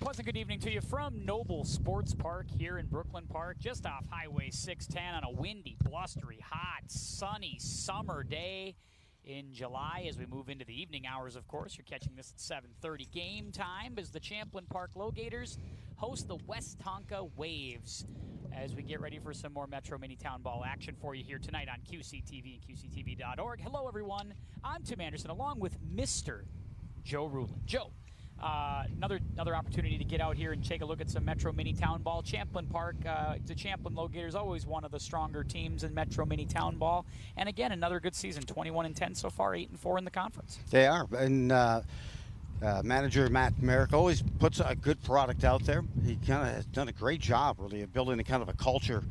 pleasant good evening to you from Noble Sports Park here in Brooklyn Park, just off Highway 610 on a windy, blustery, hot, sunny summer day in July as we move into the evening hours, of course. You're catching this at 7:30 game time as the Champlin Park Logators host the Westonka Waves as we get ready for some more Metro Minny Town Ball action for you here tonight on QCTV and QCTV.org. Hello, everyone. I'm Tim Anderson along with Mr. Joe Rulin. Joe. Another opportunity to get out here and take a look at some Metro Minny Town Ball. Champlin Park, the Champlin Logators, always one of the stronger teams in Metro Minny Town Ball. And again, another good season, 21-10 so far, 8-4 in the conference. They are, and manager Matt Merrick always puts a good product out there. He kind of has done a great job, really, of building a kind of a culture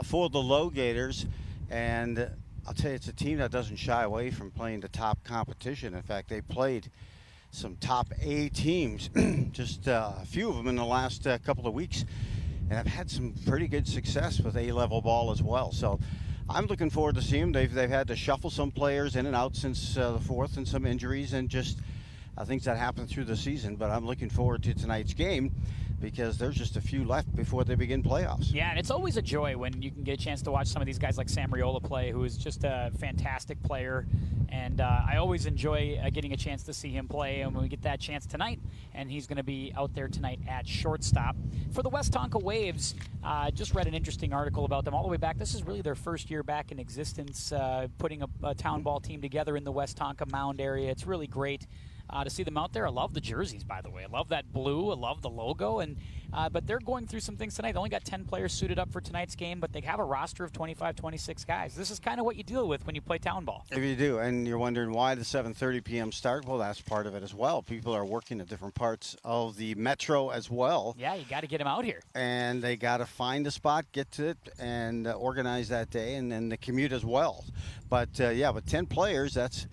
for the Logators. And I'll tell you, it's a team that doesn't shy away from playing the top competition. In fact, they played some top A teams, just a few of them in the last couple of weeks, and I've had some pretty good success with A-level ball as well. So I'm looking forward to seeing them. They've had to shuffle some players in and out since the fourth, and some injuries and just things that happen through the season. But I'm looking forward to tonight's game because there's just a few left before they begin playoffs. Yeah, and it's always a joy when you can get a chance to watch some of these guys like Sam Riola play, who is just a fantastic player. And I always enjoy getting a chance to see him play, and when we get that chance tonight, and he's going to be out there tonight at shortstop. For the Westonka Waves, just read an interesting article about them all the way back. This is really their first year back in existence, putting a town ball team together in the Westonka Mound area. It's really great to see them out there. I love the jerseys, by the way. I love that blue. I love the logo. And but they're going through some things tonight. They only got 10 players suited up for tonight's game, but they have a roster of 25, 26 guys. This is kind of what you deal with when you play town ball. If you do, and you're wondering why the 7:30 p.m. start, well, that's part of it as well. People are working at different parts of the metro as well. Yeah, you got to get them out here. And they got to find a spot, get to it, and organize that day, and then the commute as well. But, yeah, with 10 players, that's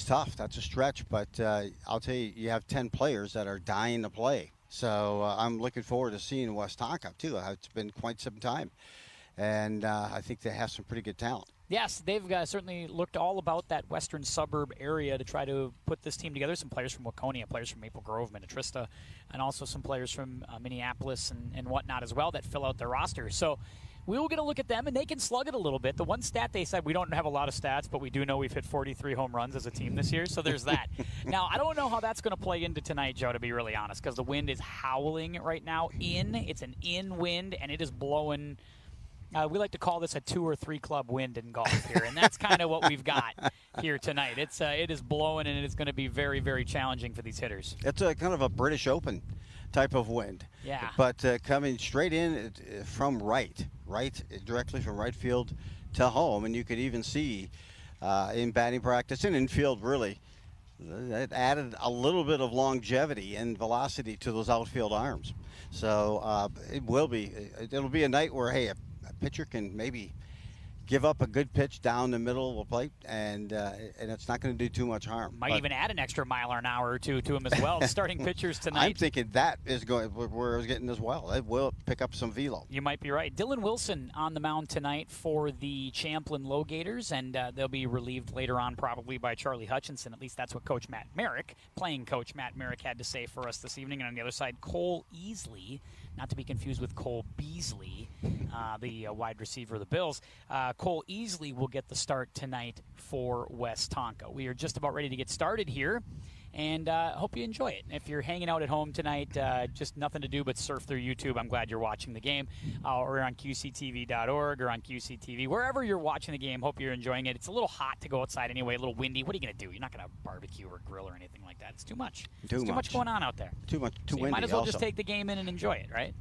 tough. That's a stretch. But I'll tell you, you have 10 players that are dying to play. So I'm looking forward to seeing Westonka, too. It's been quite some time. And I think they have some pretty good talent. Yes, they've certainly looked all about that western suburb area to try to put this team together. Some players from Waconia, players from Maple Grove, Minnetrista, and also some players from Minneapolis and whatnot as well that fill out their roster. So we will get a look at them, and they can slug it a little bit. The one stat they said, we don't have a lot of stats, but we do know we've hit 43 home runs as a team this year, so there's that. Now, I don't know how that's going to play into tonight, Joe, to be really honest, because the wind is howling right now. It's an in wind, and it is blowing. We like to call this a 2 or 3 club wind in golf here, and that's kind of what we've got here tonight. It is blowing, and it is going to be very, very challenging for these hitters. It's a kind of a British Open type of wind. Yeah. But coming straight in from right, directly from right field to home, and you could even see in batting practice and in field, really, it added a little bit of longevity and velocity to those outfield arms. So it'll be a night where, hey, a pitcher can maybe give up a good pitch down the middle of the plate, and it's not going to do too much harm. Might even add an extra mile or an hour or two to him as well. Starting pitchers tonight. I'm thinking that is going where I was getting as well. It will pick up some velo. You might be right. Dylan Wilson on the mound tonight for the Champlin Logators, and they'll be relieved later on probably by Charlie Hutchinson. At least that's what Coach Matt Merrick, playing coach Matt Merrick, had to say for us this evening. And on the other side, Cole Easley, not to be confused with Cole Beasley, the wide receiver of the Bills. Cole Easley will get the start tonight for Westonka. We are just about ready to get started here, and hope you enjoy it. If you're hanging out at home tonight, just nothing to do but surf through YouTube, I'm glad you're watching the game, or on QCTV.org or on QCTV. Wherever you're watching the game, hope you're enjoying it. It's a little hot to go outside anyway, a little windy. What are you going to do? You're not going to barbecue or grill or anything like that. It's too much. Too much going on out there. Too much. Too windy. You might as well also just take the game in and enjoy it, right?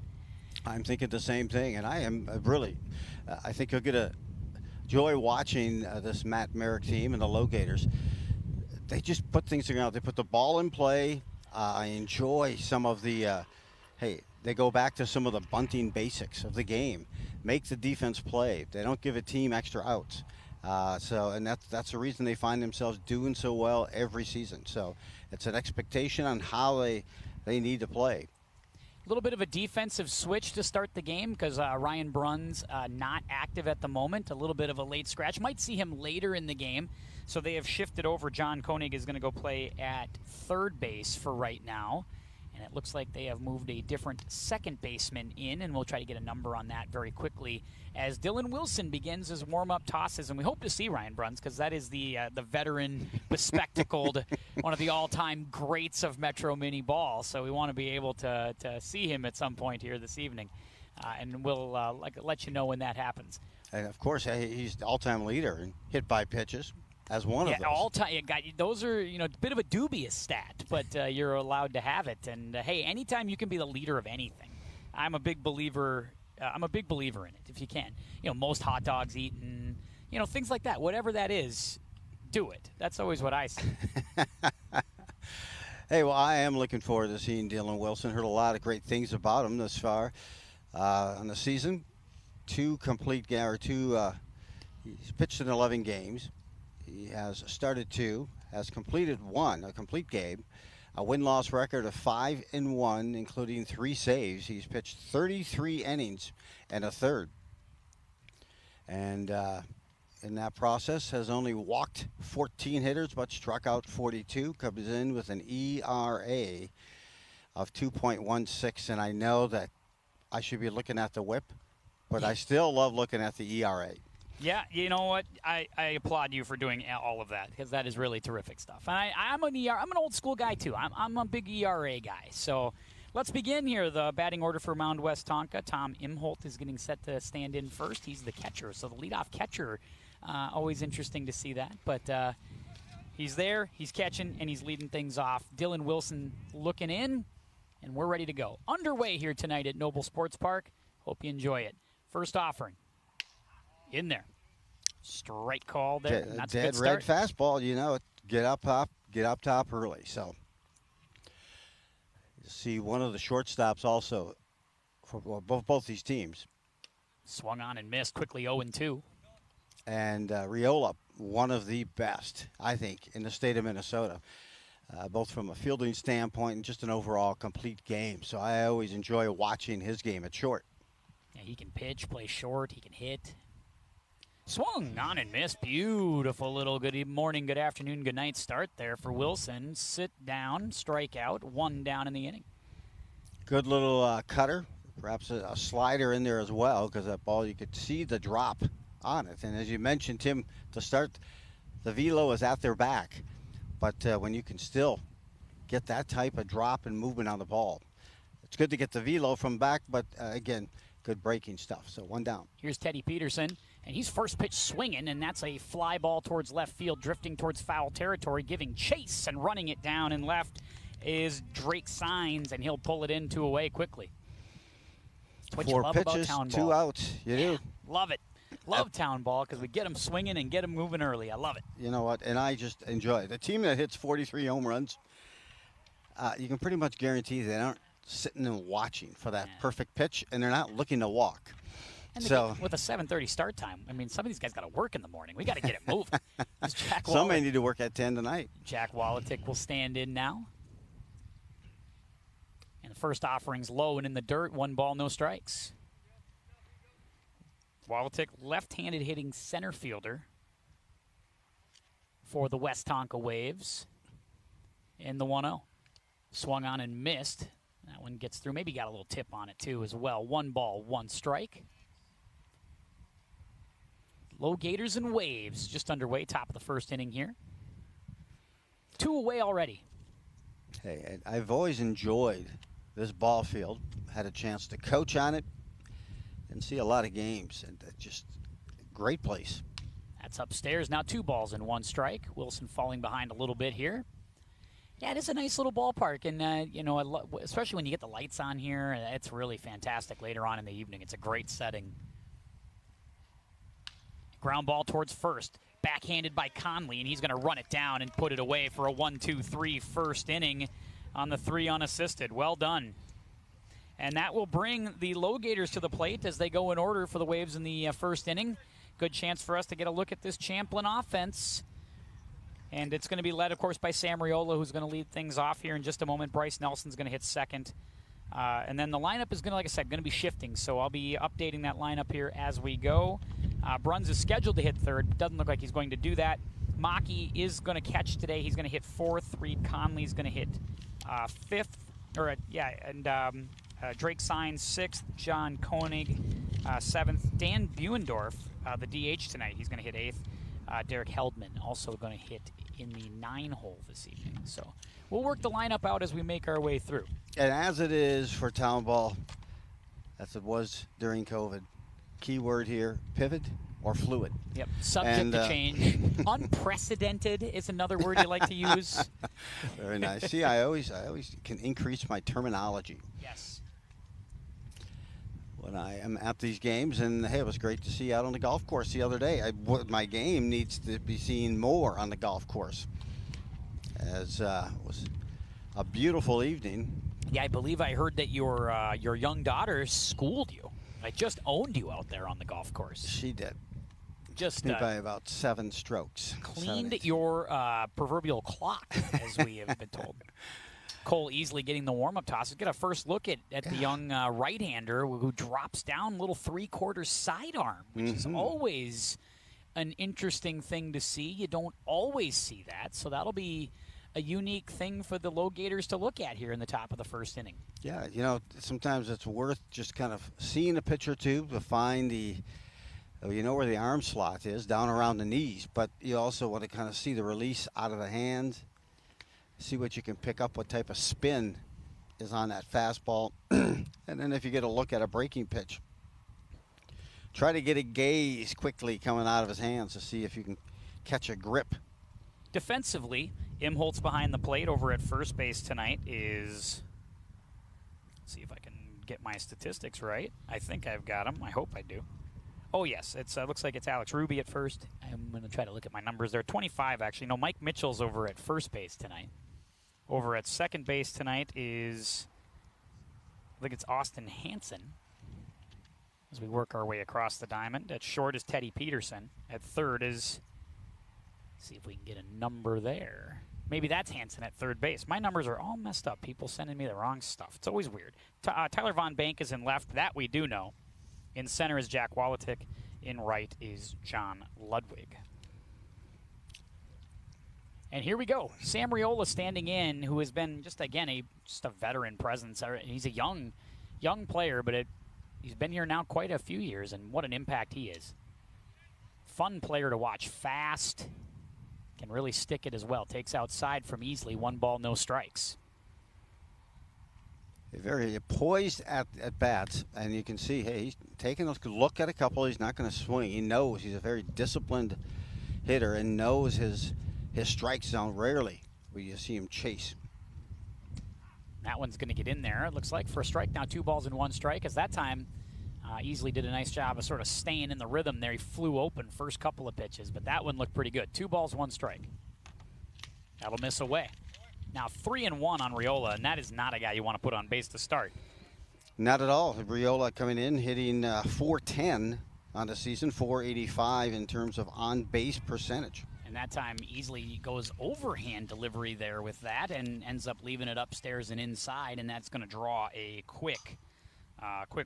I'm thinking the same thing, and I am really. I think you'll get a joy watching this Matt Merrick team and the Logators. They just put things together. They put the ball in play. I enjoy some of the. They go back to some of the bunting basics of the game. Make the defense play. They don't give a team extra outs. And that's the reason they find themselves doing so well every season. So it's an expectation on how they need to play. A little bit of a defensive switch to start the game because Ryan Brunn's not active at the moment. A little bit of a late scratch. Might see him later in the game. So they have shifted over. John Koenig is going to go play at third base for right now. And And it looks like they have moved a different second baseman in, and we'll try to get a number on that very quickly as Dylan Wilson begins his warm-up tosses. And we hope to see Ryan Bruns, because that is the veteran, bespectacled, one of the all-time greats of Metro Minny ball. So we want to be able to see him at some point here this evening. And we'll let you know when that happens. And, of course, he's the all-time leader in hit-by pitches as one of those. All-time. Those are, a bit of a dubious stat, but you're allowed to have it. And, hey, anytime you can be the leader of anything, I'm a big believer in it, if you can. Most hot dogs eaten, things like that. Whatever that is, do it. That's always what I say. Hey, well, I am looking forward to seeing Dylan Wilson. Heard a lot of great things about him thus far on the season. He's pitched in 11 games. He has started 2, has completed 1, a complete game, a win-loss record of 5-1, including 3 saves. He's pitched 33 innings and a third. And in that process has only walked 14 hitters, but struck out 42, comes in with an ERA of 2.16. And I know that I should be looking at the whip, but I still love looking at the ERA. Yeah, you know what? I applaud you for doing all of that, because that is really terrific stuff. And I'm an old school guy too. I'm a big ERA guy. So let's begin here. The batting order for Mound Westonka. Tom Imholt is getting set to stand in first. He's the catcher, so the leadoff catcher. Always interesting to see that, but he's there, he's catching, and he's leading things off. Dylan Wilson looking in, and we're ready to go. Underway here tonight at Noble Sports Park. Hope you enjoy it. First offering. In there. Strike call there. That's Dead a good start. red fastball, get up top early. So you see one of the shortstops also for both these teams. Swung on and missed quickly, 0-2. And Riola, one of the best, I think, in the state of Minnesota, both from a fielding standpoint and just an overall complete game. So I always enjoy watching his game at short. Yeah, he can pitch, play short, he can hit. Swung on and missed. Beautiful little good morning, good afternoon, good night start there for Wilson. Sit down, strike out, 1 down in the inning. Good little cutter, perhaps a slider in there as well, because that ball, you could see the drop on it. And as you mentioned, Tim, to start, the velo is at their back. But when you can still get that type of drop and movement on the ball, it's good to get the velo from back, but again, good breaking stuff. So 1 down. Here's Teddy Peterson, and he's first pitch swinging, and that's a fly ball towards left field, drifting towards foul territory, giving chase and running it down in left is Drake Signs, and he'll pull it in 2 away quickly. That's what 4 you love pitches, about town 2 ball. outs. You do. Love it. Love town ball, because we get them swinging and get them moving early. I love it. You know what? And I just enjoy it. The team that hits 43 home runs, you can pretty much guarantee they aren't sitting and watching for that perfect pitch, and they're not looking to walk. And so with a 7:30 start time, I mean, some of these guys got to work in the morning. We got to get it moving. Some may need to work at 10 tonight. Jack Wolotic will stand in now. And the first offering's low and in the dirt. 1 ball, no strikes. Wolotic, left-handed hitting center fielder for the Westonka Waves in the 1-0. Swung on and missed. That one gets through. Maybe got a little tip on it, too, as well. 1 ball, 1 strike. Logators and Waves just underway, top of the first inning here. 2 away already. Hey, I've always enjoyed this ball field. Had a chance to coach on it and see a lot of games, and just great place. That's upstairs. Now 2 balls and 1 strike. Wilson falling behind a little bit here. Yeah, it is a nice little ballpark, and especially when you get the lights on here, it's really fantastic later on in the evening. It's a great setting. Ground ball towards first, backhanded by Conley, and he's going to run it down and put it away for a 1-2-3 first inning on the 3 unassisted. Well done. And that will bring the Logators to the plate as they go in order for the Waves in the first inning. Good chance for us to get a look at this Champlin offense. And it's going to be led, of course, by Sam Riola, who's going to lead things off here in just a moment. Bryce Nelson's going to hit second. And then the lineup is going to, like I said, going to be shifting. So I'll be updating that lineup here as we go. Bruns is scheduled to hit third. Doesn't look like he's going to do that. Maki is going to catch today. He's going to hit fourth. Reed Conley's going to hit fifth. Drake Signs 6th, John Koenig 7th, Dan Buendorf, the DH tonight, he's going to hit 8th. Derek Heldman also going to hit in the 9-hole this evening. So we'll work the lineup out as we make our way through. And as it is for town ball, as it was during COVID, key word here, pivot or fluid. Yep, subject to change. Unprecedented is another word you like to use. Very nice. See, I always can increase my terminology. Yes. When I am at these games, and hey, it was great to see out on the golf course the other day. My game needs to be seen more on the golf course, as it was a beautiful evening. Yeah, I believe I heard that your young daughter schooled you. I just owned you out there on the golf course. She did. Just by about 7 strokes. Cleaned your proverbial clock, as we have been told. Cole easily getting the warm-up toss. Let's get a first look at the young right-hander who drops down a little three-quarter sidearm, which is always an interesting thing to see. You don't always see that, so that'll be a unique thing for the Logators to look at here in the top of the first inning. Yeah, you know, sometimes it's worth just kind of seeing a pitch or two to find you know where the arm slot is, down around the knees, but you also want to kind of see the release out of the hand, see what you can pick up, what type of spin is on that fastball, and then if you get a look at a breaking pitch, try to get a gaze quickly coming out of his hands to see if you can catch a grip. Defensively, Imholtz behind the plate over at first base tonight is, let's see if I can get my statistics right. I think I've got them. I hope I do. Oh, yes. It looks like it's Alex Ruby at first. I'm going to try to look at my numbers there. 25, actually. No, Mike Mitchell's over at first base tonight. Over at second base tonight is, I think it's Austin Hansen, as we work our way across the diamond. At short is Teddy Peterson. At third is, let's see if we can get a number there. Maybe that's Hansen at third base. My numbers are all messed up. People sending me the wrong stuff. It's always weird. Tyler Von Bank is in left. That we do know. In center is Jack Wolotik. In right is John Ludwig. And here we go. Sam Riola standing in, who has been just a veteran presence. He's a young player, but he's been here now quite a few years, and what an impact he is. Fun player to watch. Fast. Can really stick it as well. Takes outside from easily. 1 ball, no strikes. Very poised at bats, and you can see, hey, he's taking a look at a couple. He's not going to swing. He knows he's a very disciplined hitter and knows his strike zone. Rarely will you see him chase. That one's going to get in there. It looks like for a strike now, 2 balls and 1 strike. As that time, easily did a nice job of sort of staying in the rhythm there. He flew open first couple of pitches, but that one looked pretty good. 2 balls, 1 strike. That'll miss away. Now 3-1 on Riola, and that is not a guy you want to put on base to start. Not at all. Riola coming in, hitting .410 on the season, .485 in terms of on-base percentage. And that time easily goes overhand delivery there with that and ends up leaving it upstairs and inside, and that's going to draw a quick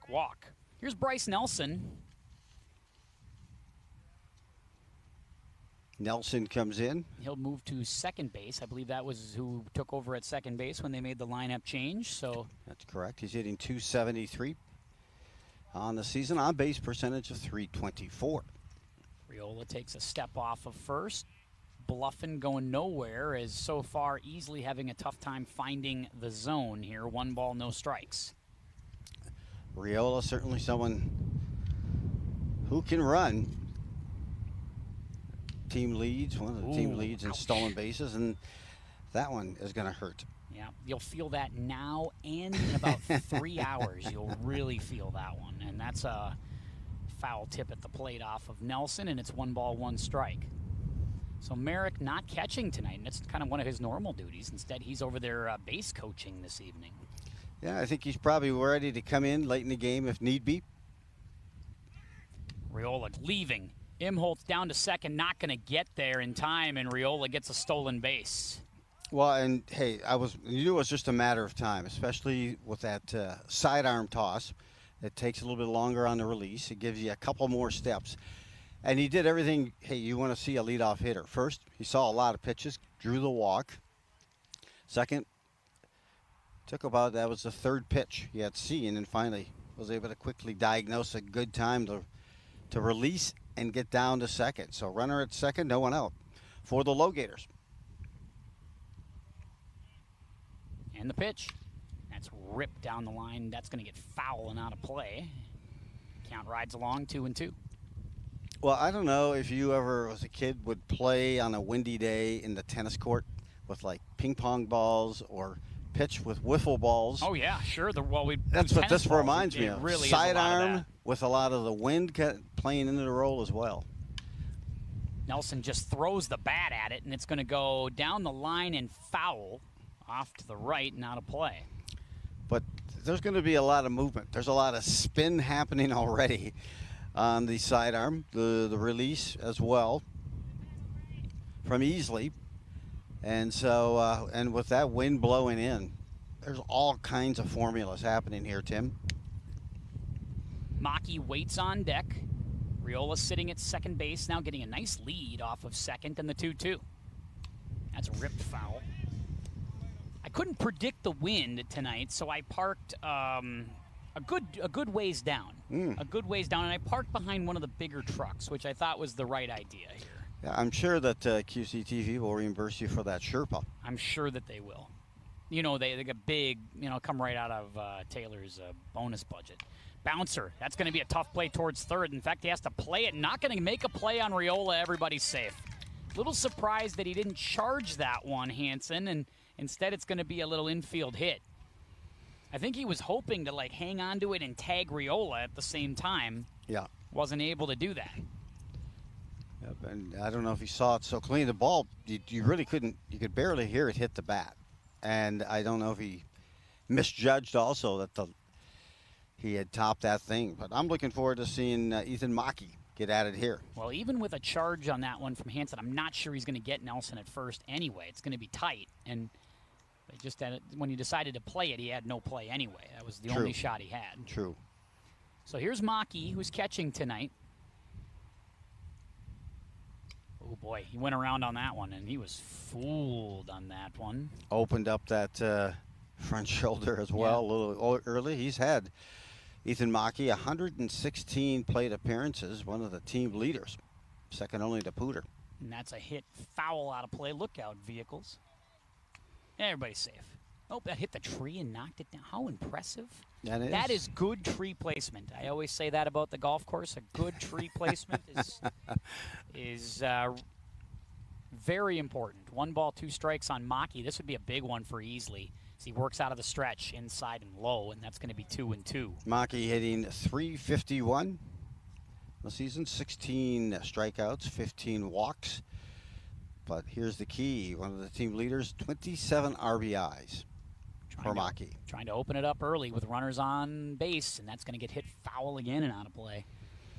walk. Here's Bryce Nelson. Nelson comes in. He'll move to second base. I believe that was who took over at second base when they made the lineup change. So that's correct. He's hitting .273 on the season, on base percentage of .324. Riola takes a step off of first. Bluffing going nowhere, is so far easily having a tough time finding the zone here. 1 ball, no strikes. Riola certainly someone who can run. Team leads, one of the team leads in stolen bases, and that one is going to hurt. Yeah, you'll feel that now and in about 3 hours. You'll really feel that one, and that's a foul tip at the plate off of Nelson, and it's 1 ball, 1 strike. So Merrick not catching tonight, and it's kind of one of his normal duties. Instead, he's over there base coaching this evening. Yeah, I think he's probably ready to come in late in the game if need be. Riola leaving. Imholtz down to second, not going to get there in time, and Riola gets a stolen base. Well, and hey, you knew it was just a matter of time, especially with that sidearm toss. It takes a little bit longer on the release. It gives you a couple more steps. And he did everything, hey, you want to see a leadoff hitter. First, he saw a lot of pitches, drew the walk. Second, Took about, that was the third pitch he had seen, and finally was able to quickly diagnose a good time to release and get down to second. So runner at second, no one out for the Logators. And the pitch. That's ripped down the line. That's going to get foul and out of play. Count rides along 2-2. Well, I don't know if you ever, as a kid, would play on a windy day in the tennis court with like ping pong balls or pitch with wiffle balls. Oh yeah, sure. That's what this reminds me of. Really sidearm with a lot of the wind playing into the roll as well. Nelson just throws the bat at it, and it's going to go down the line and foul off to the right and out of play. But there's going to be a lot of movement. There's a lot of spin happening already on the sidearm, the release as well from Easley. And so, and with that wind blowing in, there's all kinds of formulas happening here, Tim. Maki waits on deck. Riola sitting at second base now, getting a nice lead off of second and the 2-2. That's a ripped foul. I couldn't predict the wind tonight, so I parked a good ways down. A good ways down, and I parked behind one of the bigger trucks, which I thought was the right idea here. Yeah, I'm sure that QCTV will reimburse you for that Sherpa. I'm sure that they will. You know, they got big, come right out of Taylor's bonus budget. Bouncer, that's going to be a tough play towards third. In fact, he has to play it. Not going to make a play on Riola. Everybody's safe. Little surprised that he didn't charge that one, Hansen, and instead it's going to be a little infield hit. I think he was hoping to, hang on to it and tag Riola at the same time. Yeah. Wasn't able to do that. Yep, and I don't know if you saw it so clean. The ball, you really couldn't, you could barely hear it hit the bat. And I don't know if he misjudged also that he had topped that thing. But I'm looking forward to seeing Ethan Maki get at it here. Well, even with a charge on that one from Hansen, I'm not sure he's going to get Nelson at first anyway. It's going to be tight. And they just had when he decided to play it, he had no play anyway. That was the only shot he had. True. So here's Maki, who's catching tonight. Oh, boy, he went around on that one, and he was fooled on that one. Opened up that front shoulder as well a little early. He's had, Ethan Maki, 116 plate appearances, one of the team leaders, second only to Pooter. And that's a hit foul out of play. Look out, vehicles. Everybody's safe. Oh, that hit the tree and knocked it down. How impressive. That is good tree placement. I always say that about the golf course. A good tree placement is very important. 1 ball, 2 strikes on Maki. This would be a big one for Easley as he works out of the stretch inside and low, and that's going to be 2-2. Maki hitting .351 the season, 16 strikeouts, 15 walks. But here's the key. One of the team leaders, 27 RBIs for Maki. Trying to open it up early with runners on base, and that's going to get hit foul again and out of play.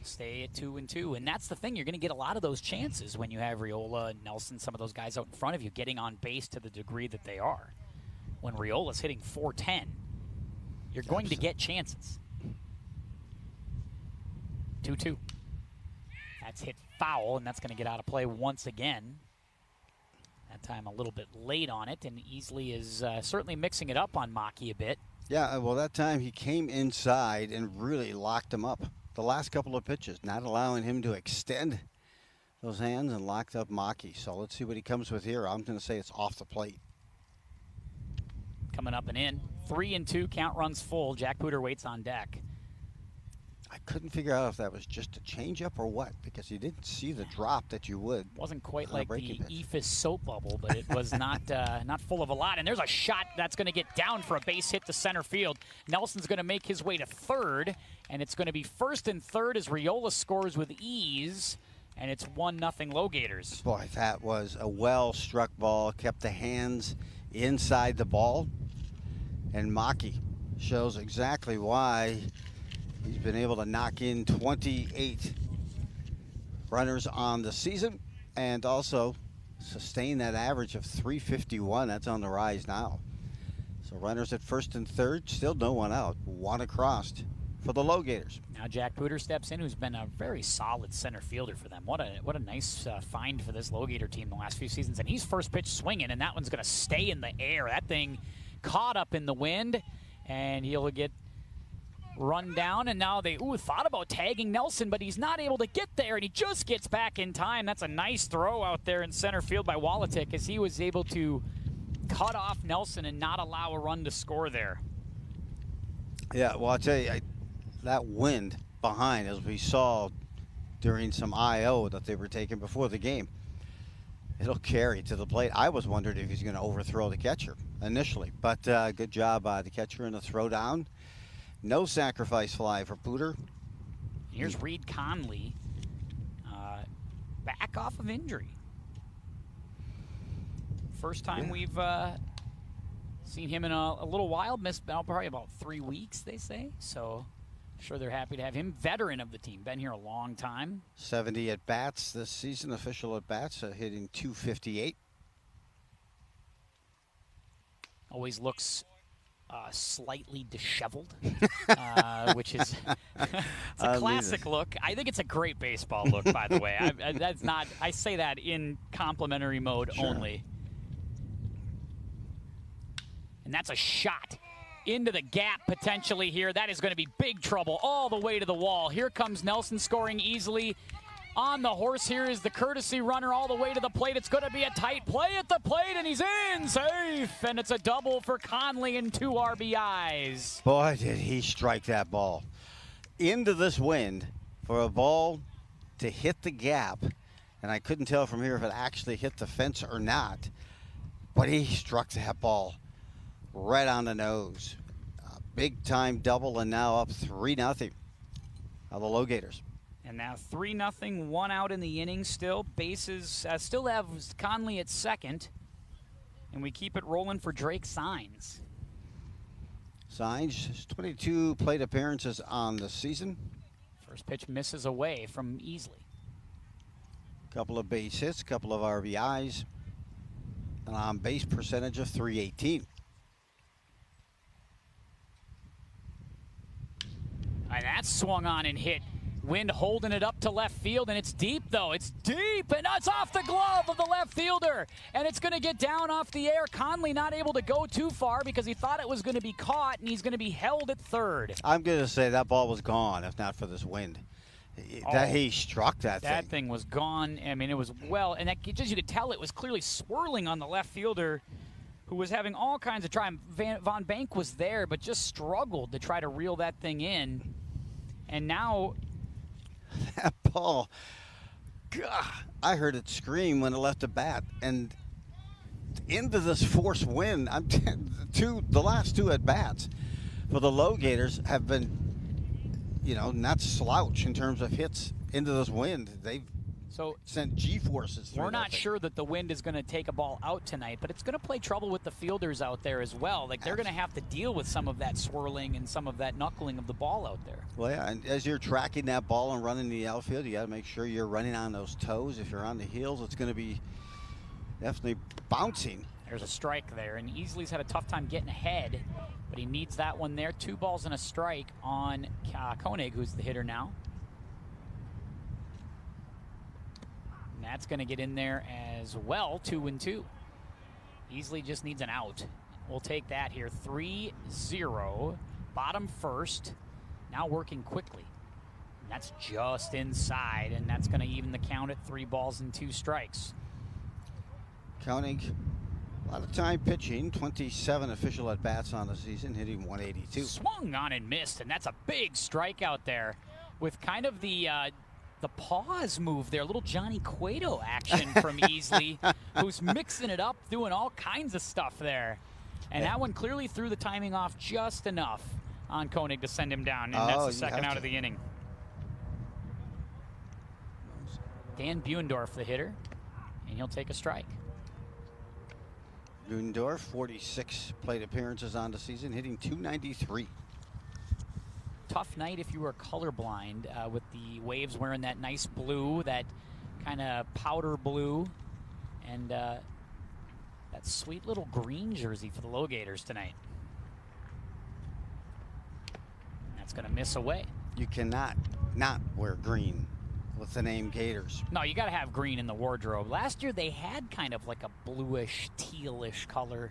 Stay at 2-2, and that's the thing. You're going to get a lot of those chances when you have Riola and Nelson, some of those guys out in front of you, getting on base to the degree that they are. When Riola's hitting .410, you're going to get chances. 2-2. That's hit foul, and that's going to get out of play once again. That time a little bit late on it, and Easley is certainly mixing it up on Maki a bit. Yeah, well, that time he came inside and really locked him up. The last couple of pitches, not allowing him to extend those hands, and locked up Maki. So let's see what he comes with here. I'm going to say it's off the plate. Coming up and in. 3-2, count runs full. Jack Pooter waits on deck. I couldn't figure out if that was just a changeup or what, because you didn't see the drop that you would. Wasn't quite like the Ephus soap bubble, but it was not full of a lot. And there's a shot that's going to get down for a base hit to center field. Nelson's going to make his way to third, and it's going to be first and third as Riola scores with ease, and it's 1-0 Logators. Boy, that was a well-struck ball, kept the hands inside the ball, and Maki shows exactly why he's been able to knock in 28 runners on the season and also sustain that average of .351. That's on the rise now. So runners at first and third, still no one out. One across for the Logators. Now Jack Pooter steps in, who's been a very solid center fielder for them. What a nice find for this Logator team the last few seasons. And he's first pitch swinging, and that one's going to stay in the air. That thing caught up in the wind, and he'll get run down. And now they thought about tagging Nelson, but he's not able to get there, and he just gets back in time. That's a nice throw out there in center field by Walatik, as he was able to cut off Nelson and not allow a run to score there. Yeah, well, I'll tell you, that wind behind, as we saw during some I.O. that they were taking before the game, it'll carry to the plate. I was wondering if he's going to overthrow the catcher initially, but good job by the catcher in the throw down. No sacrifice fly for Pooter. Here's Reed Conley, back off of injury. First time we've seen him in a little while. Missed probably about 3 weeks, they say. So I'm sure they're happy to have him. Veteran of the team, been here a long time. 70 at bats this season, official at bats, hitting .258. Always looks slightly disheveled, which is it's a classic look. I think it's a great baseball look, by the way. That's not. I say that in complimentary mode only. And that's a shot into the gap potentially here. That is going to be big trouble all the way to the wall. Here comes Nelson scoring easily. On the horse here is the courtesy runner all the way to the plate. It's going to be a tight play at the plate, and he's in safe. And it's a double for Conley and 2 RBIs. Boy, did he strike that ball into this wind for a ball to hit the gap. And I couldn't tell from here if it actually hit the fence or not. But he struck that ball right on the nose. Big time double, and now up 3-0 of the Logators. And now 3-0, 1 out in the inning still. Bases still have Conley at second. And we keep it rolling for Drake Signs. Signs, 22 plate appearances on the season. First pitch misses away from Easley. Couple of base hits, couple of RBIs. An on-base percentage of .318. And that's swung on and hit. Wind holding it up to left field, and it's deep, though. It's deep, and it's off the glove of the left fielder. And it's going to get down off the air. Conley not able to go too far because he thought it was going to be caught, and he's going to be held at third. I'm going to say that ball was gone if not for this wind. He struck that thing. That thing was gone. I mean, it was well, and that, just you could tell it was clearly swirling on the left fielder, who was having all kinds of try. Von Bank was there, but just struggled to try to reel that thing in. And now that ball, God, I heard it scream when it left the bat, and into this force wind. The last 2 at bats for the Logators have been, not slouch in terms of hits into this wind. They've sent G-forces through. We're not sure that the wind is going to take a ball out tonight, but it's going to play trouble with the fielders out there as well. Like, they're going to have to deal with some of that swirling and some of that knuckling of the ball out there. Well, yeah, and as you're tracking that ball and running the outfield, you got to make sure you're running on those toes. If you're on the heels, it's going to be definitely bouncing. There's a strike there, and Easley's had a tough time getting ahead, but he needs that one there. 2 balls and a strike on Koenig, who's the hitter now. That's going to get in there as well, 2-2. Easley just needs an out. We'll take that here, 3-0. Bottom first, now working quickly. And that's just inside, and that's going to even the count at 3 balls and 2 strikes. Koenig, a lot of time pitching, 27 official at-bats on the season, hitting .182. Swung on and missed, and that's a big strikeout there with kind of the pause move there, a little Johnny Cueto action from Easley, who's mixing it up, doing all kinds of stuff there. And that one clearly threw the timing off just enough on Koenig to send him down, and that's the second out of the inning. Dan Buendorf, the hitter, and he'll take a strike. Buendorf, 46 plate appearances on the season, hitting .293. Tough night if you were colorblind, with the Waves wearing that nice blue, that kind of powder blue, and that sweet little green jersey for the Logators tonight. And that's going to miss away. You cannot not wear green with the name Gators. No, you got to have green in the wardrobe. Last year they had kind of like a bluish, tealish color.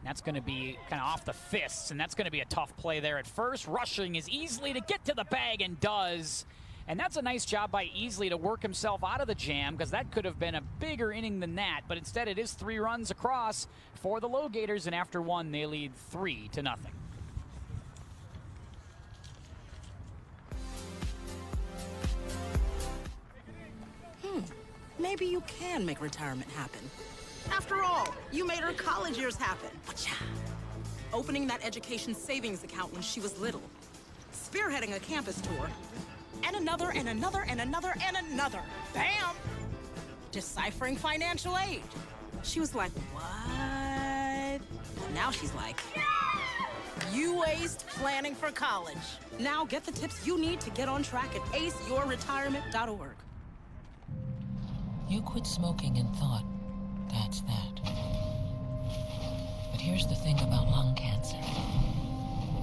That's going to be kind of off the fists, and that's going to be a tough play there at first. Rushing is Easley to get to the bag, and does. And that's a nice job by Easley to work himself out of the jam, because that could have been a bigger inning than that. But instead, it is 3 runs across for the Logators, and after 1, they lead 3-0. Maybe you can make retirement happen. After all, you made her college years happen. Opening that education savings account when she was little. Spearheading a campus tour. And another, and another, and another, and another. Bam! Deciphering financial aid. She was like, what? Well, now she's like, you aced planning for college. Now get the tips you need to get on track at aceyourretirement.org. You quit smoking and thought, that's that. But here's the thing about lung cancer.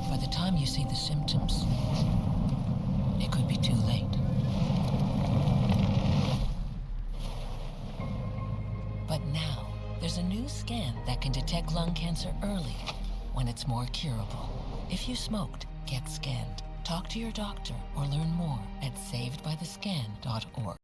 By the time you see the symptoms, it could be too late. But now, there's a new scan that can detect lung cancer early, when it's more curable. If you smoked, get scanned. Talk to your doctor or learn more at savedbythescan.org.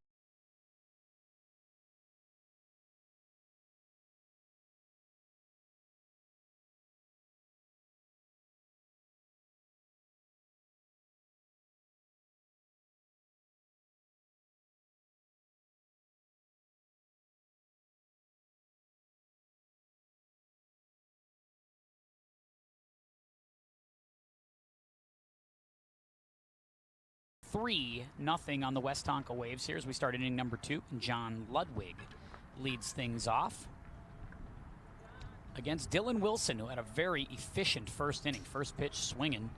Nothing on the Westonka Waves here as we start inning number 2. And John Ludwig leads things off against Dylan Wilson, who had a very efficient first inning. First pitch swinging,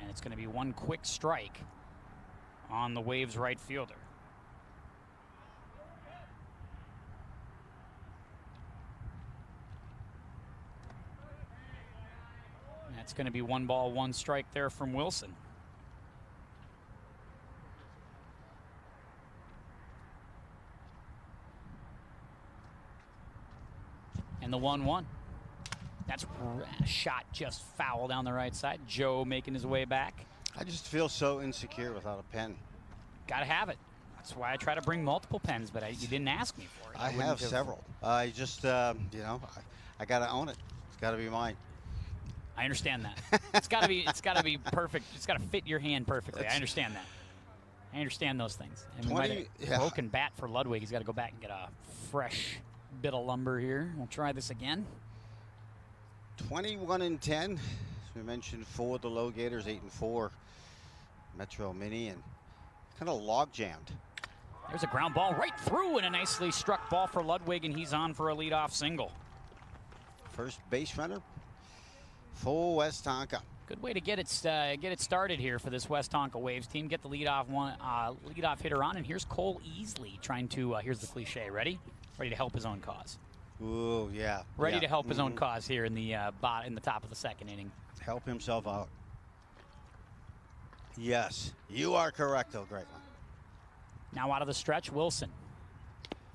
and it's going to be one quick strike on the Waves right fielder. And that's going to be 1 ball, 1 strike there from Wilson. And the 1-1. That's a shot just foul down the right side. Joe making his way back. I just feel so insecure without a pen. Got to have it. That's why I try to bring multiple pens, but you didn't ask me for it. I have several. I just, I got to own it. It's got to be mine. I understand that. It's got to be. It's got to be perfect. It's got to fit your hand perfectly. I understand that. I understand those things. And we might have broken bat for Ludwig. He's got to go back and get a fresh bit of lumber here. We'll try this again. 21-10. As we mentioned, for the Logators, 8-4. Metro Minny, and kind of log jammed. There's a ground ball right through, and a nicely struck ball for Ludwig, and he's on for a leadoff single. First base runner for Westonka. Good way to get it started here for this Westonka Waves team. Get the leadoff hitter on, and here's Cole Easley trying to. Here's the cliche. Ready to help his own cause. Ooh, yeah. Ready to help his own cause here in the top of the second inning. Help himself out. Yes, you are correct, though, great one. Now out of the stretch, Wilson.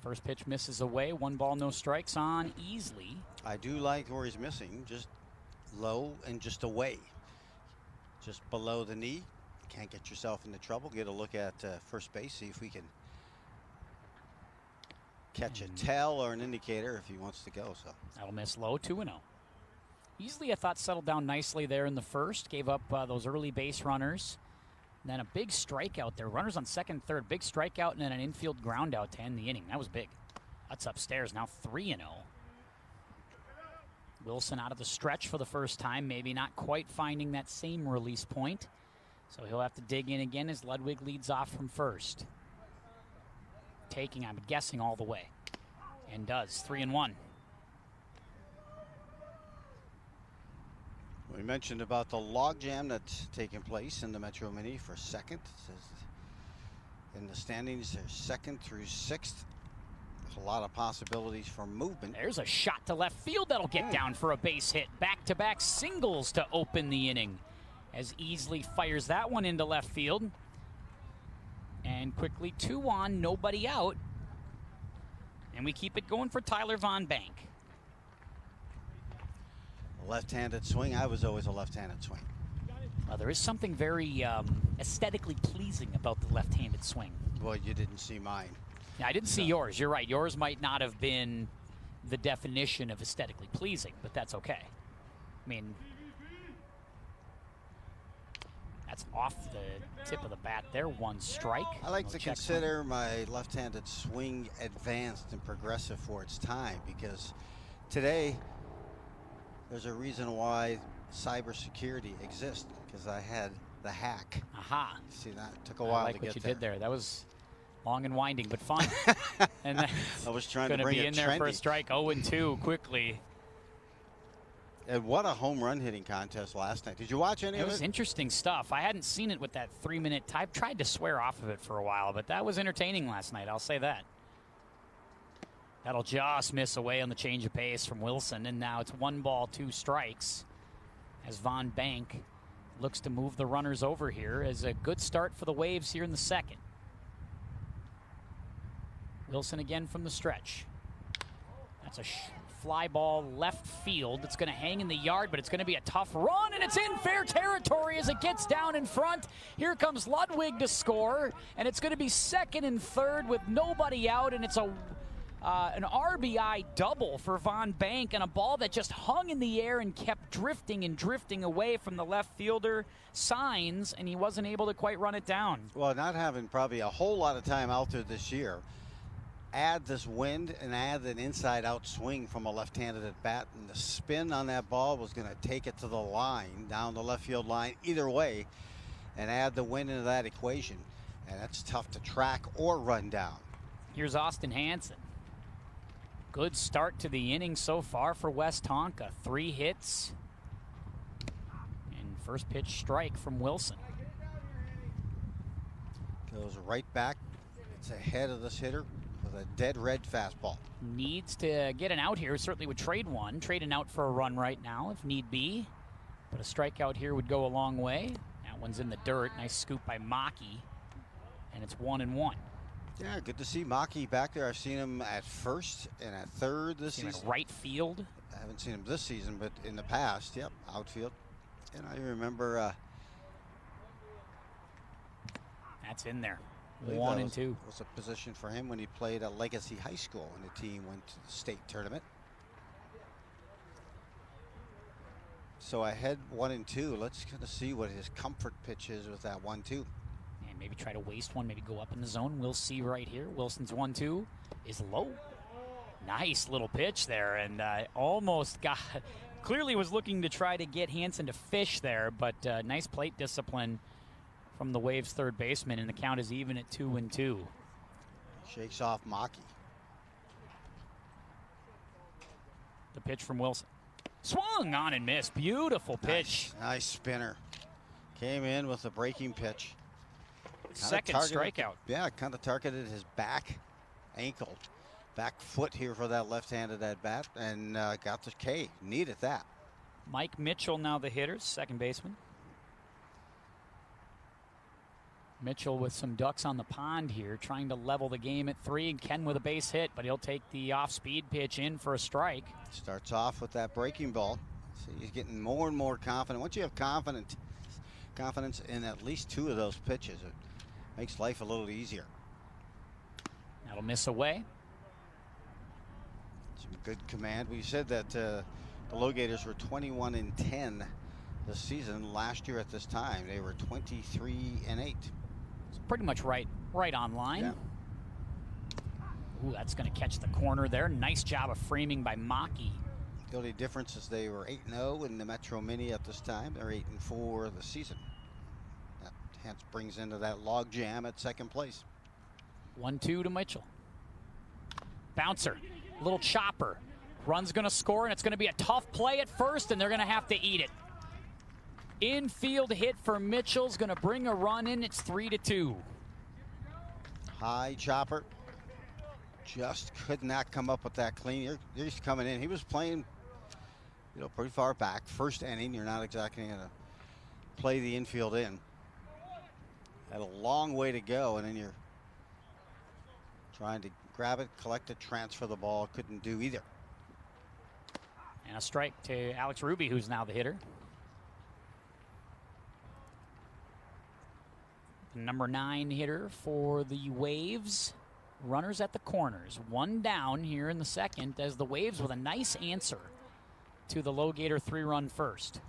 First pitch misses away. 1 ball, no strikes on Easley. I do like where he's missing, just low and just away. Just below the knee. Can't get yourself into trouble. Get a look at first base, see if we can catch a tell or an indicator if he wants to go. So that'll miss low, 2-0. Easley, I thought, settled down nicely there in the first. Gave up those early base runners. And then a big strikeout there. Runners on second, third. Big strikeout and then an infield ground out to end the inning. That was big. That's upstairs now, 3-0. Wilson out of the stretch for the first time. Maybe not quite finding that same release point. So he'll have to dig in again as Ludwig leads off from first. Taking, I'm guessing, all the way. And does. 3-1. We mentioned about the logjam that's taking place in the Metro Minny for second. It says in the standings, there's second through sixth. There's a lot of possibilities for movement. There's a shot to left field that'll get down for a base hit. Back-to-back singles to open the inning as Easley fires that one into left field. And quickly 2 on, nobody out. And we keep it going for Tyler Von Bank. Left-handed swing. I was always a left-handed swing. There is something very aesthetically pleasing about the left-handed swing. Well, you didn't see mine. Yeah, I didn't see yours. You're right. Yours might not have been the definition of aesthetically pleasing, but that's okay. I mean, that's off the tip of the bat there. 1 strike. I like No to check consider my left-handed swing advanced and progressive for its time, because today there's a reason why cybersecurity exists, because I had the hack. Aha. See, that took a while I like to what get you there. did there. That was long and winding, but fun. And I was trying to going to bring be it in there for a trendy. strike. 0-2 quickly. And what a home run hitting contest last night. Did you watch any It of was it? interesting stuff. I hadn't seen it with that 3-minute time. Tried to swear off of it for a while, but that was entertaining last night. I'll say that. That'll just miss away on the change of pace from Wilson, and now it's 1 ball, 2 strikes as Von Bank looks to move the runners over here. As a good start for the Waves here in the second. Wilson again from the stretch. That's a fly ball left field. It's going to hang in the yard, but it's going to be a tough run, and it's in fair territory as it gets down in front. Here comes Ludwig to score, and it's going to be second and third with nobody out, and it's an RBI double for Von Bank, and a ball that just hung in the air and kept drifting and drifting away from the left fielder signs, and he wasn't able to quite run it down. Well, not having probably a whole lot of time out there this year, add this wind and add an inside-out swing from a left-handed at bat, and the spin on that ball was going to take it to the line, down the left field line, either way, and add the wind into that equation. And that's tough to track or run down. Here's Austin Hansen. Good start to the inning so far for Westonka. 3 hits. And first pitch strike from Wilson. Goes right back. It's ahead of this hitter with a dead red fastball. Needs to get an out here. Certainly would trade one. Trade an out for a run right now if need be. But a strikeout here would go a long way. That one's in the dirt. Nice scoop by Maki. And it's 1-1. Yeah, good to see Maki back there. I've seen him at first and at third this Seen him season. at right field. I haven't seen him this season, but in the past, yep, outfield. And I remember That's in there. I believe 1 that and 2. was a position for him when he played at Legacy High School and the team went to the state tournament. So I had 1 and 2. Let's kind of see what his comfort pitch is with that 1-2. And maybe try to waste one, maybe go up in the zone. We'll see right here. Wilson's 1-2 is low. Nice little pitch there, and almost got, clearly was looking to try to get Hansen to fish there, but nice plate discipline from the Waves third baseman, and the count is even at 2-2. Shakes off Maki. The pitch from Wilson. Swung on and missed. Beautiful pitch. Nice spinner. Came in with a breaking pitch. Second strikeout. Yeah, kind of targeted his back ankle, back foot here for that left-handed at bat, and got the K. Needed that. Mike Mitchell now the hitter, second baseman. Mitchell with some ducks on the pond here, trying to level the game at 3, and Ken with a base hit, but he'll take the off-speed pitch in for a strike. Starts off with that breaking ball. So he's getting more and more confident. Once you have confidence in at least 2 of those pitches, it makes life a little easier. That'll miss away. Some good command. We said that the Logators were 21-10 this season. Last year at this time, they were 23-8. It's pretty much right on line. Yeah. Ooh, that's going to catch the corner there. Nice job of framing by Maki. The only difference is they were 8-0 in the Metro Minny at this time. They're 8-4 the season. That hence brings into that log jam at second place. 1-2 to Mitchell. Bouncer, little chopper. Run's going to score, and it's going to be a tough play at first, and they're going to have to eat it. Infield hit for Mitchell's going to bring a run in. It's 3-2. High chopper. Just could not come up with that clean. He's coming in. He was playing, pretty far back. First inning, you're not exactly going to play the infield in. Had a long way to go, and then you're trying to grab it, collect it, transfer the ball. Couldn't do either. And a strike to Alex Ruby, who's now the hitter. The number 9 hitter for the Waves. Runners at the corners. One down here in the second as the Waves with a nice answer to the Logator 3-run first.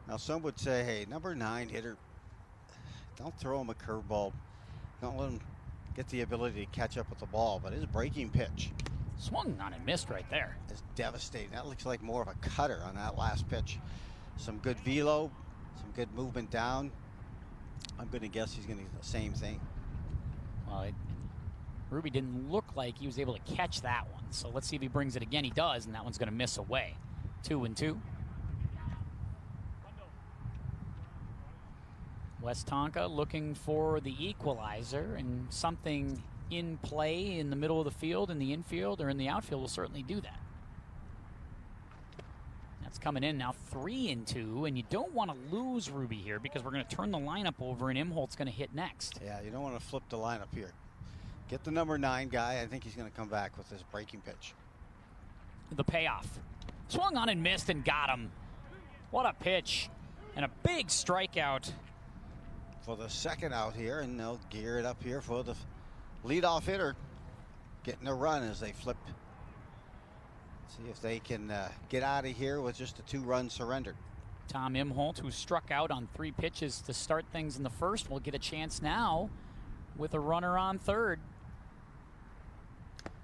Now some would say, hey, number 9 hitter, don't throw him a curveball. Don't let him get the ability to catch up with the ball, but his breaking pitch Swung on and missed right there. is devastating. That looks like more of a cutter on that last pitch. Some good velo, some good movement down. I'm going to guess he's going to do the same thing. Well, Ruby didn't look like he was able to catch that one. So let's see if he brings it again. He does, and that one's going to miss away. 2-2. Westonka looking for the equalizer, and something in play in the middle of the field, in the infield, or in the outfield will certainly do that. That's coming in now 3-2, and you don't want to lose Ruby here because we're going to turn the lineup over, and Imholt's going to hit next. Yeah, you don't want to flip the lineup here. Get the number 9 guy. I think he's going to come back with his breaking pitch. The payoff. Swung on and missed and got him. What a pitch. And a big strikeout. For the second out here, and they'll gear it up here for the leadoff hitter. Getting a run as they flip. See if they can get out of here with just a 2-run surrender. Tom Imholt, who struck out on 3 pitches to start things in the first, will get a chance now with a runner on third.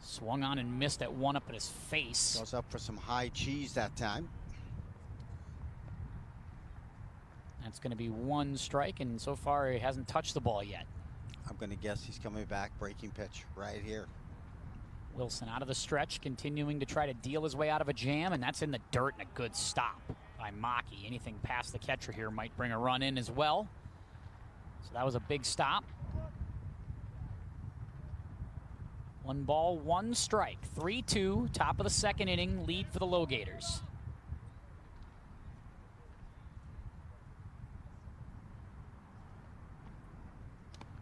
Swung on and missed that one up at his face. Goes up for some high cheese that time. That's going to be 1 strike, and so far he hasn't touched the ball yet. I'm going to guess he's coming back, breaking pitch right here. Wilson out of the stretch, continuing to try to deal his way out of a jam, and that's in the dirt, and a good stop by Maki. Anything past the catcher here might bring a run in as well. So that was a big stop. 1 ball, 1 strike. 3-2, top of the second inning, lead for the Logators.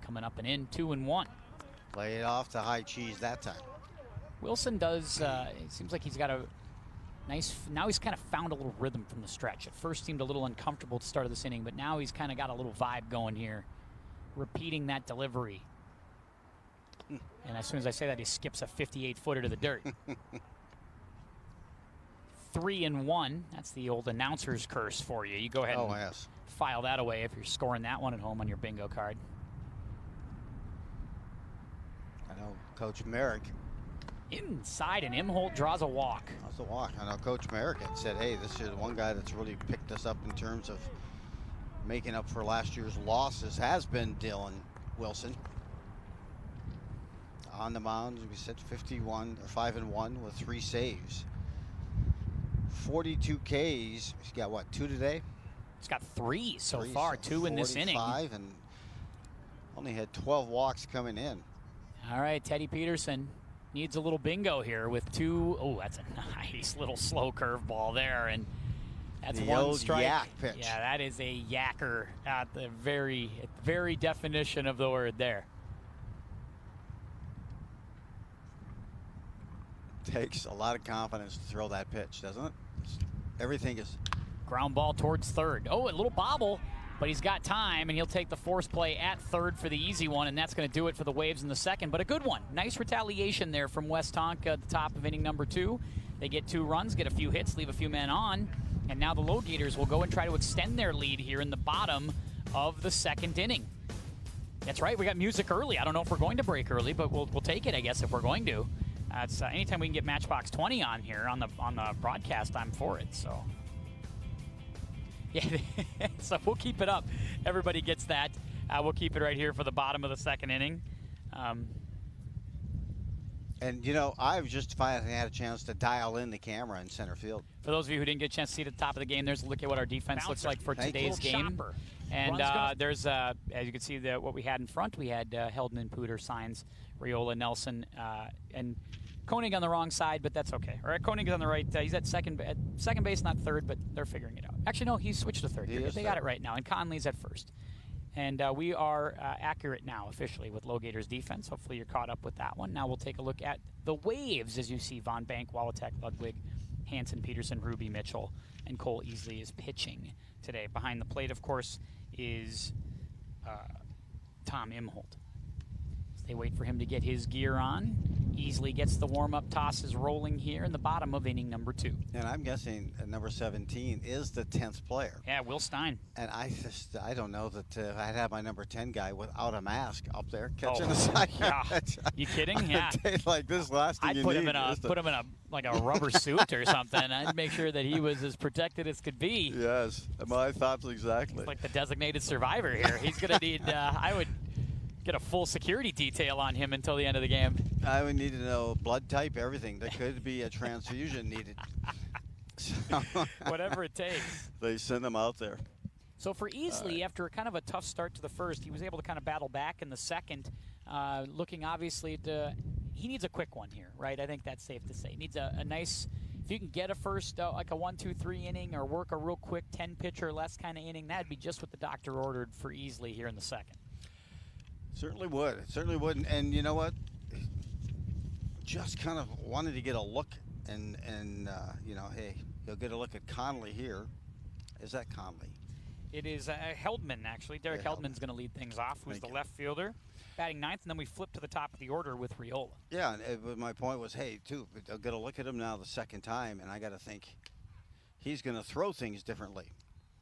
Coming up and in, 2-1. Play it off to high cheese that time. Wilson does, it seems like he's got a nice, now he's kind of found a little rhythm from the stretch. At first seemed a little uncomfortable at the start of this inning, but now he's kind of got a little vibe going here, repeating that delivery. And as soon as I say that, he skips a 58-footer to the dirt. 3-1, that's the old announcer's curse for you. You go ahead and file that away if you're scoring that one at home on your bingo card. I know Coach Merrick. Inside, and Imholt draws a walk. Draws a walk. I know Coach Merrick had said, hey, this is one guy that's really picked us up in terms of making up for last year's losses has been Dylan Wilson. On the mound, we said 5-1 with 3 saves. 42 Ks. He's got what, 2 today? He's got 3 so far, 2 in this inning. 45, and only had 12 walks coming in. All right, Teddy Peterson needs a little bingo here with 2. Oh, that's a nice little slow curveball there, and that's the 1 old strike. yak pitch. Yeah, that is a yacker at the very definition of the word there. Takes a lot of confidence to throw that pitch, doesn't it? Everything is ground ball towards third. Oh, a little bobble, but he's got time, and he'll take the force play at third for the easy one, and that's going to do it for the Waves in the second. But a good one. Nice retaliation there from Westonka at the top of inning number 2. They get 2 runs, get a few hits, leave a few men on, and now the Logators will go and try to extend their lead here in the bottom of the second inning. That's right, we got music early. I don't know if we're going to break early, but we'll take it, I guess, if we're going to. It's anytime we can get Matchbox 20 on here on the broadcast, I'm for it. So yeah, so we'll keep it up. Everybody gets that. We'll keep it right here for the bottom of the second inning. And you know, I've just finally had a chance to dial in the camera in center field. For those of you who didn't get a chance to see it at the top of the game, there's a look at what our defense looks like for today's game. Chopper. And there's, as you can see, what we had in front. We had Heldon and Pooter signs, Riola, Nelson, and Koenig on the wrong side, but that's okay. All right, Koenig is on the right. He's at second base, not third, but they're figuring it out. Actually, no, he's switched to third. They got it right now, and Conley's at first. And we are accurate now officially with Logators defense. Hopefully you're caught up with that one. Now we'll take a look at the Waves as you see Von Bank, Wawatek, Ludwig, Hanson, Peterson, Ruby, Mitchell, and Cole Easley is pitching today. Behind the plate, of course, is Tom Imholt. As they wait for him to get his gear on, Easley gets the warm-up tosses rolling here in the bottom of inning number 2. And I'm guessing number 17 is the 10th player. Yeah, Will Stein. And I don't know that I'd have my number 10 guy without a mask up there catching a side. Yeah. You kidding? Yeah. A day like this, last thing I'd you put need him in a like a rubber suit or something. I'd make sure that he was as protected as could be. Yes, my thoughts exactly. He's like the designated survivor here. He's gonna need. I would get a full security detail on him until the end of the game. I would need to know blood type, everything. There could be a transfusion needed. So, whatever it takes. They send him out there. So for Easley, after kind of a tough start to the first, he was able to kind of battle back in the second, looking obviously to. He needs a quick one here, right? I think that's safe to say. He needs a nice, if you can get a first, like a 1-2-3 inning or work a real quick 10-pitch or less kind of inning, that'd be just what the doctor ordered for Easley here in the second. Certainly would. It certainly would. And you know what? Just kind of wanted to get a look and you know, hey, he'll get a look at Conley here. Is that Conley? It is Heldman, actually. Derek Heldman's going to lead things off, who's the left fielder, batting ninth, and then we flip to the top of the order with Riola. Yeah, and my point was, hey, too, I'll get a look at him now the second time, and I got to think he's going to throw things differently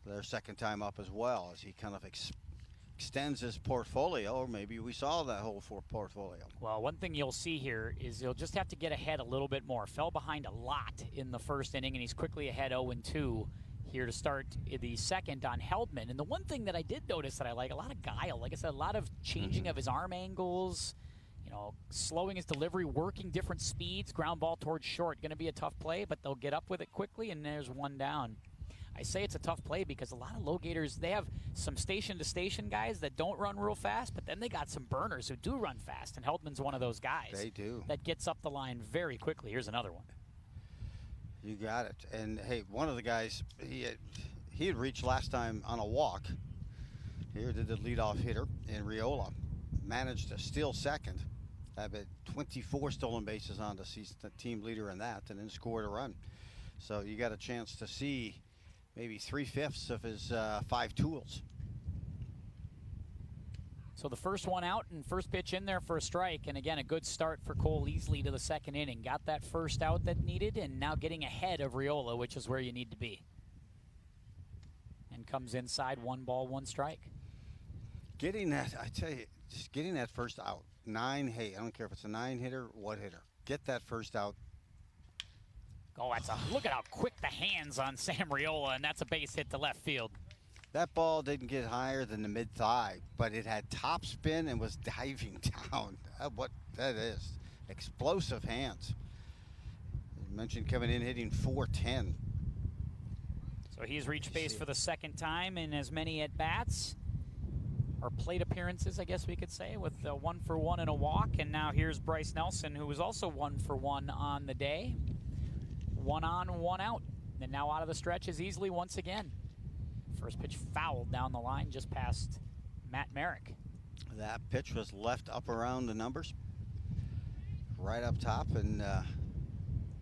their second time up as well, as he kind of extends his portfolio, or maybe we saw that whole portfolio. Well, one thing you'll see here is he'll just have to get ahead a little bit more. Fell behind a lot in the first inning, and he's quickly ahead 0-2 here to start the second on Heldman. And the one thing that I did notice that I like, a lot of guile. Like I said, a lot of changing of his arm angles, you know, slowing his delivery, working different speeds, ground ball towards short. Going to be a tough play, but they'll get up with it quickly, and there's one down. I say it's a tough play because a lot of Logators, they have some station-to-station guys that don't run real fast, but then they got some burners who do run fast, and Heldman's one of those guys. They do. That gets up the line very quickly. Here's another one. You got it. And, hey, one of the guys, he had reached last time on a walk. Here did the leadoff hitter in Riola. Managed to steal second. Have 24 stolen bases on the season, the team leader in that, and then scored a run. So you got a chance to see maybe 3/5 of his 5 tools. So the first one out and first pitch in there for a strike. And again, a good start for Cole Easley to the second inning. Got that first out that needed, and now getting ahead of Riola, which is where you need to be. And comes inside, 1 ball, 1 strike. Getting that, I tell you, just getting that first out. 9, hey, I don't care if it's a 9-hitter, what hitter. Get that first out. Oh, look at how quick the hands on Sam Riola, and that's a base hit to left field. That ball didn't get higher than the mid-thigh, but it had top spin and was diving down. What that is. Explosive hands. You mentioned coming in hitting .410. So he's reached base for the second time in as many at-bats, or plate appearances, I guess we could say, with 1 for 1 and a walk. And now here's Bryce Nelson, who was also 1 for 1 on the day. 1 on, 1 out. And now out of the stretch is Easley once again. First pitch fouled down the line just past Matt Merrick. That pitch was left up around the numbers, right up top, and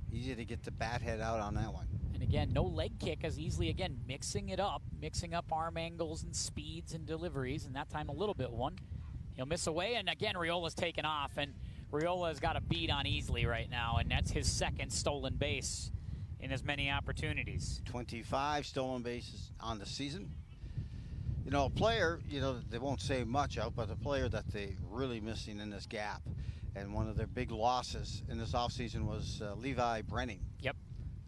easy to get the bat head out on that one. And again, no leg kick as Easley, again, mixing up arm angles and speeds and deliveries, and that time a little bit one. He'll miss away, and again, Riola's taken off, and Riola's got a beat on Easley right now, and that's his second stolen base in as many opportunities. 25 stolen bases on the season. You know, a player, you know, they won't say much out, but a player that they really missing in this gap. And one of their big losses in this offseason was Levi Brenning. Yep.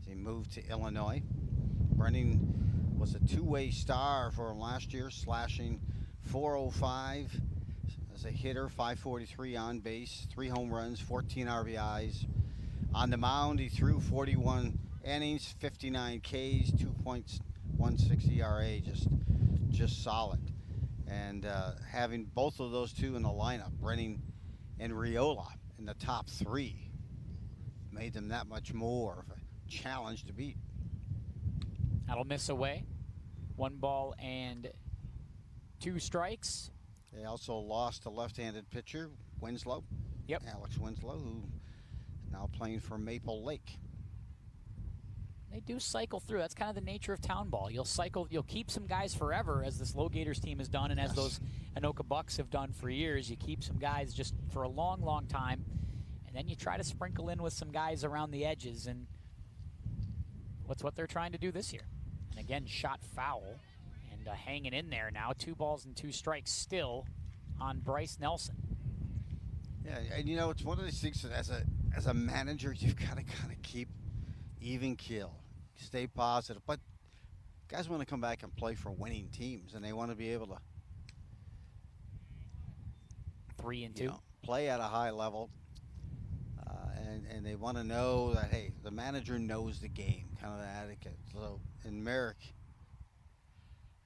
He moved to Illinois. Brenning was a two-way star for him last year, slashing .405 as a hitter, .543 on base, 3 home runs, 14 RBIs. On the mound, he threw 41 innings, 59 Ks, 2.16 ERA, just solid. And having both of those two in the lineup, Brenning and Riola in the top 3, made them that much more of a challenge to beat. That'll miss away. 1 ball and 2 strikes. They also lost a left-handed pitcher, Winslow. Yep. Alex Winslow, who is now playing for Maple Lake. They do cycle through. That's kind of the nature of town ball. You'll keep some guys forever, as this Logators team has done, and as those Anoka Bucks have done for years. You keep some guys just for a long, long time, and then you try to sprinkle in with some guys around the edges, and what's what they're trying to do this year. And again, shot foul, and hanging in there now. 2 balls and 2 strikes still on Bryce Nelson. Yeah, and it's one of these things that as a manager, you've got to kind of keep even keel, stay positive. But guys want to come back and play for winning teams, and they want to be able to 3 and 2, play at a high level, and they want to know that, hey, the manager knows the game, kind of the etiquette. So in Merrick,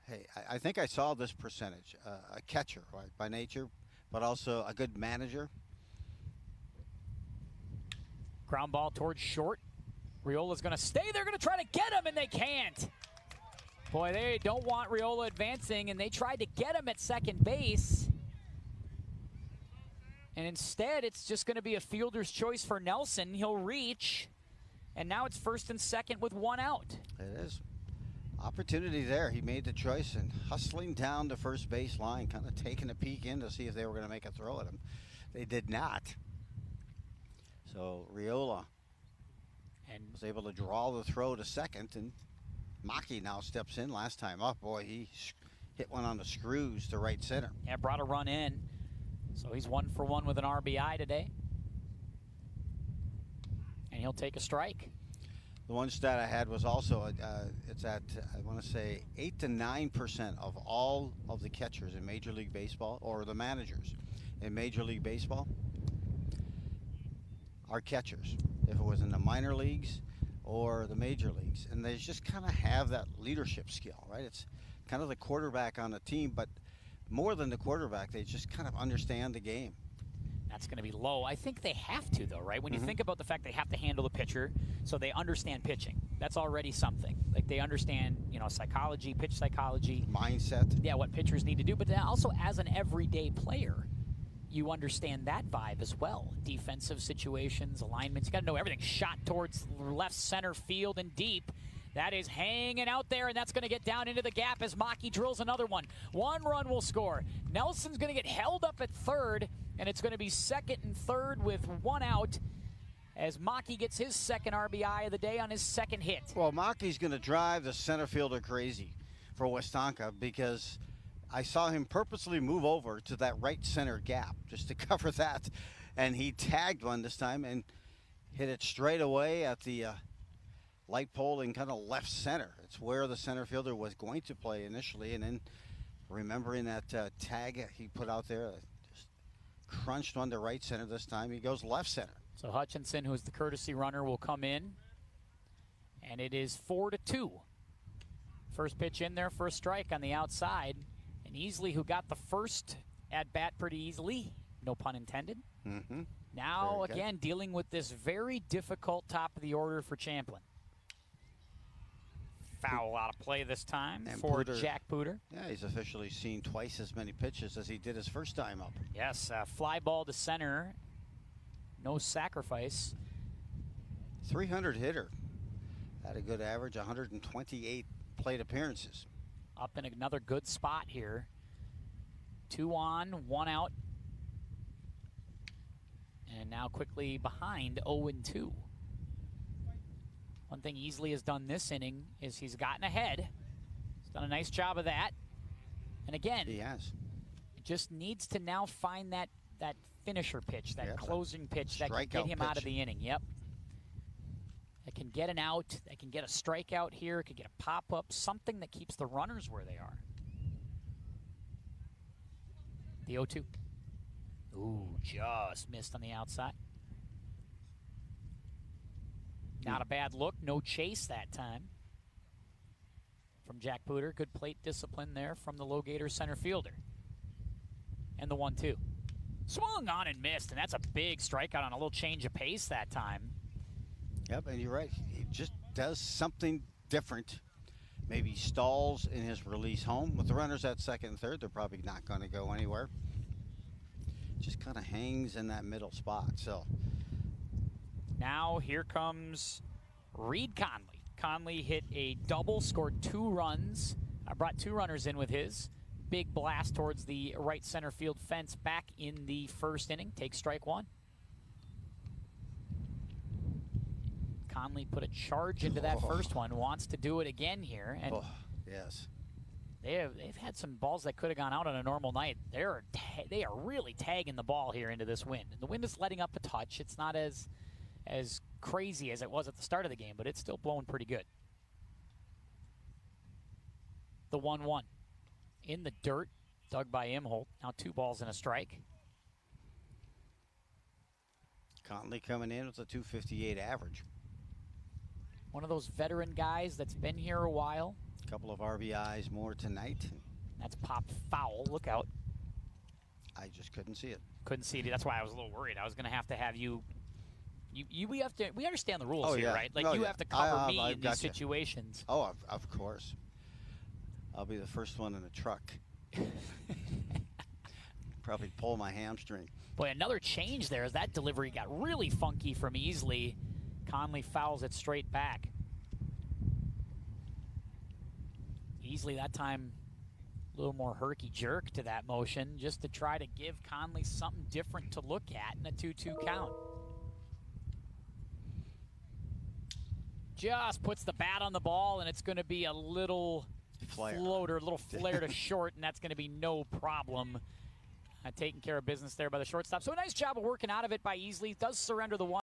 hey, I think I saw this percentage, a catcher, right, by nature, but also a good manager. Ground ball towards short. Riola's going to stay. They're going to try to get him, and they can't. Boy, they don't want Riola advancing, and they tried to get him at second base. And instead, it's just going to be a fielder's choice for Nelson. He'll reach, and now it's first and second with 1 out. It is. Opportunity there. He made the choice and hustling down the first base line, kind of taking a peek in to see if they were going to make a throw at him. They did not. So Riola was able to draw the throw to second, and Maki now steps in. Last time up, boy, he hit one on the screws to right center. Yeah, brought a run in. So he's 1 for 1 with an RBI today. And he'll take a strike. The one stat I had was also, it's at, I want to say, 8 to 9% of all of the catchers in Major League Baseball, or the managers in Major League Baseball, are catchers. If it was in the minor leagues or the major leagues. And they just kind of have that leadership skill, right? It's kind of the quarterback on the team, but more than the quarterback, they just kind of understand the game. That's going to be low. I think they have to, though, right? When you think about the fact they have to handle the pitcher, so they understand pitching. That's already something. Like, they understand, psychology, pitch psychology. Mindset. Yeah, what pitchers need to do. But then also, as an everyday player, you understand that vibe as well. Defensive situations, alignments. You got to know everything. Shot towards left center field and deep. That is hanging out there, and that's going to get down into the gap as Maki drills another one. 1 run will score. Nelson's going to get held up at third, and it's going to be second and third with 1 out as Maki gets his second RBI of the day on his second hit. Well, Maki's going to drive the center fielder crazy for Westonka, because I saw him purposely move over to that right center gap just to cover that, and he tagged one this time and hit it straight away at the light pole in kind of left center. It's where the center fielder was going to play initially, and then remembering that tag he put out there, just crunched one to right center. This time he goes left center. So Hutchinson, who's the courtesy runner, will come in, and it is 4-2. First pitch in there, first strike on the outside. And Easley, who got the first at bat pretty easily, no pun intended. Now, again, dealing with this very difficult top of the order for Champlin. Foul out of play this time for Jack Pooter. Yeah, he's officially seen twice as many pitches as he did his first time up. Yes, fly ball to center. No sacrifice. 300 hitter. Had a good average, 128 plate appearances. Up in another good spot here. 2 on, 1 out. And now quickly behind 0-2. One thing Easley has done this inning is he's gotten ahead. He's done a nice job of that. And again, he has. It just needs to now find that finisher pitch, that closing pitch that can get him out of the inning. Yep. That can get an out, that can get a strikeout here, it could get a pop-up, something that keeps the runners where they are. The 0-2. Ooh, just missed on the outside. Not a bad look, no chase that time from Jack Pooter. Good plate discipline there from the Logators center fielder. And the 1-2. Swung on and missed, and that's a big strikeout on a little change of pace that time. Yep, and you're right. He just does something different. Maybe stalls in his release home. With the runners at second and third, they're probably not going to go anywhere. Just kind of hangs in that middle spot. So now here comes Reed Conley Conley hit a double, scored 2 runs, brought 2 runners in with his. Big blast towards the right center field fence back in the first inning. Takes strike 1. Conley put a charge into that first one, wants to do it again here. And yes. They've had some balls that could have gone out on a normal night. They are really tagging the ball here into this wind. And the wind is letting up a touch. It's not as crazy as it was at the start of the game, but it's still blowing pretty good. The 1-1 in the dirt, dug by Imholt. Now 2 balls and a strike. Conley coming in with a 258 average. One of those veteran guys that's been here a while. A couple of RBIs more tonight. That's popped foul. Look out. I just couldn't see it. Couldn't see it. That's why I was a little worried. I was going to have you. We understand the rules here, yeah. right? Like, you have to cover me in these situations. Oh, of course. I'll be the first one in the truck. Probably pull my hamstring. Boy, another change there as that delivery got really funky from Easley. Conley fouls it straight back. Easley that time a little more herky-jerk to that motion just to try to give Conley something different to look at in a 2-2 count. Just puts the bat on the ball, and it's going to be a little floater, a little flare to short, and that's going to be no problem. Taking care of business there by the shortstop. So a nice job of working out of it by Easley. Does surrender the 1.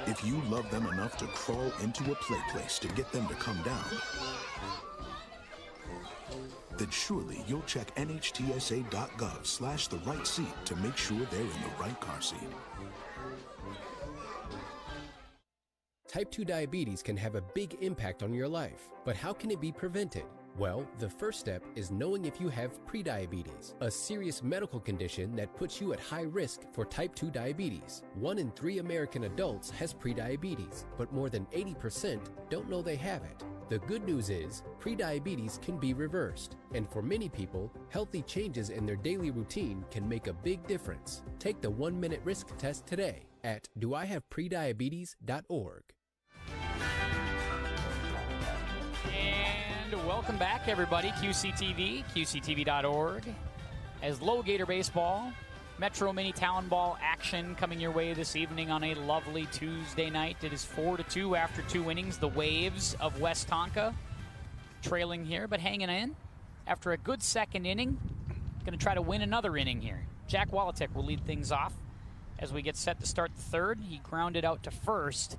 If you love them enough to crawl into a play place to get them to come down, then surely you'll check nhtsa.gov/the-right seat to make sure they're in the right car seat. Type 2 diabetes can have a big impact on your life, but how can it be prevented? Well, the first step is knowing if you have prediabetes, a serious medical condition that puts you at high risk for type 2 diabetes. 1 in 3 American adults has prediabetes, but more than 80% don't know they have it. The good news is, prediabetes can be reversed, and for many people, healthy changes in their daily routine can make a big difference. Take the 1-minute risk test today at doihavprediabetes.org. Welcome back, everybody. QCTV, QCTV.org. As Logator Baseball, Metro Minny Town Ball action coming your way this evening on a lovely Tuesday night. It is 4-2 after 2 innings. The Waves of Westonka trailing here, but hanging in after a good second inning. Going to try to win another inning here. Jack Walatek will lead things off as we get set to start the third. He grounded out to first,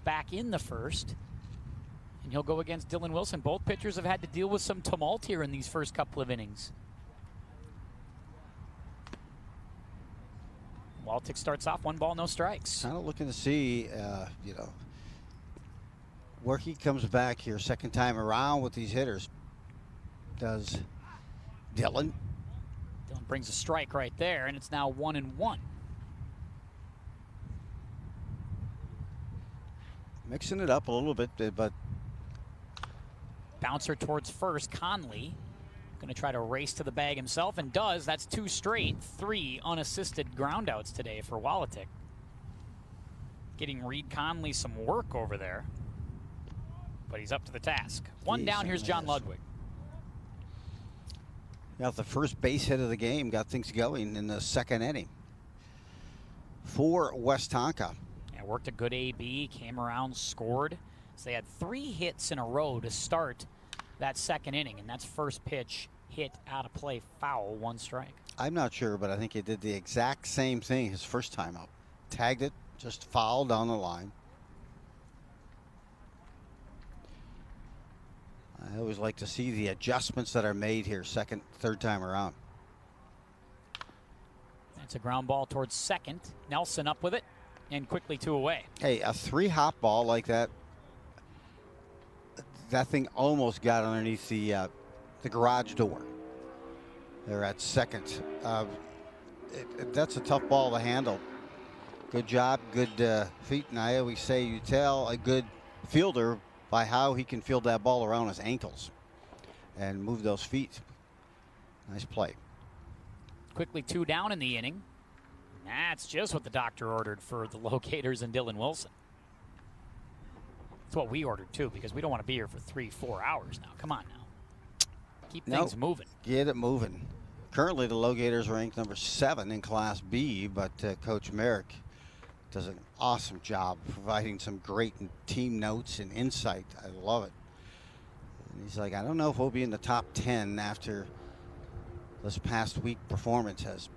back in the first. And he'll go against Dylan Wilson. Both pitchers have had to deal with some tumult here in these first couple of innings. Waltic starts off 1 ball, no strikes. Kind of looking to see, where he comes back here second time around with these hitters. Does Dylan? Dylan brings a strike right there, and it's now 1-1. Mixing it up a little bit, but bouncer towards first. Conley going to try to race to the bag himself, and does. That's 2 straight, 3 unassisted groundouts today for Walatic. Getting Reed Conley some work over there, but he's up to the task. 1 down, here's John Ludwig. Got the first base hit of the game, got things going in the second inning for Westonka. Yeah, worked a good AB, came around, scored. So they had 3 hits in a row to start that second inning, and that's first pitch hit out of play, foul, 1 strike. I'm not sure, but I think he did the exact same thing his first time up. Tagged it, just foul down the line. I always like to see the adjustments that are made here second, third time around. That's a ground ball towards second. Nelson up with it, and quickly 2 away. Hey, a 3-hop ball like that that thing almost got underneath the garage door. They're at second. That's a tough ball to handle. Good job, good feet, and I always say you tell a good fielder by how he can field that ball around his ankles and move those feet. Nice play. Quickly 2 down in the inning. That's just what the doctor ordered for the Logators and Dylan Wilson. It's what we ordered too, because we don't want to be here for 3-4 hours now. Come on now. Keep things moving. Get it moving. Currently the Logators ranked number 7 in Class B, but Coach Merrick does an awesome job providing some great team notes and insight. I love it. And he's like, I don't know if we'll be in the top 10 after this past week performance has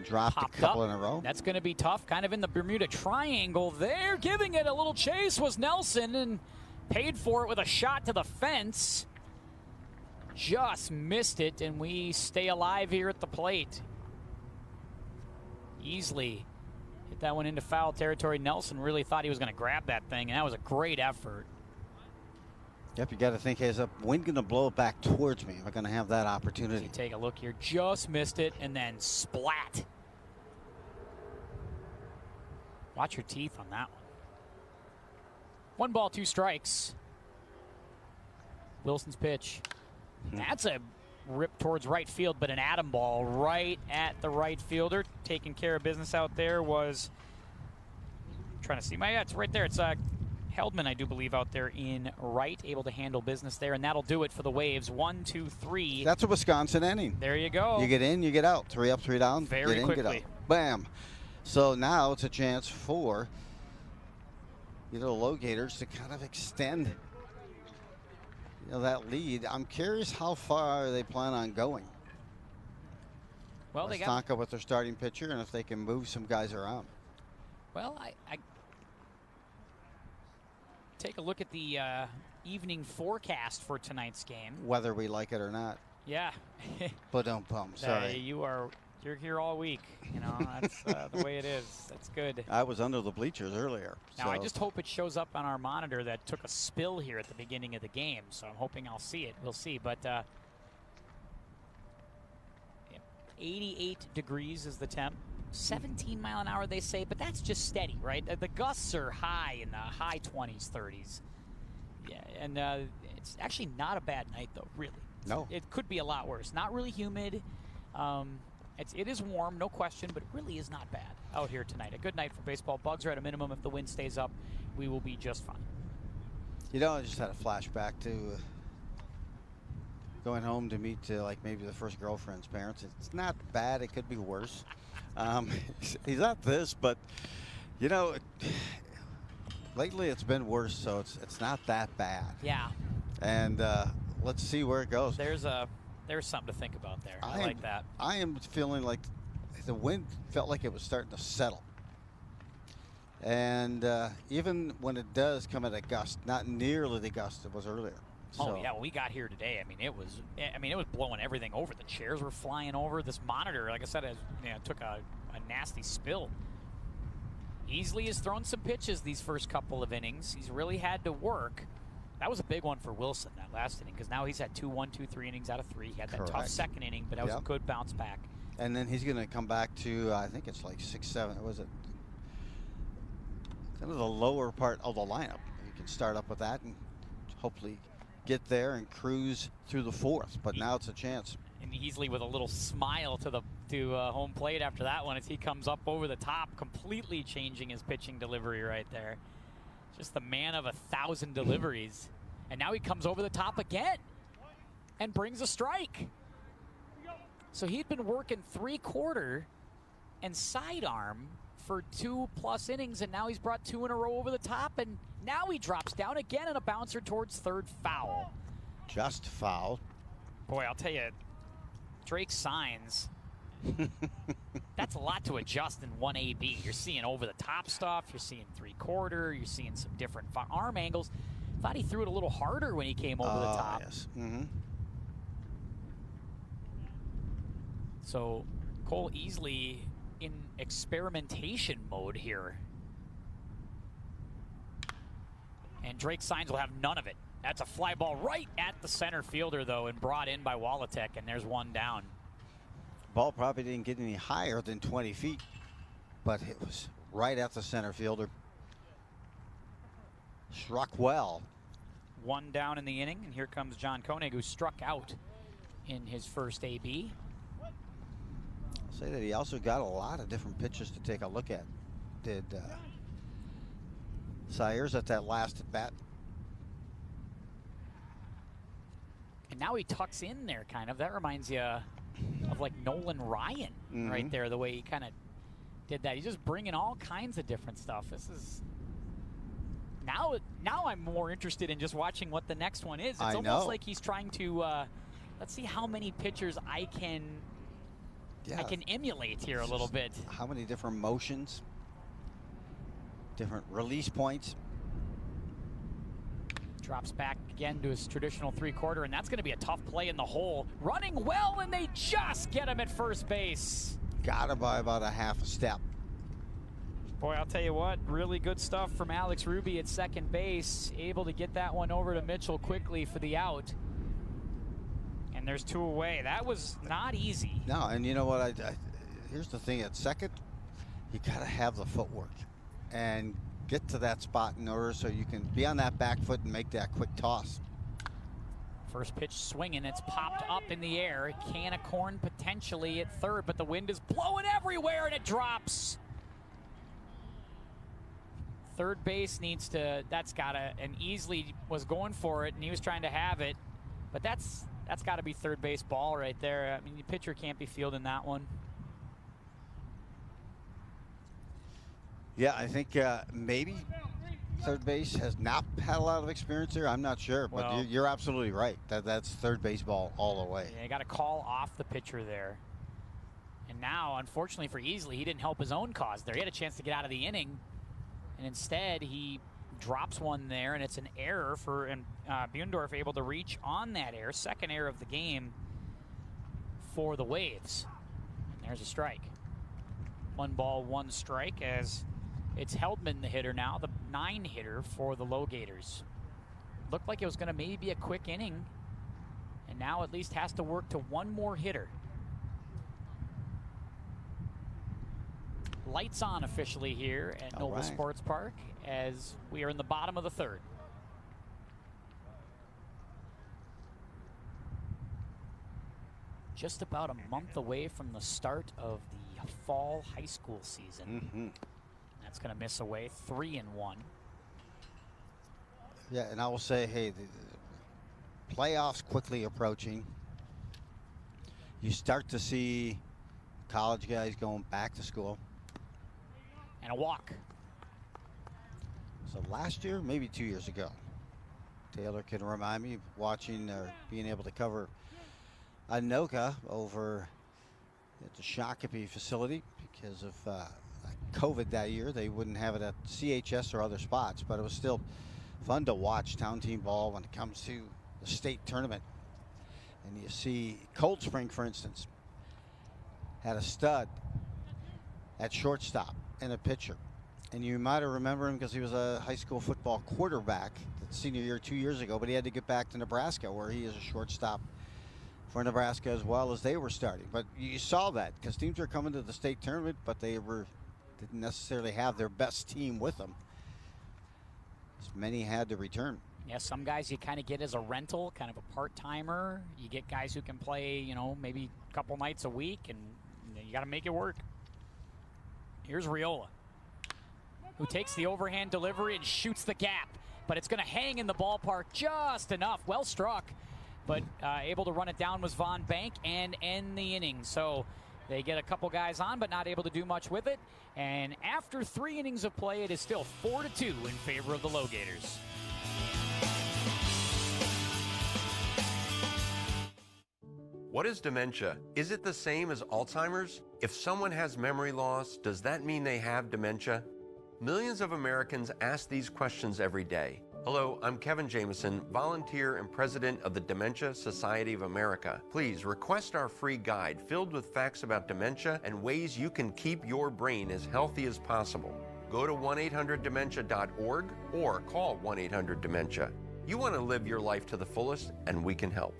dropped Popped a couple up. in a row. That's going to be tough, kind of in the Bermuda Triangle there. Giving it a little chase was Nelson, and paid for it with a shot to the fence. Just missed it, and we stay alive here at the plate. Easily hit that one into foul territory. Nelson really thought he was going to grab that thing, and that was a great effort. Yep, you got to think, is the wind going to blow it back towards me? Am I going to have that opportunity? You take a look here, just missed it, and then splat. Watch your teeth on that one. 1 ball, 2 strikes. Wilson's pitch. That's a rip towards right field, but an atom ball right at the right fielder. Taking care of business out there was, trying to see my, yeah, it's right there. It's Heldman, I do believe, out there in right, able to handle business there, and that'll do it for the Waves. 1, 2, 3. That's a Wisconsin inning. There you go. You get in, you get out. 3 up, 3 down. Very get in, quickly. Get out. Bam. So now it's a chance for the Logators to kind of extend that lead. I'm curious how far they plan on going. Well, they got Westonka with their starting pitcher, and if they can move some guys around. Well, I take a look at the evening forecast for tonight's game. Whether we like it or not. Yeah. But don't bum. Sorry. You're here all week. You know, that's the way it is. That's good. I was under the bleachers earlier. Now, so. I just hope it shows up on our monitor that took a spill here at the beginning of the game. So I'm hoping I'll see it. We'll see. But 88 degrees is the temp. 17 mile an hour, they say, but that's just steady, right? The gusts are high in the high 20s, 30s. Yeah, and it's actually not a bad night, though, really. No. It could be a lot worse. Not really humid. It is warm, no question, but it really is not bad out here tonight. A good night for baseball. Bugs are at a minimum. If the wind stays up, we will be just fine. You know, I just had a flashback to going home to meet like maybe the first girlfriend's parents. It's not bad. It could be worse. He's not this, but you know, lately it's been worse, so it's not that bad. Yeah. And let's see where it goes. There's something to think about there. I like that. I am feeling like the wind felt like it was starting to settle. And even when it does come at a gust, not nearly the gust it was earlier. So. Oh yeah, when we got here today, it was blowing everything over. The chairs were flying over. This monitor, like I said, took a nasty spill. Easley has thrown some pitches these first couple of innings. He's really had to work. That was a big one for Wilson, that last inning, because now he's had 2 1-2-3 innings out of 3. He had that tough second inning, but that was a good bounce back. And then he's going to come back to, I think it's like 6-7. Was it kind of the lower part of the lineup? You can start up with that and hopefully get there and cruise through the 4th. But now it's a chance. And Easley with a little smile to home plate after that one as he comes up over the top, completely changing his pitching delivery right there. Just the man of 1,000 deliveries. And now he comes over the top again and brings a strike. So he'd been working 3/4 and sidearm for 2+ innings, and now he's brought 2 in a row over the top, and now he drops down again in a bouncer towards third, foul. Just foul. Boy, I'll tell you, Drake signs. That's a lot to adjust in 1AB. You're seeing over the top stuff. You're seeing 3/4. You're seeing some different arm angles. Thought he threw it a little harder when he came over the top. Yes. Mm-hmm. So Cole Easley in experimentation mode here. And Drake Signs will have none of it. That's a fly ball right at the center fielder, though, and brought in by Walatek, and there's one down. Ball probably didn't get any higher than 20 feet, but it was right at the center fielder. Struck well. One down in the inning, and here comes John Koenig, who struck out in his first AB. I'll say that he also got a lot of different pitches to take a look at. Did Sayers at that last at bat. And now he tucks in there, kind of. That reminds you of like Nolan Ryan right there, the way he kind of did that. He's just bringing all kinds of different stuff. This is now I'm more interested in just watching what the next one is. It's almost like he's trying to let's see how many pitchers I can emulate here a little bit. How many different motions, different release points. Drops back again to his traditional three-quarter, and that's going to be a tough play in the hole. Running well, and they just get him at first base. Got him by about a half a step. Boy, I'll tell you what, really good stuff from Alex Ruby at second base. Able to get that one over to Mitchell quickly for the out. And there's two away. That was not easy. No, and you know what? Here's the thing. At second, you got to have the footwork and get to that spot in order so you can be on that back foot and make that quick toss. First pitch swinging. It's popped up in the air. A can of corn potentially at third, but the wind is blowing everywhere, and it drops. Third base needs to, and Easley was going for it, and he was trying to have it, but that's got to be third base ball right there. I mean, the pitcher can't be fielding that one. Yeah, I think maybe third base has not had a lot of experience there. I'm not sure, but well, you're absolutely right. That's third base ball all the way. Yeah, you got to call off the pitcher there. And now, unfortunately for Easley, he didn't help his own cause there. He had a chance to get out of the inning, and instead he drops one there, and it's an error and Buendorf able to reach on that error. Second error of the game for the Waves. And there's a strike. 1 ball, 1 strike as it's Heldman, the hitter now, the 9 hitter for the Logators. Looked like it was going to maybe be a quick inning, and now at least has to work to 1 more hitter. Lights on officially here at Nova Sports Park as we are in the bottom of the third. Just about a month away from the start of the fall high school season. That's going to miss away 3-1. Yeah, and I will say, hey, the playoffs quickly approaching. You start to see college guys going back to school. And a walk. So last year, maybe 2 years ago, Taylor can remind me of watching or being able to cover Anoka over at the Shakopee facility because of COVID that year. They wouldn't have it at CHS or other spots, but it was still fun to watch town team ball when it comes to the state tournament. And you see Cold Spring, for instance, had a stud at shortstop and a pitcher. And you might have remembered him because he was a high school football quarterback the senior year 2 years ago, but he had to get back to Nebraska where he is a shortstop for Nebraska as well as they were starting. But you saw that because teams are coming to the state tournament, but they didn't necessarily have their best team with them. As many had to return. Yeah, some guys you kind of get as a rental, kind of a part-timer. You get guys who can play, you know, maybe a couple nights a week, and you got to make it work. Here's Riola, who takes the overhand delivery and shoots the gap, but it's going to hang in the ballpark just enough. Well struck, but able to run it down was Von Bank and end the inning. So they get a couple guys on, but not able to do much with it. And after 3 innings of play, it is still 4-2 in favor of the Logators. What is dementia? Is it the same as Alzheimer's? If someone has memory loss, does that mean they have dementia? Millions of Americans ask these questions every day. Hello, I'm Kevin Jameson, volunteer and president of the Dementia Society of America. Please request our free guide filled with facts about dementia and ways you can keep your brain as healthy as possible. Go to 1-800-DEMENTIA.org or call 1-800-DEMENTIA. You want to live your life to the fullest, and we can help.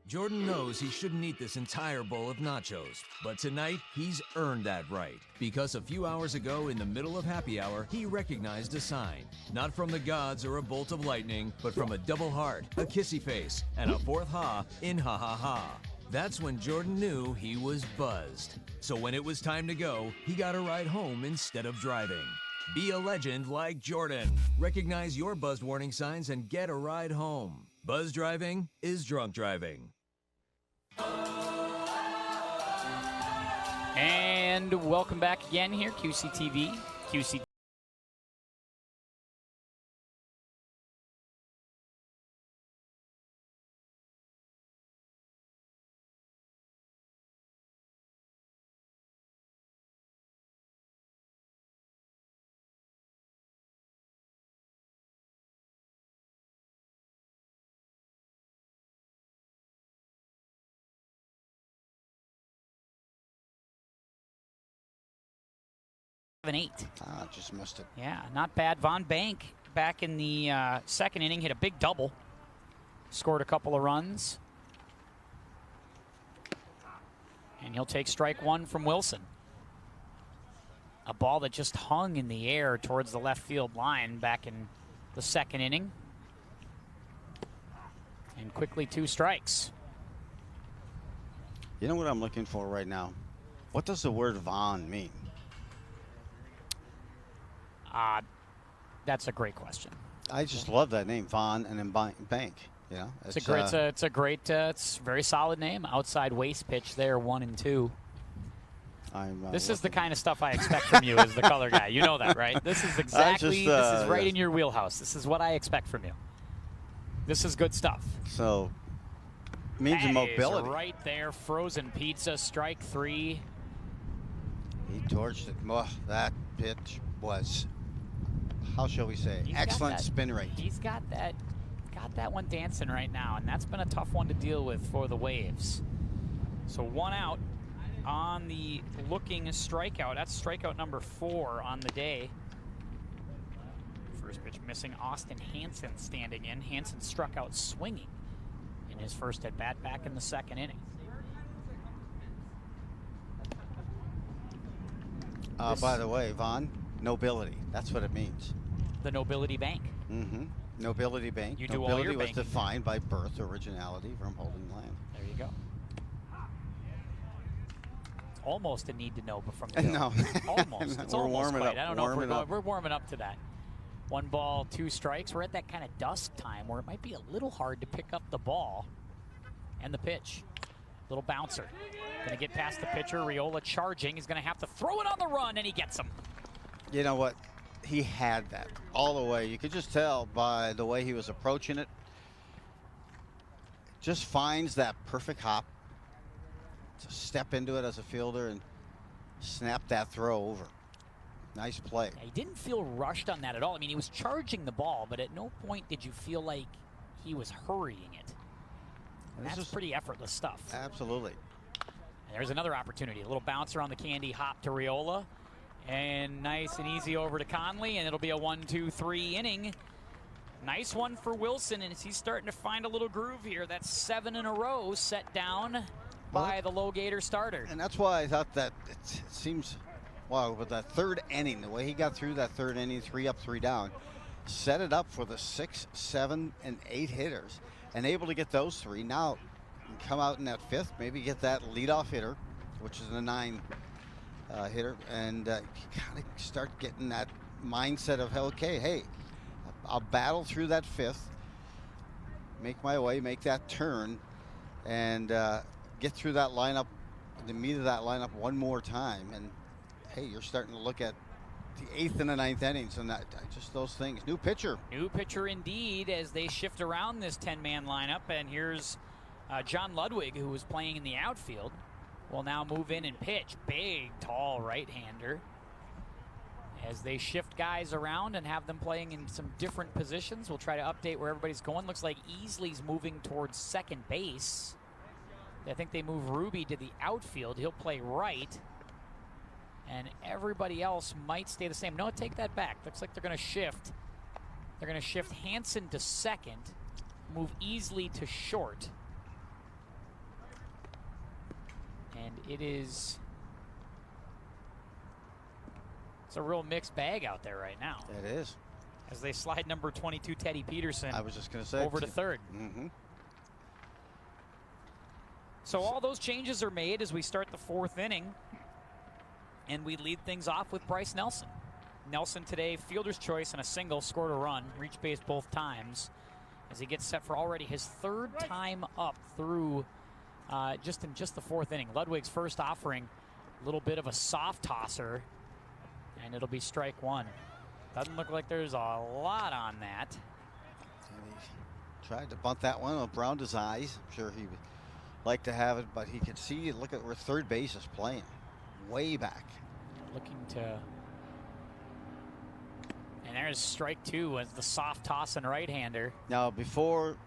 Jordan knows he shouldn't eat this entire bowl of nachos, but tonight he's earned that right. Because a few hours ago, in the middle of happy hour, he recognized a sign. Not from the gods or a bolt of lightning, but from a double heart, a kissy face, and a fourth ha in ha ha ha. That's when Jordan knew he was buzzed. So when it was time to go, he got a ride home instead of driving. Be a legend like Jordan. Recognize your buzzed warning signs and get a ride home. Buzz driving is drunk driving. And welcome back again here, QCTV. QCTV. An 8. Just missed it. Yeah, not bad. Von Bank back in the second inning hit a big double. Scored a couple of runs. And he'll take strike one from Wilson. A ball that just hung in the air towards the left field line back in the second inning. And quickly 2 strikes. You know what I'm looking for right now? What does the word Von mean? That's a great question. I just love that name, Von and then Bank. You know, It's a great, it's a very solid name. Outside waste pitch there, 1 and 2. This is the kind of stuff I expect from you as the color guy. You know that, right? This is exactly, this is right in your wheelhouse. This is what I expect from you. This is good stuff. So, means that mobility. Is right there, frozen pizza, strike 3. He torched it. Oh, that pitch was, how shall we say, excellent spin rate. He's got that one dancing right now, and that's been a tough one to deal with for the Waves. So 1 out on the looking strikeout. That's strikeout number 4 on the day. First pitch missing. Austin Hansen standing in. Hansen struck out swinging in his first at bat back in the second inning. By the way, Von, nobility. That's what it means. The Nobility Bank. Mm-hmm. Nobility Bank. You do nobility all your was banking. defined by birth, originality from holding land. There you go. It's almost a need to know, but from Bill. No. Almost. It's We're almost warming quite. up. I don't know if Warming up. we're warming up to that. 1 ball, 2 strikes. We're at that kind of dusk time where it might be a little hard to pick up the ball and the pitch. Little bouncer. Going to get past the pitcher. Riola charging. He's going to have to throw it on the run, and he gets him. You know what? He had that all the way. You could just tell by the way he was approaching it. Just finds that perfect hop to step into it as a fielder and snap that throw over. Nice play. He didn't feel rushed on that at all. I mean, he was charging the ball, but at no point did you feel like he was hurrying it. That's pretty effortless stuff. Absolutely. There's another opportunity. A little bouncer on the candy hop to Riola. And nice and easy over to Conley, and it'll be a 1-2-3 inning. Nice one for Wilson, and he's starting to find a little groove here. That's 7 in a row set down by the Logator starter. And that's why I thought that it seems, wow, with that third inning, the way he got through that third inning, 3 up, 3 down, set it up for the 6, 7, and 8 hitters, and able to get those 3. Now, come out in that 5th, maybe get that leadoff hitter, which is a 9 hitter, and kind of start getting that mindset of, okay, hey, I'll battle through that 5th, make my way, make that turn, and get through that lineup, the meat of that lineup one more time, and hey, you're starting to look at the 8th and the 9th innings, and that, just those things. New pitcher indeed, as they shift around this 10-man lineup, and here's John Ludwig, who was playing in the outfield, will now move in and pitch. Big, tall right-hander. As they shift guys around and have them playing in some different positions, we'll try to update where everybody's going. Looks like Easley's moving towards second base. I think they move Ruby to the outfield. He'll play right. And and everybody else might stay the same. No, take that back. Looks like they're going to shift. They're going to shift Hansen to second, move easily to short. And it's a real mixed bag out there right now. It is. As they slide number 22, Teddy Peterson, I was just going to say, over to third. Mm-hmm. So all those changes are made as we start the fourth inning, and we lead things off with Bryce Nelson. Nelson today, fielder's choice and a single, scored a run, reached base both times, as he gets set for already his third time up through just the fourth inning. Ludwig's first offering, a little bit of a soft tosser, and it'll be strike one. Doesn't look like there's a lot on that. And he tried to bunt that one, around his eyes. I'm sure he would like to have it, but he could see, look at where third base is playing. Way back. Looking to... And there's strike two as the soft toss and right-hander. Now, before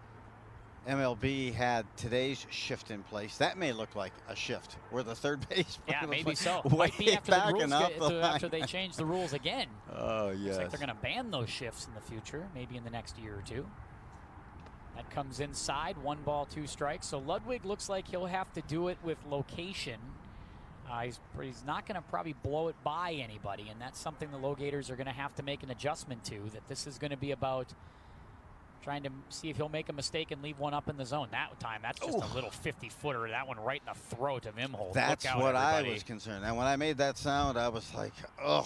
MLB had today's shift in place, that may look like a shift where the third base. Yeah, maybe so. Way Might be after back the and rules up the after line. they change the rules again. Oh, yes. Looks like they're going to ban those shifts in the future, maybe in the next year or two. That comes inside, 1 ball, 2 strikes. So Ludwig looks like he'll have to do it with location. He's not going to probably blow it by anybody, and that's something the Logators are going to have to make an adjustment to, that this is going to be about trying to see if he'll make a mistake and leave one up in the zone. That time, that's just a little 50-footer. That one right in the throat of Imholt. That's Look out, what everybody. I was concerned. And when I made that sound, I was like, ugh.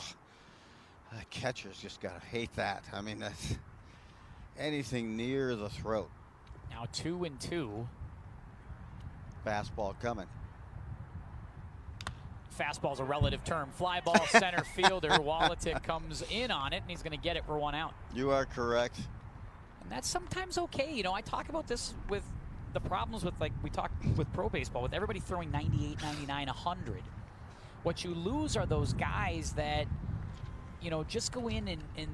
The catcher's just got to hate that. I mean, that's anything near the throat. Now 2-2. Fastball coming. Fastball's a relative term. Fly ball, center fielder. Wolotic comes in on it, and he's going to get it for 1 out. You are correct. And that's sometimes okay. You know, I talk about this with the problems with, like we talk with pro baseball, with everybody throwing 98, 99, 100. What you lose are those guys that, you know, just go in and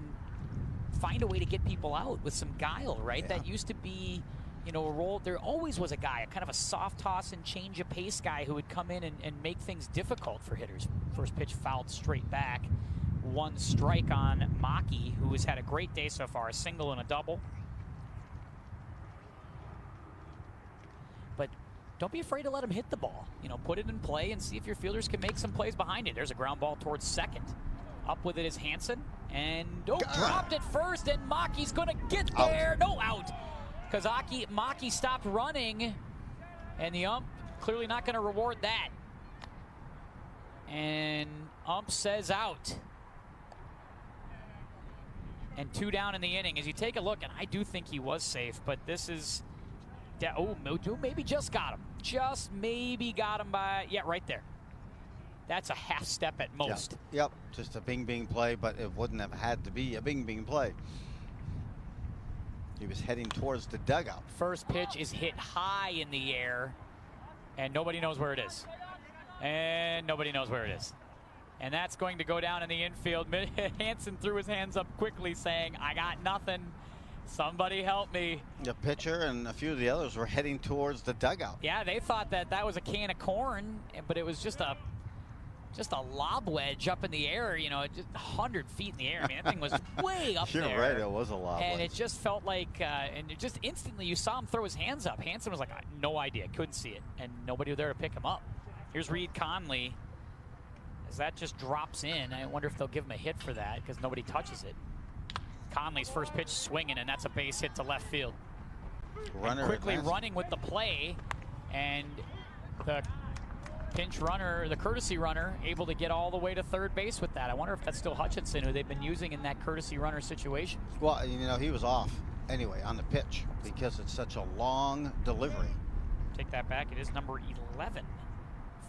find a way to get people out with some guile, right? Yeah. That used to be, you know, a role. There always was a guy, a kind of a soft toss and change of pace guy who would come in and make things difficult for hitters. First pitch fouled straight back. 1 strike on Maki, who has had a great day so far, a single and a double. But don't be afraid to let him hit the ball. You know, put it in play and see if your fielders can make some plays behind it. There's a ground ball towards second. Up with it is Hansen, and dropped it first, and Maki's gonna get there. Out. No, out. Because Maki stopped running, and the ump clearly not going to reward that. And ump says out. And 2 down in the inning. As you take a look, and I do think he was safe, but this is, maybe just got him. Just maybe got him by, yeah, right there. That's a half step at most. Yep, just a bing-bing play, but it wouldn't have had to be a bing-bing play. He was heading towards the dugout. First pitch is hit high in the air, and nobody knows where it is. And nobody knows where it is. And that's going to go down in the infield. Hansen threw his hands up quickly saying, I got nothing. Somebody help me. The pitcher and a few of the others were heading towards the dugout. Yeah, they thought that was a can of corn, but it was just a lob wedge up in the air, you know, just 100 feet in the air. I mean, that thing was way up there. You're right, it was a lob And wedge. it just felt like, and it just instantly you saw him throw his hands up. Hansen was like, no idea, couldn't see it, and nobody was there to pick him up. Here's Reed Conley, as that just drops in. I wonder if they'll give him a hit for that, because nobody touches it. Conley's first pitch swinging, and that's a base hit to left field. Runner And quickly advancing. running with the play, and the pinch runner, the courtesy runner, able to get all the way to third base with that. I wonder if that's still Hutchinson, who they've been using in that courtesy runner situation. Well, you know, he was off anyway on the pitch because it's such a long delivery. Take that back. It is number 11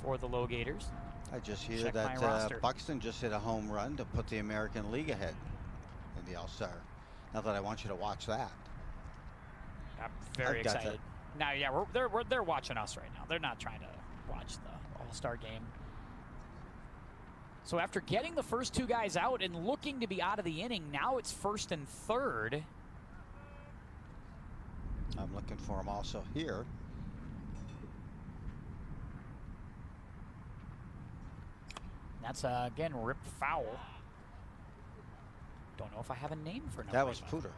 for the Logators. I just hear Check my that roster. Buxton just hit a home run to put the American League ahead in the All-Star. Not that I want you to watch that. I'm very I've got excited. Now, yeah, they're watching us right now. They're not trying to watch the All-Star game. So after getting the first 2 guys out and looking to be out of the inning, now it's first and third. I'm looking for him also here. That's, again, ripped foul. Don't know if I have a name for number That was 11. Pooter.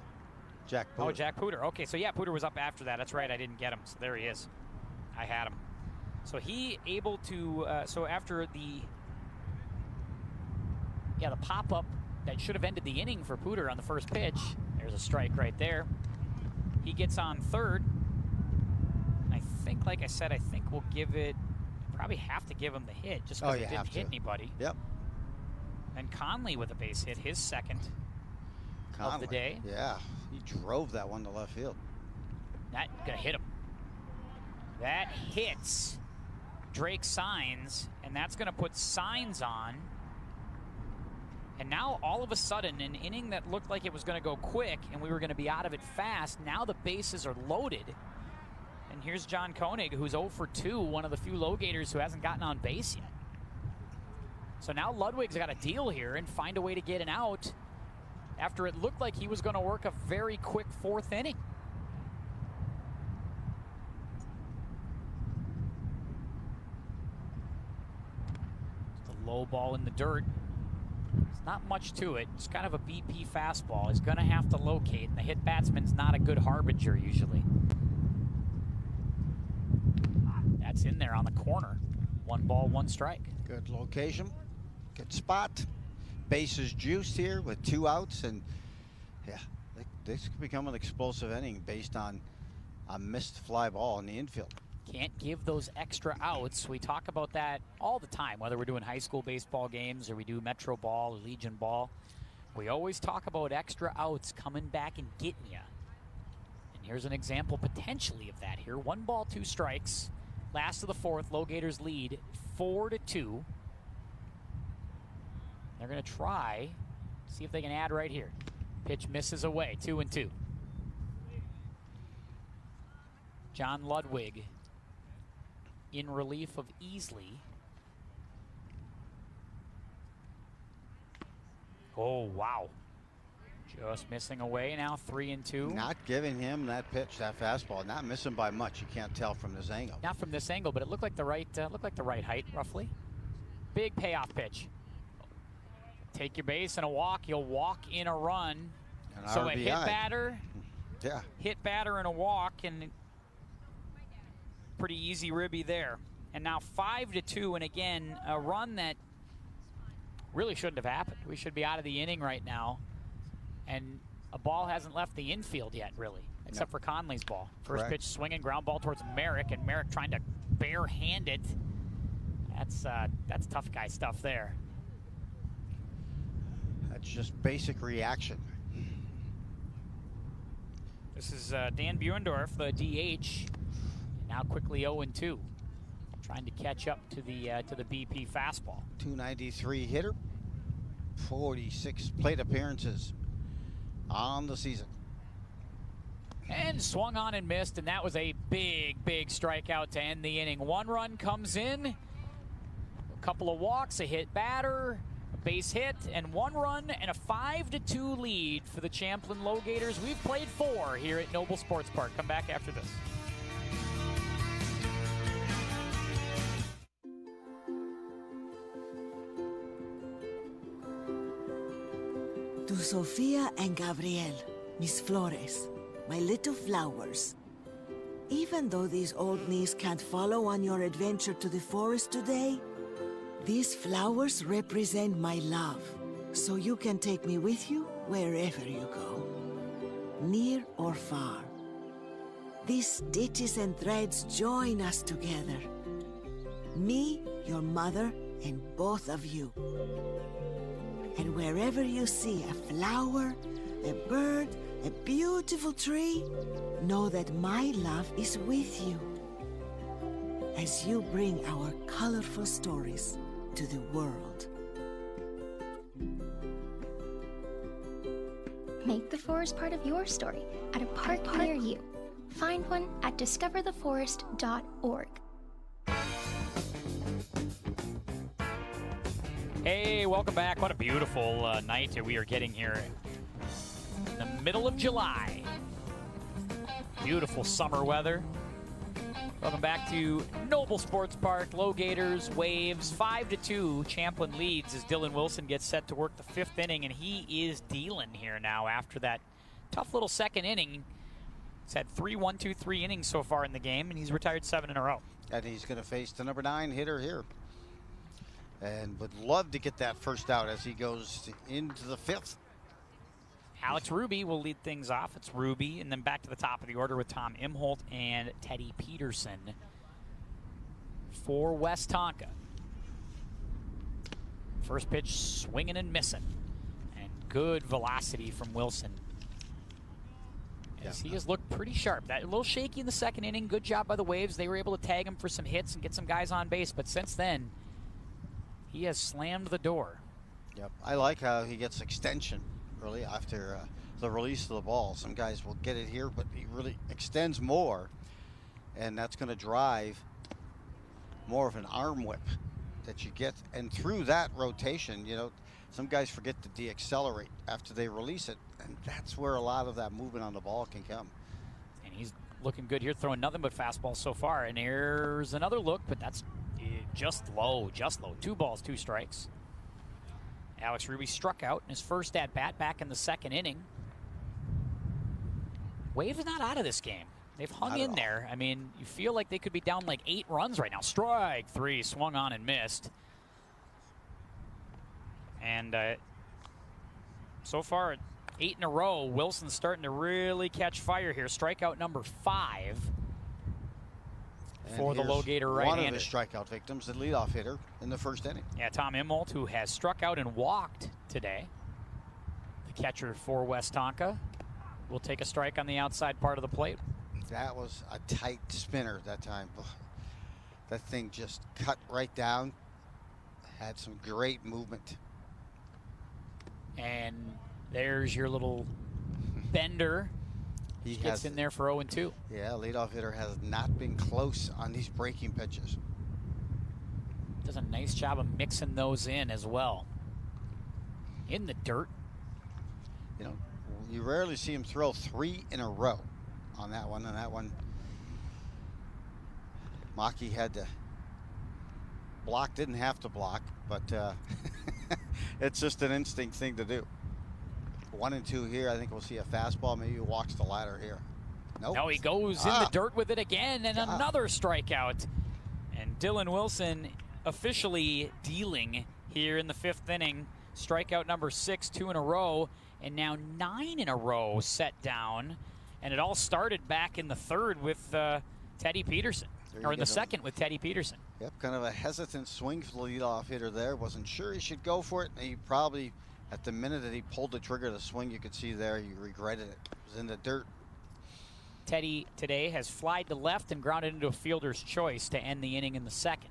Jack Pooter. Oh, Jack Pooter. Okay, so yeah, Pooter was up after that. That's right, I didn't get him. So there he is. I had him. So he able to, so after the pop-up that should have ended the inning for Pooter on the first pitch, there's a strike right there. He gets on third. I think, like I said, I think we'll give it, probably have to give him the hit just because it didn't hit anybody. Yep. And Conley with a base hit, his second of the day. Yeah, he drove that one to left field. That gonna hit him. That hits Drake Signs, and that's gonna put Signs on. And now all of a sudden, an inning that looked like it was gonna go quick and we were gonna be out of it fast, now the bases are loaded. And here's John Koenig, who's 0 for 2, one of the few Logators who hasn't gotten on base yet. So now Ludwig's got to deal here and find a way to get an out after it looked like he was going to work a very quick fourth inning. Just a low ball in the dirt. There's not much to it. It's kind of a BP fastball. He's going to have to locate, and the hit batsman's not a good harbinger usually. That's in there on the corner. 1 ball, 1 strike. Good location. Good spot. Bases juiced here with 2 outs, and yeah, this could become an explosive inning based on a missed fly ball in the infield. Can't give those extra outs. We talk about that all the time, whether we're doing high school baseball games or we do Metro ball or Legion ball. We always talk about extra outs coming back and getting you. And here's an example potentially of that here. 1 ball, 2 strikes. Last of the 4th, Logators lead 4-2. They're going to try, see if they can add right here. Pitch misses away, 2-2. John Ludwig in relief of Easley. Oh, wow. Just missing away now, 3-2. Not giving him that pitch, that fastball. Not missing by much. You can't tell from this angle. Not from this angle, but it looked like the right height, roughly. Big payoff pitch. Take your base and a walk. You'll walk in a run. So RBI. a hit batter, hit batter and a walk, and pretty easy ribby there. And now 5-2, and again, a run that really shouldn't have happened. We should be out of the inning right now. And a ball hasn't left the infield yet, really, except for Conley's ball. First pitch swinging, ground ball towards Merrick, and Merrick trying to bare-hand it. That's tough guy stuff there. That's just basic reaction. This is Dan Buendorf, the DH, now quickly 0-2, trying to catch up to the BP fastball. 293 hitter, 46 plate appearances on the season. And swung on and missed, and that was a big strikeout to end the inning. 1 run comes in, a couple of walks, a hit batter, a base hit, and 1 run, and a 5-2 lead for the Champlin Logators. We've played 4 here at Noble Sports Park. Come back after this. To Sofia and Gabriel, mis flores, my little flowers. Even though these old knees can't follow on your adventure to the forest today, these flowers represent my love, so you can take me with you wherever you go, near or far. These stitches and threads join us together. Me, your mother, and both of you. And wherever you see a flower, a bird, a beautiful tree, know that my love is with you. As you bring our colorful stories to the world. Make the forest part of your story at a park near you. Find one at discovertheforest.org. Hey, welcome back. What a beautiful night we are getting here in the middle of July. Beautiful summer weather. Welcome back to Noble Sports Park. Logators, Waves, 5-2. Champlin leads as Dylan Wilson gets set to work the 5th inning, and he is dealing here now after that tough little second inning. He's had 3 1-2-3 innings so far in the game, and he's retired 7 in a row. And he's going to face the number 9 hitter here. And would love to get that first out as he goes into the 5th. Alex Ruby will lead things off. It's Ruby, and then back to the top of the order with Tom Imholt and Teddy Peterson for Westonka. First pitch swinging and missing. And good velocity from Wilson. As he has looked pretty sharp. That a little shaky in the second inning. Good job by the Waves. They were able to tag him for some hits and get some guys on base. But since then, he has slammed the door. Yep, I like how he gets extension really after the release of the ball. Some guys will get it here, but he really extends more, and that's going to drive more of an arm whip that you get. And through that rotation, you know, some guys forget to deaccelerate after they release it, and that's where a lot of that movement on the ball can come. And he's looking good here, throwing nothing but fastballs so far. And here's another look, but that's just low, just low. 2 balls, 2 strikes. Alex Ruby struck out in his first at-bat back in the second inning. Waves not out of this game. They've hung in there. I mean, you feel like they could be down like 8 runs right now. Strike 3, swung on and missed. And so far, 8 in a row. Wilson's starting to really catch fire here. Strikeout number 5 for the Logator right-hander. One of his strikeout victims, the leadoff hitter in the first inning. Yeah, Tom Imholt, who has struck out and walked today. The catcher for Westonka will take a strike on the outside part of the plate. That was a tight spinner that time. That thing just cut right down. Had some great movement. And there's your little bender. He gets in there for 0-2. Yeah, leadoff hitter has not been close on these breaking pitches. Does a nice job of mixing those in as well. In the dirt. You know, you rarely see him throw 3 in a row on that one. And that one, Maki had to block, didn't have to block, but it's just an instinct thing to do. 1-2 here. I think we'll see a fastball. Maybe he walks the ladder here. Nope. No, he goes in the dirt with it again, and another strikeout. And Dylan Wilson officially dealing here in the 5th inning. Strikeout number 6, 2 in a row, and now 9 in a row set down. And it all started back in the 3rd with Teddy Peterson, or in the 2nd with Teddy Peterson. Yep, kind of a hesitant swing for the leadoff hitter there. Wasn't sure he should go for it. And he probably, at the minute that he pulled the trigger to swing, you could see there he regretted it. It was in the dirt. Teddy today has flied to left and grounded into a fielder's choice to end the inning in the 2nd.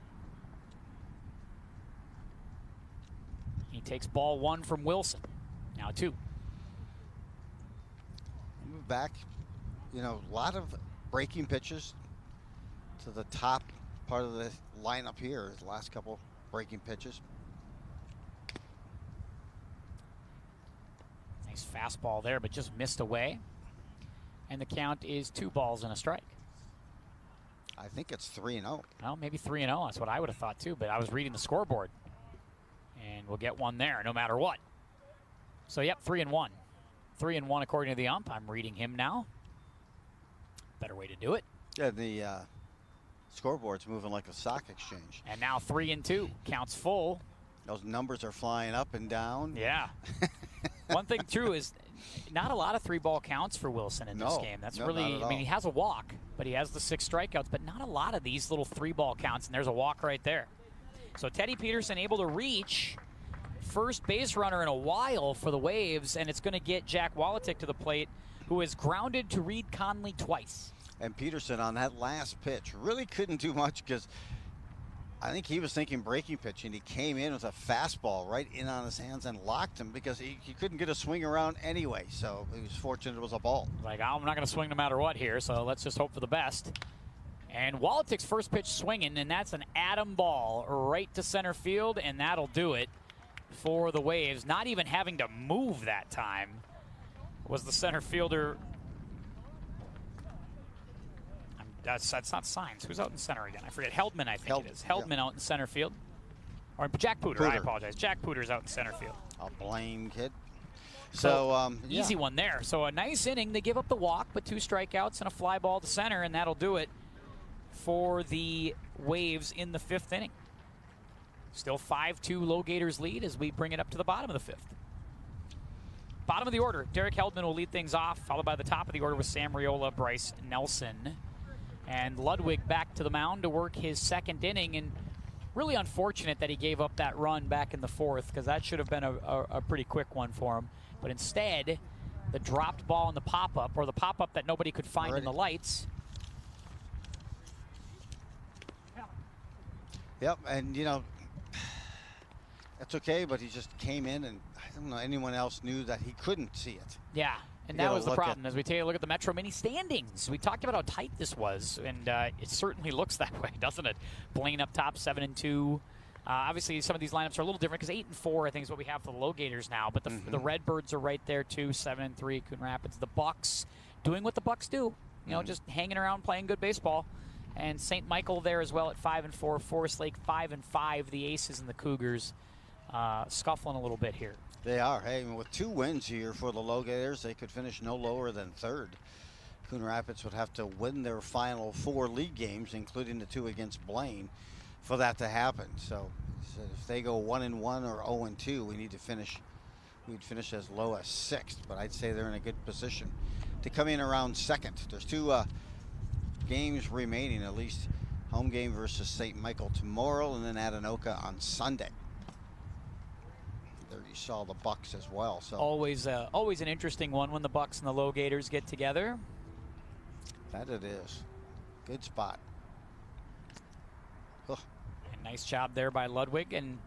He takes ball 1 from Wilson. Now 2. Move back. You know, a lot of breaking pitches to the top part of the lineup here. The last couple breaking pitches. Nice fastball there, but just missed away. And the count is 2 balls and a strike. I think it's 3-0. Well, maybe 3-0. That's what I would have thought too, but I was reading the scoreboard. And we'll get one there no matter what. So, yep, 3-1. 3-1 according to the ump. I'm reading him now. Better way to do it. Yeah, the scoreboard's moving like a stock exchange. And now 3-2. Counts full. Those numbers are flying up and down. Yeah. One thing true is not a lot of 3-ball counts for Wilson in this game. That's really, I mean, he has a walk, but he has the 6 strikeouts, but not a lot of these little 3-ball counts, and there's a walk right there. So Teddy Peterson able to reach first base runner in a while for the Waves, and it's going to get Jack Wolotic to the plate, who has grounded to Reed Conley twice. And Peterson on that last pitch really couldn't do much because I think he was thinking breaking pitch, and he came in with a fastball right in on his hands and locked him because he couldn't get a swing around anyway. So he was fortunate it was a ball. Like, I'm not going to swing no matter what here, so let's just hope for the best. And Wolotic's first pitch swinging, and that's an atom ball right to center field, and that'll do it for the Waves. Not even having to move that time was the center fielder. I'm That's not Signs. Who's out in center again? I forget. Heldman, I think it is. Heldman yeah. out in center field. Or Jack Pooter. I apologize. Jack Pooter's out in center field. A blame kid. So easy one there. So a nice inning. They give up the walk, but 2 strikeouts and a fly ball to center, and that'll do it for the Waves in the 5th inning. Still 5-2 Logators lead as we bring it up to the bottom of the 5th. Bottom of the order, Derek Heldman will lead things off, followed by the top of the order with Sam Riola, Bryce Nelson. And Ludwig back to the mound to work his 2nd inning, and really unfortunate that he gave up that run back in the 4th, because that should have been a pretty quick one for him. But instead, the dropped ball in the pop-up, or the pop-up that nobody could find in the lights. Yep, and that's okay, but he just came in, and I don't know anyone else knew that he couldn't see it. Yeah, and that was the problem. As we take a look at the Metro Minny standings, we talked about how tight this was, and it certainly looks that way, doesn't it? Blaine up top, 7-2. Obviously, some of these lineups are a little different because 8-4, I think, is what we have for the Logators now. But the Redbirds are right there too, 7-3. Coon Rapids, the Bucks, doing what the Bucks do. Just hanging around, playing good baseball. And St. Michael there as well at 5-4. Forest Lake 5-5. The Aces and the Cougars scuffling a little bit here. They are. Hey, with 2 wins here for the Logators, they could finish no lower than 3rd. Coon Rapids would have to win their final 4 league games, including the 2 against Blaine, for that to happen. So if they go 1-1 or 0-2, we need to finish. We'd finish as low as 6th, but I'd say they're in a good position to come in around 2nd. There's 2 games remaining, at least home game versus St. Michael tomorrow, and then Adenoka on Sunday. There you saw the Bucks as well. So always an interesting one when the Bucks and the Logators get together. That it is. Good spot. And nice job there by Ludwig, and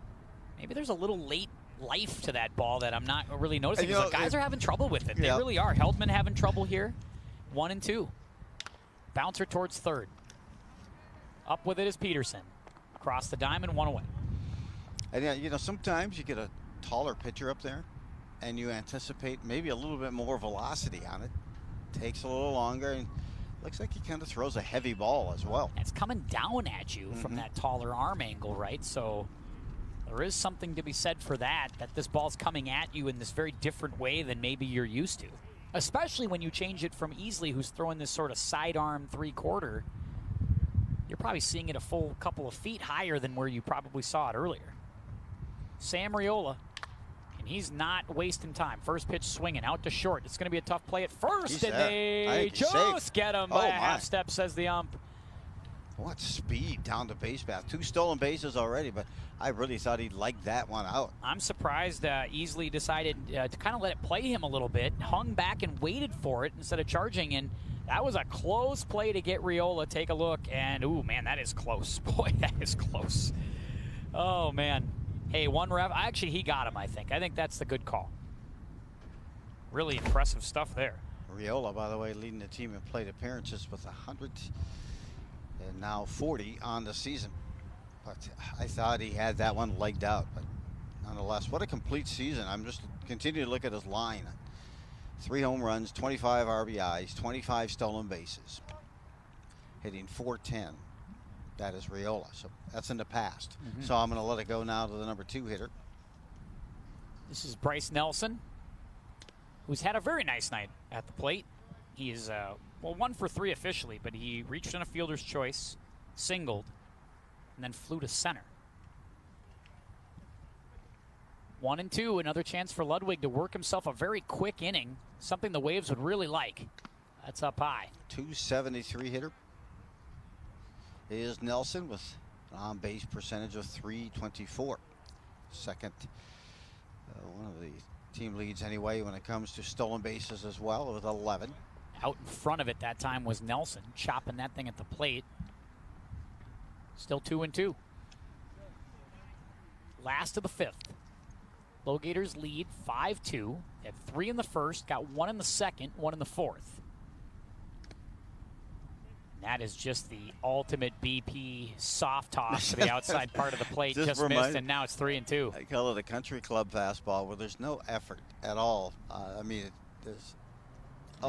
maybe there's a little late life to that ball that I'm not really noticing. The guys are having trouble with it. They really are. Heldman having trouble here. 1-2. Bouncer towards 3rd. Up with it is Peterson. Across the diamond, 1 away. And sometimes you get a taller pitcher up there, and you anticipate maybe a little bit more velocity on it. Takes a little longer, and looks like he kind of throws a heavy ball as well. It's coming down at you from that taller arm angle, right? So there is something to be said for that this ball's coming at you in this very different way than maybe you're used to. Especially when you change it from Easley, who's throwing this sort of sidearm 3/4. You're probably seeing it a full couple of feet higher than where you probably saw it earlier. Sam Riola, and he's not wasting time. First pitch swinging out to short. It's going to be a tough play at first, and they just get him by a half step, says the ump. What speed down the base path. 2 stolen bases already, but I really thought he'd like that one out. I'm surprised Easley decided to kind of let it play him a little bit, hung back and waited for it instead of charging, and that was a close play to get Riola. Take a look, and ooh, man, that is close. Boy, that is close. Oh, man. Hey, one ref. Actually, he got him, I think. I think that's the good call. Really impressive stuff there. Riola, by the way, leading the team in plate appearances with 100 and now 40 on the season. But I thought he had that one legged out. But nonetheless, what a complete season. I'm just continuing to look at his line. 3 home runs, 25 RBIs, 25 stolen bases. Hitting .410. That is Riola. So that's in the past. So I'm going to let it go now to the number 2 hitter. This is Bryce Nelson, who's had a very nice night at the plate. He is, 1 for 3 officially, but he reached in a fielder's choice, singled, and then flew to center. 1-2, another chance for Ludwig to work himself a very quick inning, something the Waves would really like. That's up high. 273 hitter is Nelson with an on-base percentage of .324. Second, one of the team leads anyway when it comes to stolen bases as well with 11. Out in front of it that time was Nelson, chopping that thing at the plate. Still 2-2. Last of the 5th. Logators lead 5-2. They had 3 in the first, got 1 in the second, 1 in the fourth. That is just the ultimate BP soft toss to the outside part of the plate. Just missed, and now it's 3-2. I call it a country club fastball where there's no effort at all. And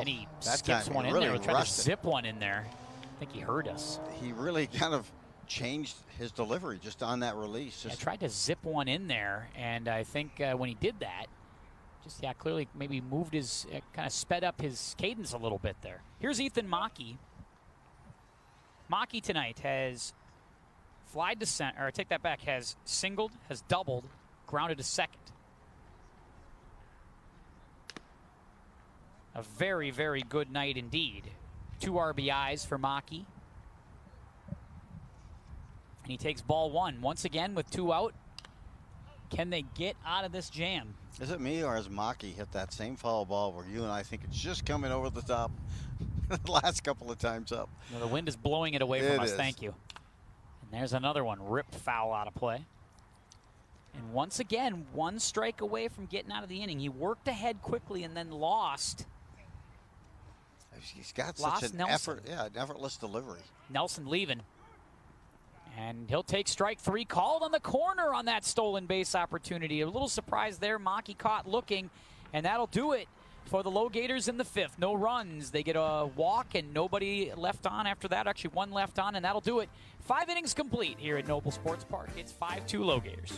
he skips one in there. We're trying to zip one in there. I think he heard us. He really kind of changed his delivery just on that release. I tried to zip one in there, and I think when he did that, just, clearly maybe moved his, kind of sped up his cadence a little bit there. Here's Ethan Mackey. Mackey tonight has flied to center, or take that back, has singled, has doubled, grounded to second. A very, very good night indeed. 2 RBIs for Mackey. And he takes ball 1. Once again with 2 out. Can they get out of this jam? Is it me, or has Mackey hit that same foul ball where you and I think it's just coming over the top the last couple of times up? Well, the wind is blowing it away from us. Thank you. And there's another one. Ripped foul out of play. And once again, 1 strike away from getting out of the inning. He worked ahead quickly and then lost. He's got such an effortless delivery. Nelson leaving. And he'll take strike 3, called on the corner on that stolen base opportunity. A little surprise there. Mackey caught looking, and that'll do it for the Logators in the 5th. No runs. They get a walk and nobody left on after that. Actually, 1 left on, and that'll do it. 5 innings complete here at Noble Sports Park. It's 5-2 Logators.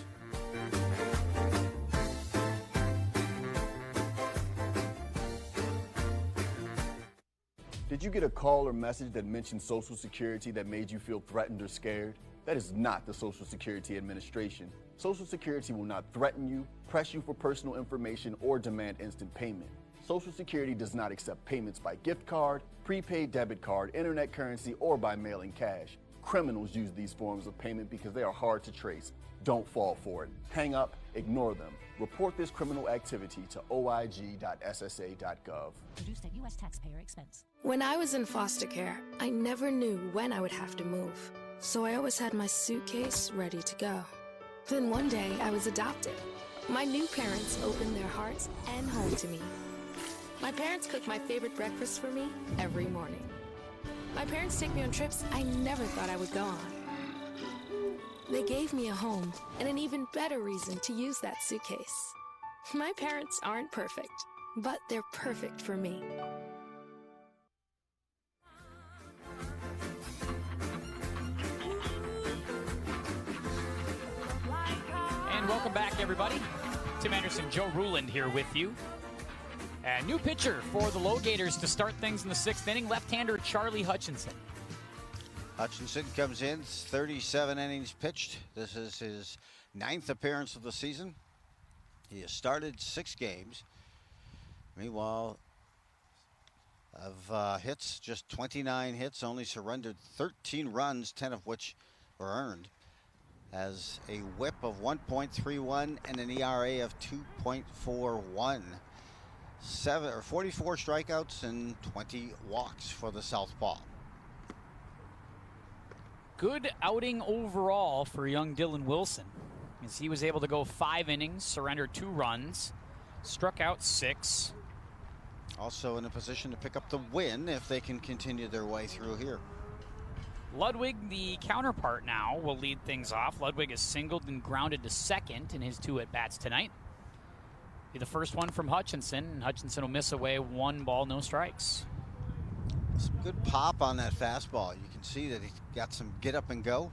Did you get a call or message that mentioned Social Security that made you feel threatened or scared? That is not the Social Security Administration. Social Security will not threaten you, press you for personal information, or demand instant payment. Social Security does not accept payments by gift card, prepaid debit card, internet currency, or by mailing cash. Criminals use these forms of payment because they are hard to trace. Don't fall for it. Hang up, ignore them. Report this criminal activity to oig.ssa.gov. Produced at U.S. taxpayer expense. When I was in foster care, I never knew when I would have to move. So I always had my suitcase ready to go. Then one day, I was adopted. My new parents opened their hearts and home to me. My parents cook my favorite breakfast for me every morning. My parents take me on trips I never thought I would go on. They gave me a home and an even better reason to use that suitcase. My parents aren't perfect, but they're perfect for me. And welcome back, everybody. Tim Anderson, Joe Ruland here with you. A new pitcher for the Logators to start things in the 6th inning, left-hander Charlie Hutchinson. Hutchinson comes in, 37 innings pitched. This is his 9th appearance of the season. He has started 6 games. Meanwhile, of hits, just 29 hits, only surrendered 13 runs, 10 of which were earned. Has a whip of 1.31 and an ERA of 2.41. 44 strikeouts and 20 walks for the southpaw. Good outing overall for young Dylan Wilson, as he was able to go 5 innings, surrender 2 runs, struck out 6. Also in a position to pick up the win if they can continue their way through here. Ludwig, the counterpart now, will lead things off. Ludwig has singled and grounded to second in his 2 at-bats tonight. Be the first one from Hutchinson, and Hutchinson will miss away 1 ball, no strikes. Some good pop on that fastball. You can see that he's got some get up and go.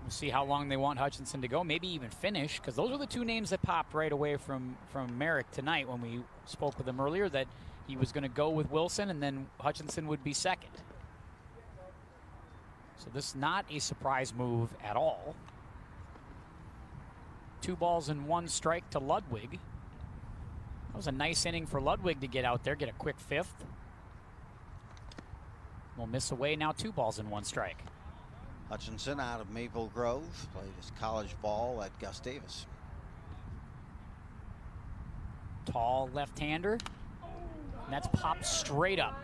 We'll see how long they want Hutchinson to go, maybe even finish, because those were the 2 names that popped right away from Merrick tonight when we spoke with him earlier, that he was going to go with Wilson and then Hutchinson would be second. So this is not a surprise move at all. 2 balls and 1 strike to Ludwig. That was a nice inning for Ludwig to get out there, get a quick 5th. We'll miss away now 2 balls and 1 strike. Hutchinson out of Maple Grove, played his college ball at Gus Davis. Tall left-hander, and that's popped straight up.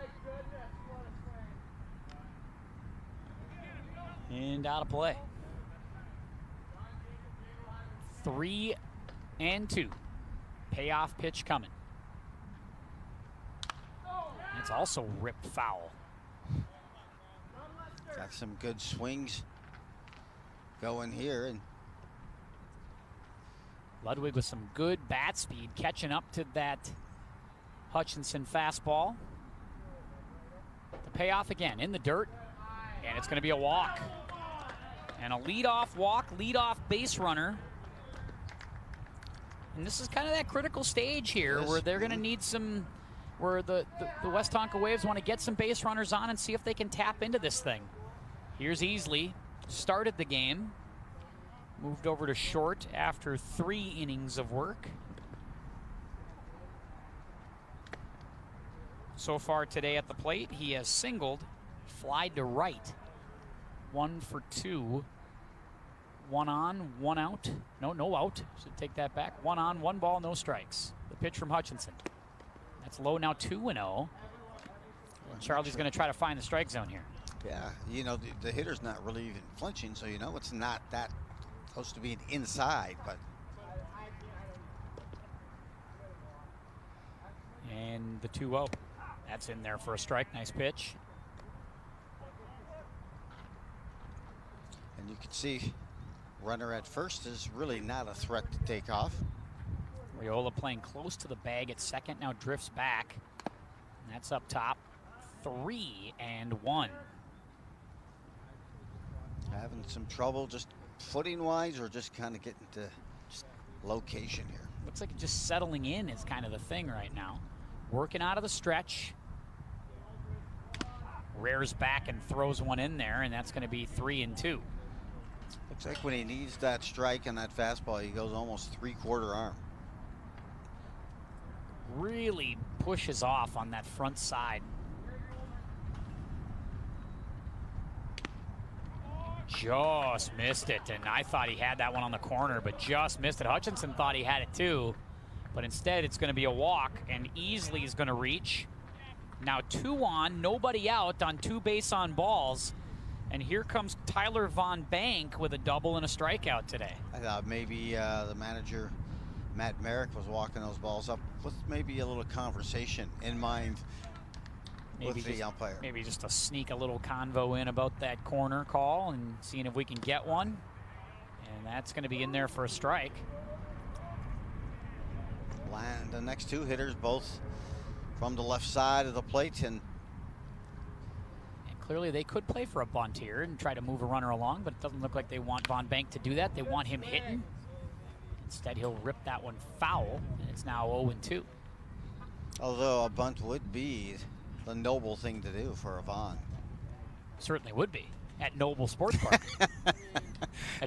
And out of play. 3-2. Payoff pitch coming. It's also ripped foul. Got some good swings going here. And Ludwig with some good bat speed, catching up to that Hutchinson fastball. The payoff again in the dirt, and it's going to be a walk. And a leadoff walk, leadoff base runner. And this is kind of that critical stage here where they're going to need some, where the Westonka Waves want to get some base runners on and see if they can tap into this thing. Here's Easley, started the game, moved over to short after 3 innings of work. So far today at the plate, he has singled, flied to right. 1 for 2. 1 on, 1 out. No out. Should take that back. 1 on, 1 ball, no strikes. The pitch from Hutchinson. That's low now, 2-0. Charlie's going to try to find the strike zone here. Yeah, you know, the hitter's not really even flinching, so you know it's not that close to being inside, but. And the 2-0. That's in there for a strike. Nice pitch. And you can see runner at first is really not a threat to take off. Riola playing close to the bag at second, now drifts back. And that's up top. 3-1. Having some trouble just footing wise or just kind of getting to just location here. Looks like just settling in is kind of the thing right now. Working out of the stretch. Rears back and throws one in there, and that's going to be 3-2. Looks like when he needs that strike and that fastball, he goes almost 3/4 arm. Really pushes off on that front side. Just missed it, and I thought he had that one on the corner, but just missed it. Hutchinson thought he had it too, but instead it's going to be a walk, and Easley is going to reach. Now 2 on, nobody out on 2 base on balls. And here comes Tyler Von Bank with a double and a strikeout today. I thought maybe the manager, Matt Merrick, was walking those balls up with maybe a little conversation in mind with the umpire. Maybe just to sneak a little convo in about that corner call and seeing if we can get one. And that's going to be in there for a strike. And the next 2 hitters both from the left side of the plate, and clearly they could play for a bunt here and try to move a runner along, but it doesn't look like they want Von Bank to do that. They want him hitting. Instead, he'll rip that one foul, and it's now 0-2. Although a bunt would be the noble thing to do for a Vaughn. Certainly would be at Noble Sports Park.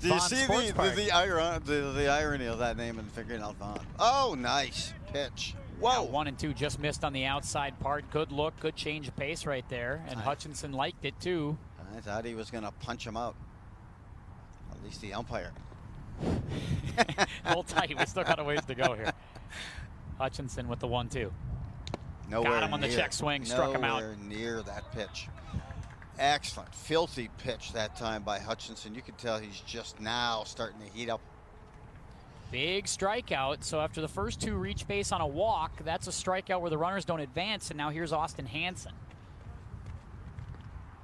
Do you see the irony of that name and figuring out Vaughn? Oh, nice pitch. Whoa. Now 1-2 just missed on the outside part. Good look, good change of pace right there. And Hutchinson liked it too. I thought he was going to punch him out. At least the umpire. Hold tight, we still got a ways to go here. Hutchinson with the 1-2. Got him on the check swing, struck him out. Nowhere near that pitch. Excellent, filthy pitch that time by Hutchinson. You can tell he's just now starting to heat up. Big strikeout. So after the first 2 reach base on a walk, that's a strikeout where the runners don't advance. And now here's Austin Hansen.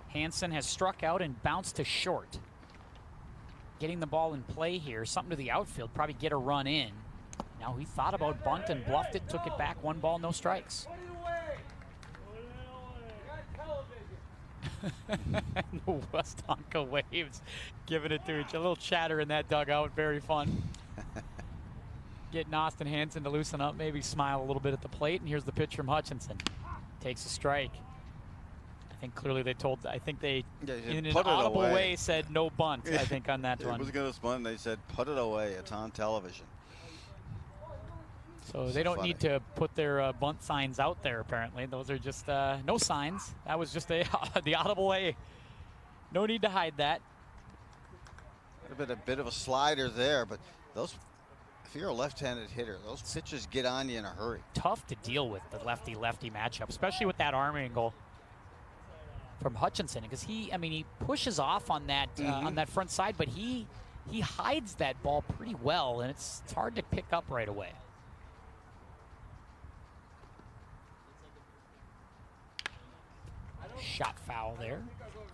Hansen has struck out and bounced to short. Getting the ball in play here, something to the outfield, probably get a run in. Now he thought about bunt and bluffed it, took it back, 1 ball, no strikes. The Westonka Waves giving it to each other. A little chatter in that dugout, very fun. Getting Austin Hansen to loosen up, maybe smile a little bit at the plate. And here's the pitch from Hutchinson. Takes a strike. I think clearly they told, I think they, in an audible way, said no bunt, I think, on that one. It was going to bunt. They said, put it away. It's on television. So they don't need to put their bunt signs out there, apparently. Those are just no signs. That was just the audible way. No need to hide that. A bit of a slider there, but those, if you're a left-handed hitter, those pitches get on you in a hurry. Tough to deal with the lefty-lefty matchup, especially with that arm angle from Hutchinson, because he pushes off on that on that front side, but he hides that ball pretty well, and it's hard to pick up right away. Shot foul there.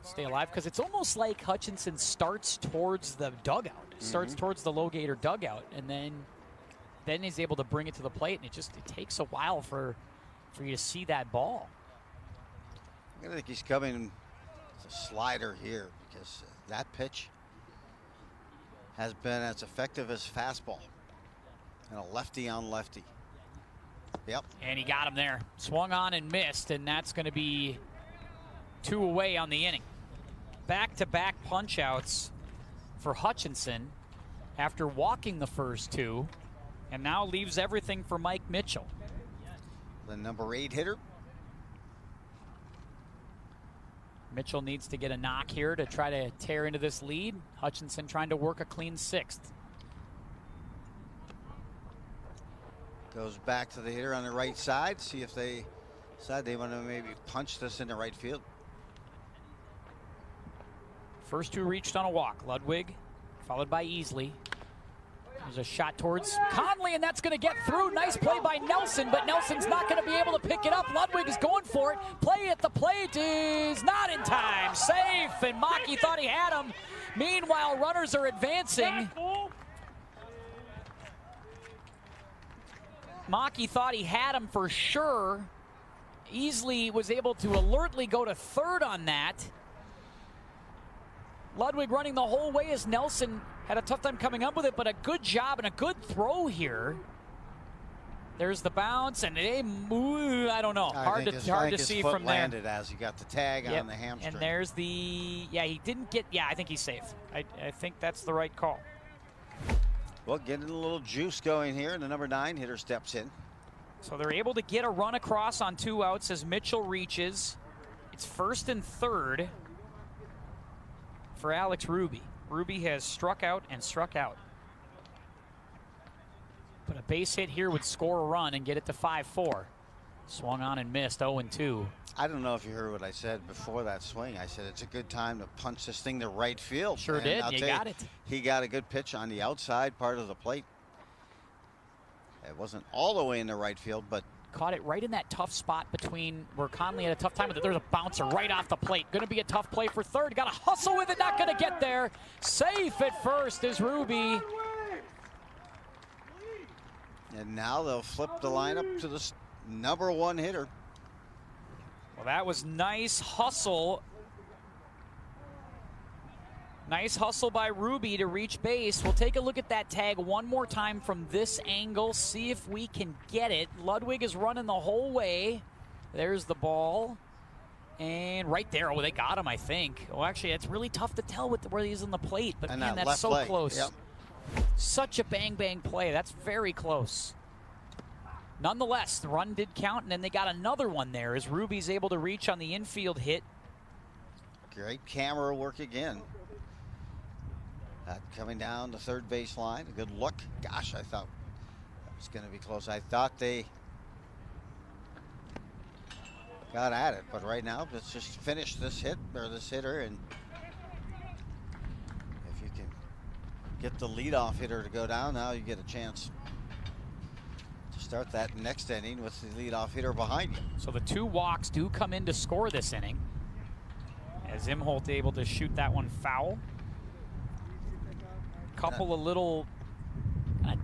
Stay alive, because it's almost like Hutchinson starts towards the dugout, starts towards the Logator dugout, and then he's able to bring it to the plate, and it takes a while for you to see that ball. I think he's coming with a slider here because that pitch has been as effective as fastball. And a lefty on lefty. Yep. And he got him there. Swung on and missed, and that's going to be 2 away on the inning. Back-to-back punch-outs for Hutchinson after walking the first 2, and now leaves everything for Mike Mitchell. The number 8 hitter. Mitchell needs to get a knock here to try to tear into this lead. Hutchinson trying to work a clean 6th. Goes back to the hitter on the right side. See if they decide they want to maybe punch this into right field. First 2 reached on a walk. Ludwig, followed by Easley. There's a shot towards Conley, and that's going to get through. Nice play by Nelson, but Nelson's not going to be able to pick it up. Ludwig is going for it. Play at the plate is not in time. Safe, and Maki thought he had him. Meanwhile, runners are advancing. Maki thought he had him for sure. Easley was able to alertly go to third on that. Ludwig running the whole way as Nelson had a tough time coming up with it, but a good job and a good throw here. There's the bounce, and I don't know. Hard to see from there. Landed as he got the tag on the hamstring. And there's the, he didn't get, I think he's safe. I think that's the right call. Well, getting a little juice going here, and the number 9 hitter steps in. So they're able to get a run across on 2 outs as Mitchell reaches. It's 1st and 3rd for Alex Ruby. Ruby has struck out and struck out. But a base hit here would score a run and get it to 5-4. Swung on and missed, 0-2. I don't know if you heard what I said before that swing. I said it's a good time to punch this thing to right field. Sure and did. I'll You tell got it. He got a good pitch on the outside part of the plate. It wasn't all the way in the right field, but caught it right in that tough spot between where Conley had a tough time with it. There's a bouncer right off the plate. Going to be a tough play for third. Got to hustle with it. Not going to get there. Safe at first is Ruby. And now they'll flip the lineup to the number 1 hitter. Well, that was nice hustle. Nice hustle by Ruby to reach base. We'll take a look at that tag one more time from this angle, see if we can get it. Ludwig is running the whole way. There's the ball. And right there, they got him, I think. Oh, actually, it's really tough to tell where he's on the plate, but man, that's so close. Yep. Such a bang-bang play. That's very close. Nonetheless, the run did count, and then they got another one there as Ruby's able to reach on the infield hit. Great camera work again. Coming down the third base line. A good look. Gosh, I thought that was going to be close. I thought they got at it, but right now, let's just finish this hit, or this hitter, and if you can get the leadoff hitter to go down, now you get a chance to start that next inning with the leadoff hitter behind you. So the 2 walks do come in to score this inning, as Imholt able to shoot that one foul. Couple of little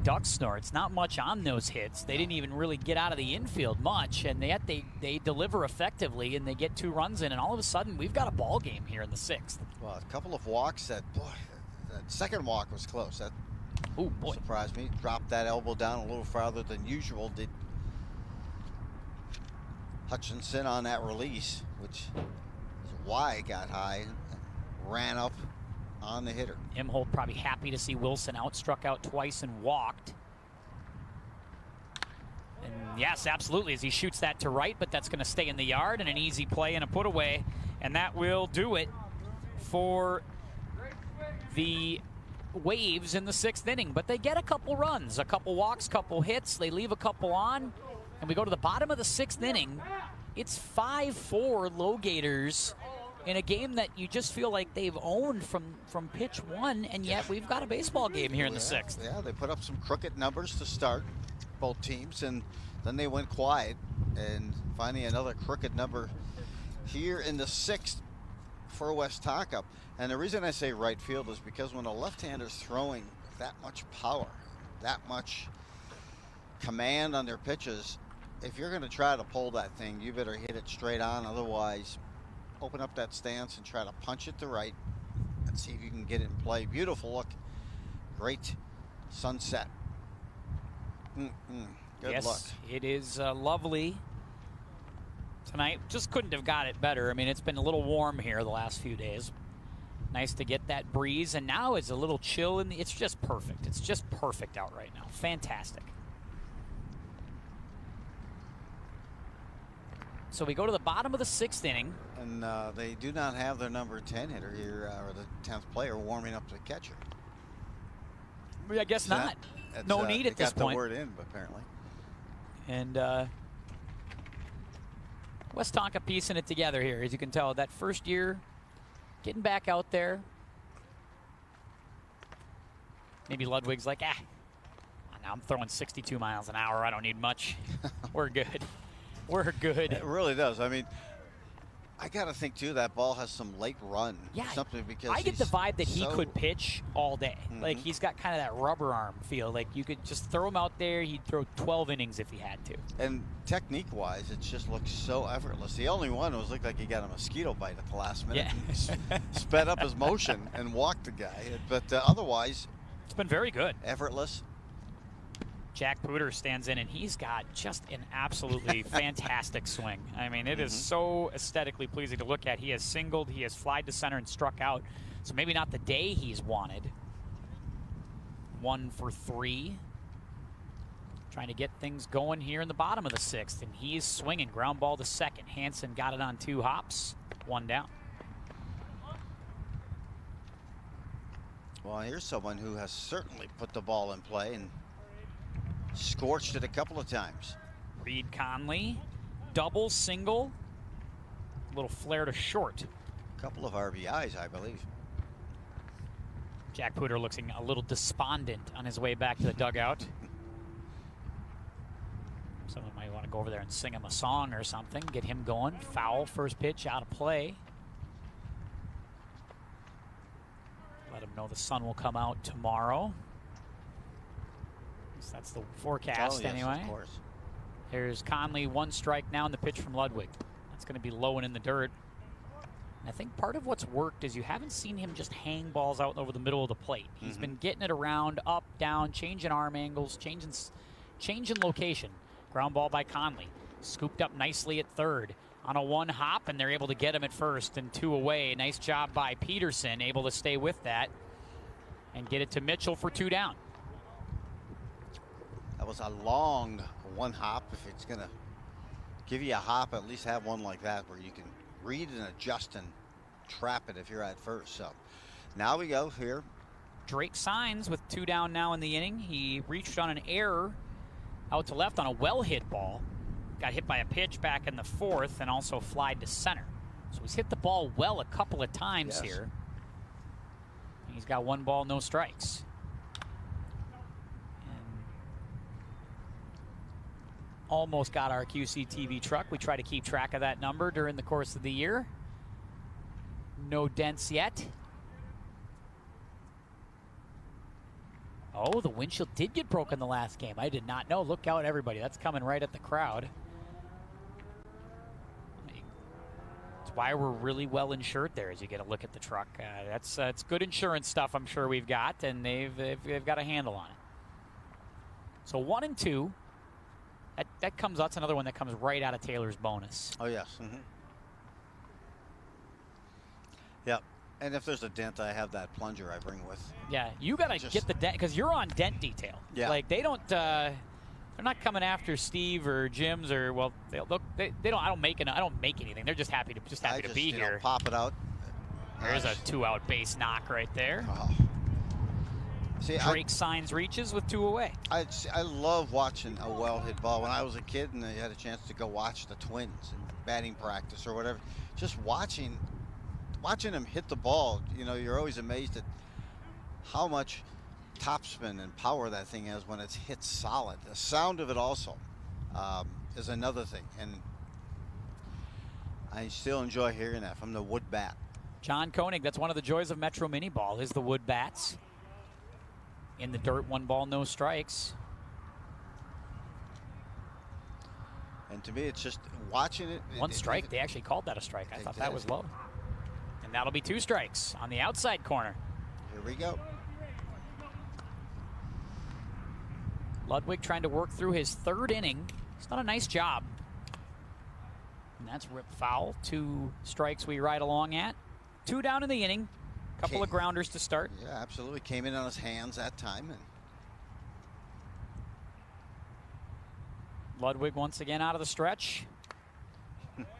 duck snorts, not much on those hits. They didn't even really get out of the infield much, and yet they deliver effectively, and they get 2 runs in, and all of a sudden we've got a ball game here in the 6th. Well, a couple of walks that second walk was close. That surprised me. Dropped that elbow down a little farther than usual. Did Hutchinson on that release, which is why it got high, ran up on the hitter. Imholt probably happy to see Wilson out, struck out twice and walked. And yes, absolutely, as he shoots that to right, but that's going to stay in the yard, and an easy play and a put away, and that will do it for the Waves in the 6th inning. But they get a couple runs, a couple walks, couple hits, they leave a couple on, and we go to the bottom of the 6th inning. It's 5-4 Logators in a game that you just feel like they've owned from pitch 1, and yet we've got a baseball game here in the 6th. Yeah, they put up some crooked numbers to start, both teams, and then they went quiet, and finally another crooked number here in the 6th for Westonka. And the reason I say right field is because when a left-hander's throwing that much power, that much command on their pitches, if you're going to try to pull that thing, you better hit it straight on, otherwise open up that stance and try to punch it to right and see if you can get it in play. Beautiful look. Great sunset. Good yes, luck. It is lovely tonight. Just couldn't have got it better. I mean, it's been a little warm here the last few days. Nice to get that breeze, and now it's a little chill. It's just perfect. It's just perfect out right now. Fantastic. So we go to the bottom of the 6th inning. And they do not have their number 10 hitter here, or the 10th player warming up the catcher. I guess not. No need at this point. Got the point. word in, apparently. And Westonka piecing it together here, as you can tell. That first year, getting back out there. Maybe Ludwig's like, now I'm throwing 62 miles an hour. I don't need much. We're good. We're good. It really does. I mean, I got to think, too, that ball has some late run. Yeah. Something because I get the vibe that he so could pitch all day. Like, he's got kind of that rubber arm feel. Like, you could just throw him out there. He'd throw 12 innings if he had to. And technique-wise, it just looks so effortless. The only one was looked like he got a mosquito bite at the last minute. Yeah. Sped up his motion and walked the guy. But otherwise, it's been very good. Effortless. Jack Pooter stands in, and he's got just an absolutely fantastic swing. I mean, it is so aesthetically pleasing to look at. He has singled, he has flied to center and struck out. So maybe not the day he's wanted. 1 for 3. Trying to get things going here in the bottom of the 6th, and he's swinging. Ground ball to second. Hansen got it on 2 hops. 1 down. Well, here's someone who has certainly put the ball in play and scorched it a couple of times. Reed Conley, double, single, a little flare to short. A couple of RBIs, I believe. Jack Pooter looking a little despondent on his way back to the dugout. Someone might want to go over there and sing him a song or something, get him going. Foul, first pitch, out of play. Let him know the sun will come out tomorrow. That's the forecast, anyway. Of course. There's Conley, 1 strike now, and the pitch from Ludwig. That's going to be low and in the dirt. And I think part of what's worked is you haven't seen him just hang balls out over the middle of the plate. He's been getting it around, up, down, changing arm angles, changing location. Ground ball by Conley. Scooped up nicely at third on a 1 hop, and they're able to get him at first and 2 away. Nice job by Peterson, able to stay with that and get it to Mitchell for 2 down. That was a long 1 hop. If it's going to give you a hop, at least have one like that where you can read and adjust and trap it if you're at first. So now we go here. Drake signs with 2 down now in the inning. He reached on an error out to left on a well-hit ball. Got hit by a pitch back in the 4th and also flied to center. So he's hit the ball well a couple of times here. He's got 1 ball, no strikes. Almost got our QCTV truck. We try to keep track of that number during the course of the year. No dents yet. Oh, the windshield did get broken the last game. I did not know. Look out, everybody. That's coming right at the crowd. That's why we're really well insured there as you get a look at the truck. It's good insurance stuff I'm sure we've got, and they've got a handle on it. So 1 and 2. That's another one that comes right out of Taylor's bonus. Oh, yes. Yep. And if there's a dent, I have that plunger I bring with. Yeah, you got to get the dent because you're on dent detail. Yeah. Like, they don't, they're not coming after Steve or Jim's or, well, they don't, I don't make anything. They're just happy to be here. Pop it out. There's a 2-out base knock right there. Oh. See, Drake signs reaches with 2 away. I love watching a well-hit ball. When I was a kid and I had a chance to go watch the Twins in batting practice or whatever, just watching them hit the ball, you know, you're always amazed at how much topspin and power that thing has when it's hit solid. The sound of it also is another thing, and I still enjoy hearing that from the wood bat. John Koenig, that's one of the joys of Metro Minny Ball, is the wood bats. In the dirt, 1 ball, no strikes. And to me, it's just watching it. One strike. They actually called that a strike. I thought that was low. And that'll be 2 strikes on the outside corner. Here we go. Ludwig trying to work through his 3rd inning. He's done a nice job. And that's ripped foul. 2 strikes we ride along at. 2 down in the inning. Couple of grounders to start. Yeah, absolutely. Came in on his hands that time. And Ludwig once again out of the stretch.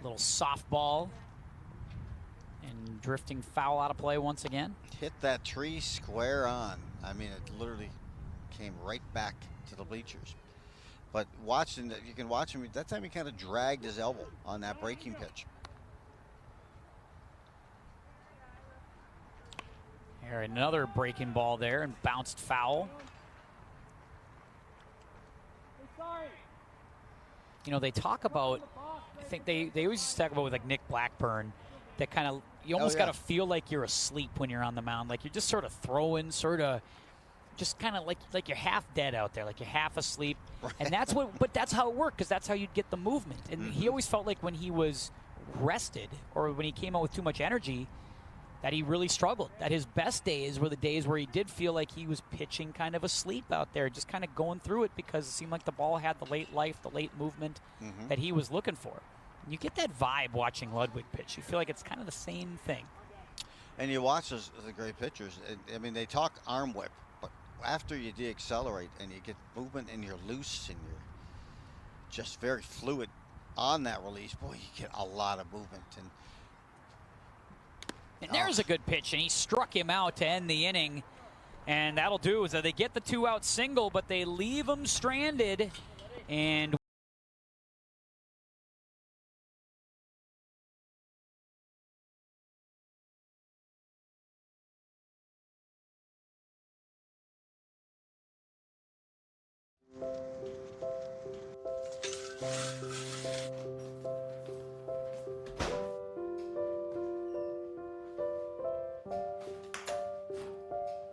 Little softball. And drifting foul out of play once again. Hit that tree square on. I mean, it literally came right back to the bleachers. But watching that, you can watch him. That time he kind of dragged his elbow on that breaking pitch. Here, another breaking ball there and bounced foul. You know, they talk about, I think they always used to talk about with like Nick Blackburn, that kind of, you almost got to feel like you're asleep when you're on the mound. Like you're just sort of throwing, sort of just kind of like you're half dead out there, like you're half asleep. Right. And that's what, but that's how it worked, because that's how you'd get the movement. And he always felt like when he was rested or when he came out with too much energy, that he really struggled. That his best days were the days where he did feel like he was pitching kind of asleep out there, just kind of going through it, because it seemed like the ball had the late life, the late movement that he was looking for. And you get that vibe watching Ludwig pitch. You feel like it's kind of the same thing. And you watch those the great pitchers. I mean, they talk arm whip, but after you deaccelerate and you get movement and you're loose and you're just very fluid on that release, boy, you get a lot of movement. And there's a good pitch, and he struck him out to end the inning. And that'll do is that they get the 2-out single, but they leave him stranded. And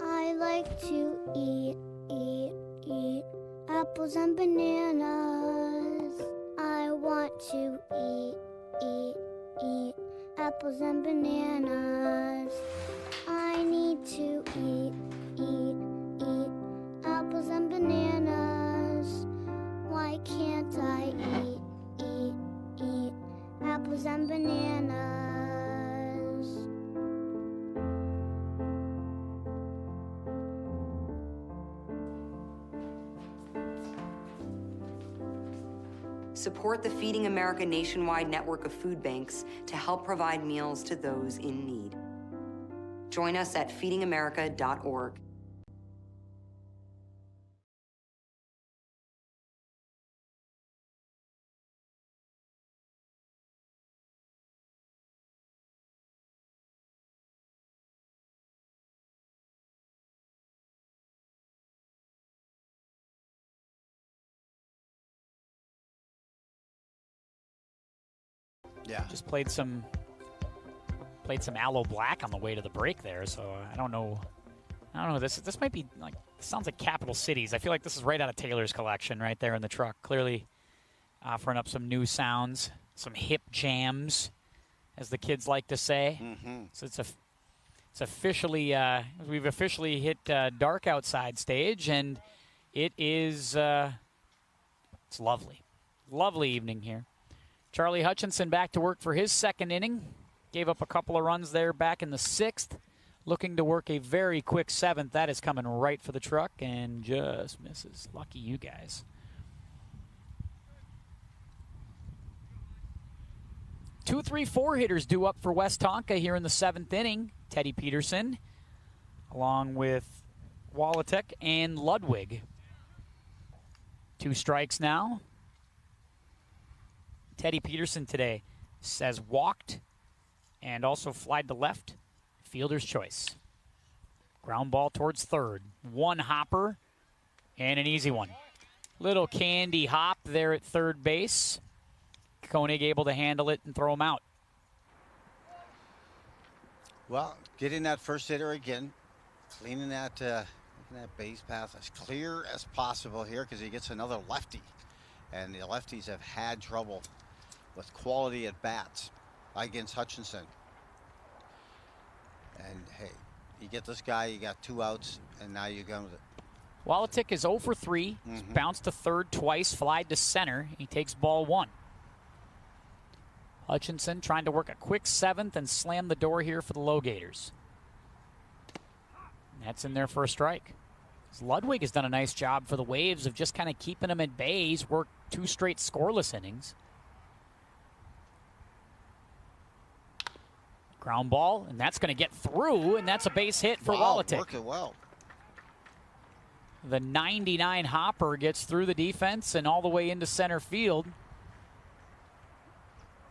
I like to eat apples and bananas. I want to eat apples and bananas. I need to eat apples and bananas. Why can't I eat apples and bananas? Support the Feeding America nationwide network of food banks to help provide meals to those in need. Join us at feedingamerica.org. Yeah. Just played some Aloe Black on the way to the break there, so I don't know. This might be like, sounds like Capital Cities. I feel like this is right out of Taylor's collection right there in the truck. Clearly offering up some new sounds, some hip jams, as the kids like to say. So it's officially we've officially hit dark outside stage, and it is it's lovely evening here. Charlie Hutchinson back to work for his 2nd inning. Gave up a couple of runs there back in the 6th. Looking to work a very quick 7th. That is coming right for the truck and just misses. Lucky you guys. 2, 3, 4 hitters due up for Westonka here in the 7th inning. Teddy Peterson, along with Wolatek and Ludwig. 2 strikes now. Teddy Peterson today says walked and also flied to left. Fielder's choice. Ground ball towards 3rd. 1 hopper and an easy one. Little candy hop there at 3rd base. Koenig able to handle it and throw him out. Well, getting that first hitter again, cleaning that base path as clear as possible here, because he gets another lefty. And the lefties have had trouble with quality at bats against Hutchinson. And hey, you get this guy, you got 2 outs, and now you're going with it. Walatik is 0 for 3. He's bounced to third twice, flied to center. He takes ball 1. Hutchinson trying to work a quick 7th and slam the door here for the Logators. That's in there for a strike. Ludwig has done a nice job for the Waves of just kind of keeping them at bay. He's worked 2 straight scoreless innings. Ground ball, and that's going to get through, and that's a base hit for Walatik. Working well. The 99 hopper gets through the defense and all the way into center field.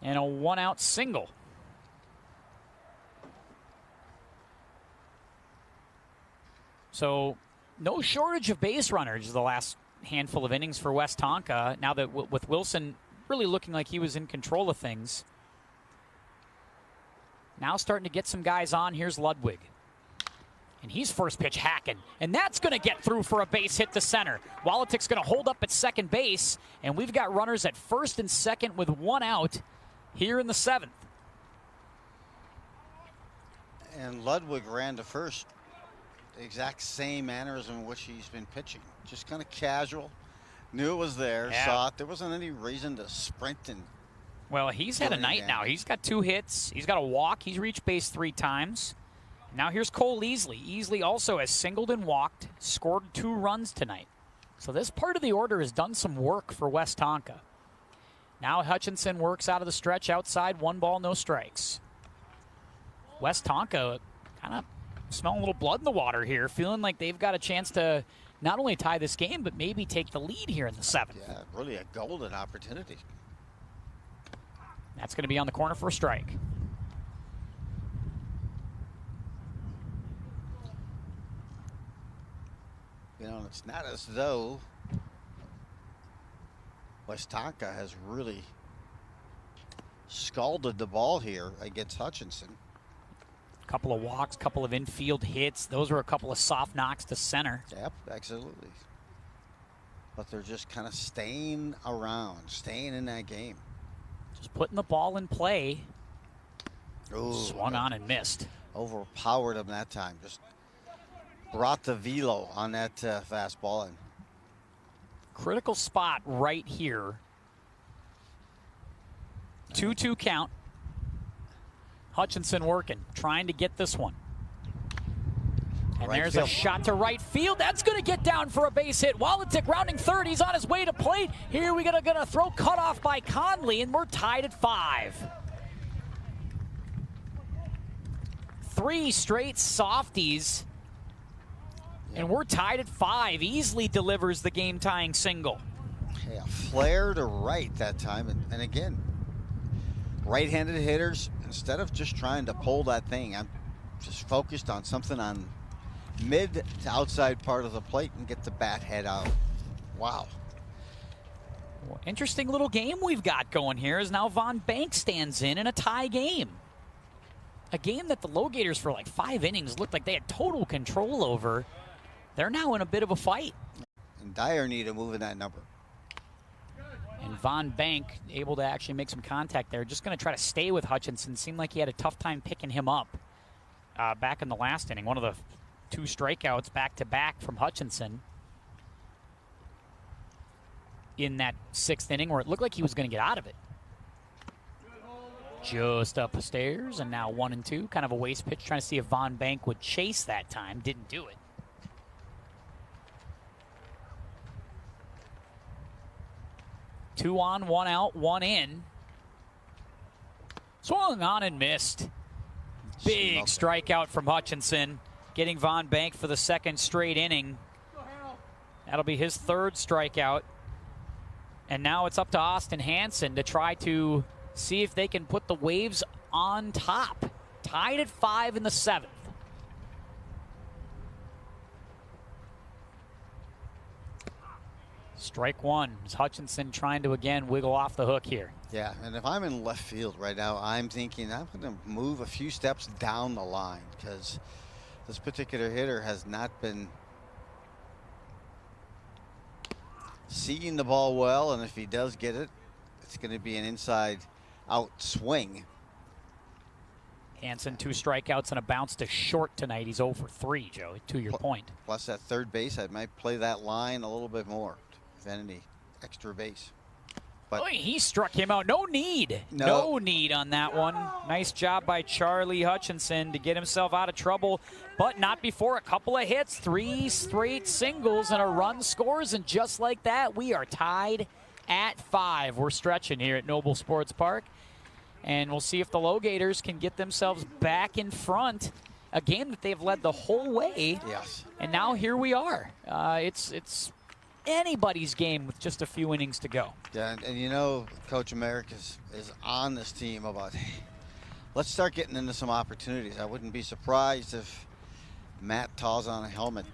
And a 1-out single. So no shortage of base runners the last handful of innings for Westonka. Now that with Wilson really looking like he was in control of things. Now starting to get some guys on. Here's Ludwig. And he's first pitch hacking. And that's going to get through for a base hit to center. Walatik's going to hold up at second base. And we've got runners at first and second with 1 out here in the 7th. And Ludwig ran to first. The exact same mannerism in which he's been pitching. Just kind of casual. Knew it was there. Yeah. Saw it. There wasn't any reason to sprint and... Well, he's had a night now. He's got 2 hits. He's got a walk. He's reached base 3 times. Now here's Cole Easley. Easley also has singled and walked, scored 2 runs tonight. So this part of the order has done some work for Westonka. Now Hutchinson works out of the stretch outside, 1 ball, no strikes. Westonka kind of smelling a little blood in the water here, feeling like they've got a chance to not only tie this game, but maybe take the lead here in the 7th. Yeah, really a golden opportunity. That's going to be on the corner for a strike. You know, it's not as though Westonka has really scalded the ball here against Hutchinson. Couple of walks, couple of infield hits. Those were a couple of soft knocks to center. Yep, absolutely. But they're just kind of staying around, staying in that game. Just putting the ball in play. Ooh, swung on and missed. Overpowered him that time. Just brought the velo on that fastball. And critical spot right here. 2-2 count. Hutchinson working, trying to get this one. And right there's field. a shot to right field. That's going to get down for a base hit. Walatik rounding third. He's on his way to plate. Here we going to throw cut off by Conley, and we're tied at 5. 3 straight softies, and we're tied at 5. Easily delivers the game-tying single. Okay, a flare to right that time, and again, right-handed hitters, instead of just trying to pull that thing, I'm just focused on something on mid to outside part of the plate and get the bat head out. Wow. Well, interesting little game we've got going here as now Von Bank stands in a tie game. A game that the Logators for like 5 innings looked like they had total control over. They're now in a bit of a fight. And Dyer need to move in that number. And Von Bank able to actually make some contact there. Just going to try to stay with Hutchinson. Seemed like he had a tough time picking him up back in the last inning. One of the 2 strikeouts back-to-back from Hutchinson in that 6th inning where it looked like he was going to get out of it. Just up the stairs, and now 1-2. Kind of a waste pitch, trying to see if Von Bank would chase that time. Didn't do it. Two on, 1 out, 1 in. Swung on and missed. Big strikeout from Hutchinson, getting Von Bank for the 2nd straight inning. That'll be his 3rd strikeout. And now it's up to Austin Hansen to try to see if they can put the Waves on top. Tied at 5 in the 7th. Strike 1 is Hutchinson trying to again wiggle off the hook here. Yeah, and if I'm in left field right now, I'm thinking I'm going to move a few steps down the line because this particular hitter has not been seeing the ball well, and if he does get it, it's going to be an inside out swing. Hansen, 2 strikeouts and a bounce to short tonight. He's 0 for 3, Joe, to your point. Plus that third base, I might play that line a little bit more than any extra base. But he struck him out. No need. No need on that one. Nice job by Charlie Hutchinson to get himself out of trouble, but not before a couple of hits. 3 straight singles and a run scores, and just like that, we are tied at 5. We're stretching here at Noble Sports Park, and we'll see if the Logators can get themselves back in front. A game that they've led the whole way. Yes. And now here we are. It's anybody's game with just a few innings to go. Yeah, and you know, Coach Merrick is on this team about, hey, let's start getting into some opportunities. I wouldn't be surprised if Matt taws on a helmet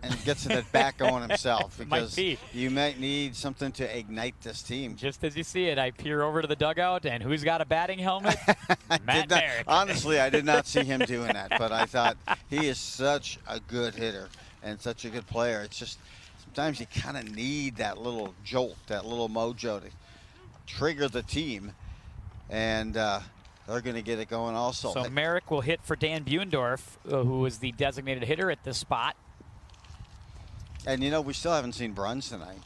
and gets it back going himself, because you might need something to ignite this team. Just as you see it, I peer over to the dugout, and who's got a batting helmet? Matt Merrick. Honestly, I did not see him doing that, but I thought he is such a good hitter and such a good player. It's just sometimes you kind of need that little jolt, that little mojo to trigger the team, and they're going to get it going also. So Merrick will hit for Dan Buendorf, who is the designated hitter at this spot. And, you know, we still haven't seen Bruns tonight.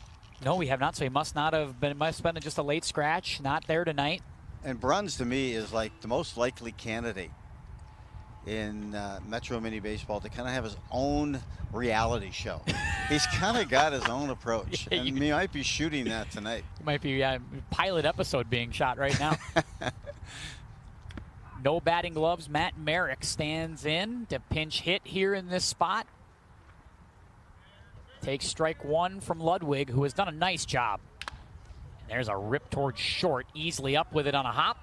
No, we have not, so he must not have been, must have been just a late scratch, not there tonight. And Bruns, to me, is like the most likely candidate in Metro Minny Baseball to kind of have his own reality show. He's kind of got his own approach, and he might be shooting that tonight. Might be a pilot episode being shot right now. No batting gloves. Matt Merrick stands in to pinch hit here in this spot. Takes strike 1 from Ludwig, who has done a nice job. And there's a rip towards short, easily up with it on a hop.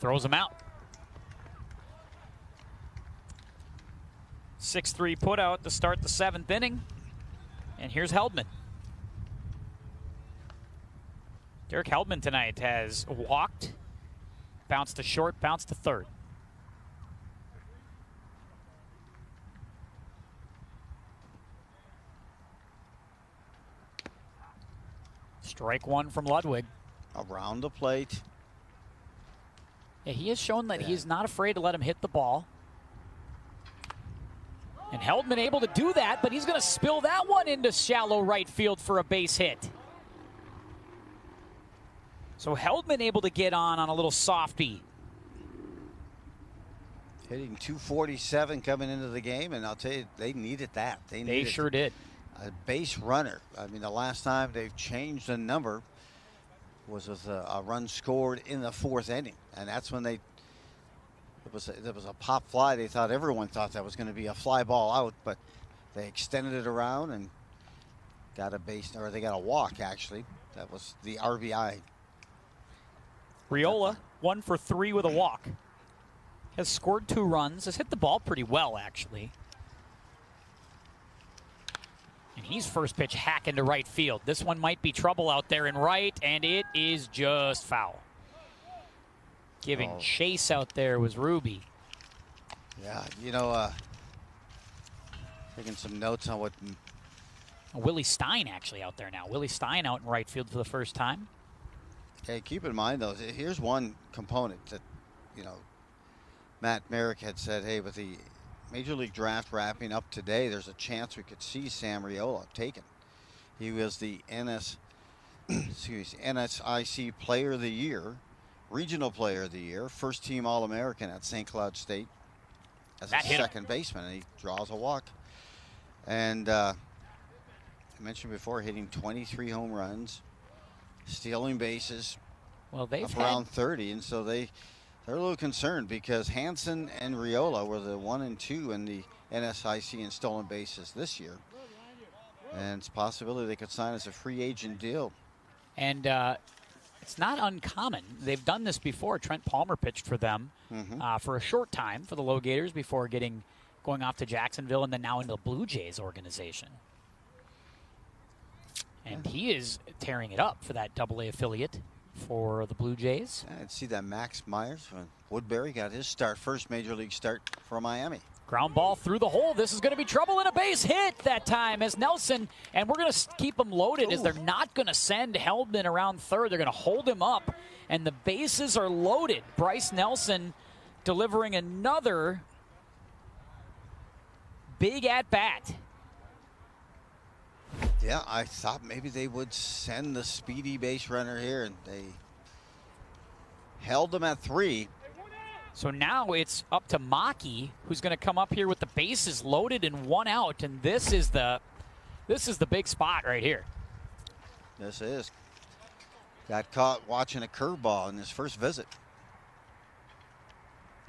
Throws him out. 6-3 put out to start the 7th inning. And here's Heldman. Derek Heldman tonight has walked, bounced to short, bounced to third. Strike 1 from Ludwig. Around the plate. Yeah, he has shown that he is not afraid to let him hit the ball. And Heldman able to do that, but he's going to spill that one into shallow right field for a base hit. So Heldman able to get on a little softie. Hitting 247 coming into the game, and I'll tell you, they needed that. They sure did. A base runner. I mean, the last time they've changed the number was with a run scored in the 4th inning, and that's when there was a pop fly. Everyone thought that was going to be a fly ball out, but they extended it around and got a base, or they got a walk actually. That was the RBI. Riola 1 for 3 with a walk. Has scored 2 runs. Has hit the ball pretty well actually. And he's first pitch hacking to right field. This one might be trouble out there in right, and it is just foul. Giving chase out there was Ruby. Yeah, you know, taking some notes on what... Willie Stein actually out there now. Willie Stein out in right field for the first time. Okay, keep in mind, though, here's one component that, you know, Matt Merrick had said, hey, with the Major League Draft wrapping up today, there's a chance we could see Sam Riola taken. He was the NSIC Player of the Year, Regional Player of the Year, first team All-American at St. Cloud State as a second baseman, and he draws a walk. And I mentioned before, hitting 23 home runs, stealing bases, well, they've up around 30, and so they're a little concerned because Hansen and Riola were the 1 and 2 in the NSIC in stolen bases this year. And it's a possibility they could sign as a free agent deal. And it's not uncommon. They've done this before. Trent Palmer pitched for them for a short time for the Logators before going off to Jacksonville and then now into the Blue Jays organization. And he is tearing it up for that AA affiliate for the Blue Jays. I'd see that Max Myers from Woodbury got his first Major League start for Miami. Ground ball through the hole. This is going to be trouble, and a base hit that time as Nelson, and we're going to keep them loaded as they're not going to send Heldman around third. They're going to hold him up, and the bases are loaded. Bryce Nelson delivering another big at-bat. Yeah, I thought maybe they would send the speedy base runner here, and they held him at 3. So now it's up to Maki, who's going to come up here with the bases loaded and 1 out, and this is the big spot right here. This is. Got caught watching a curveball in his first visit.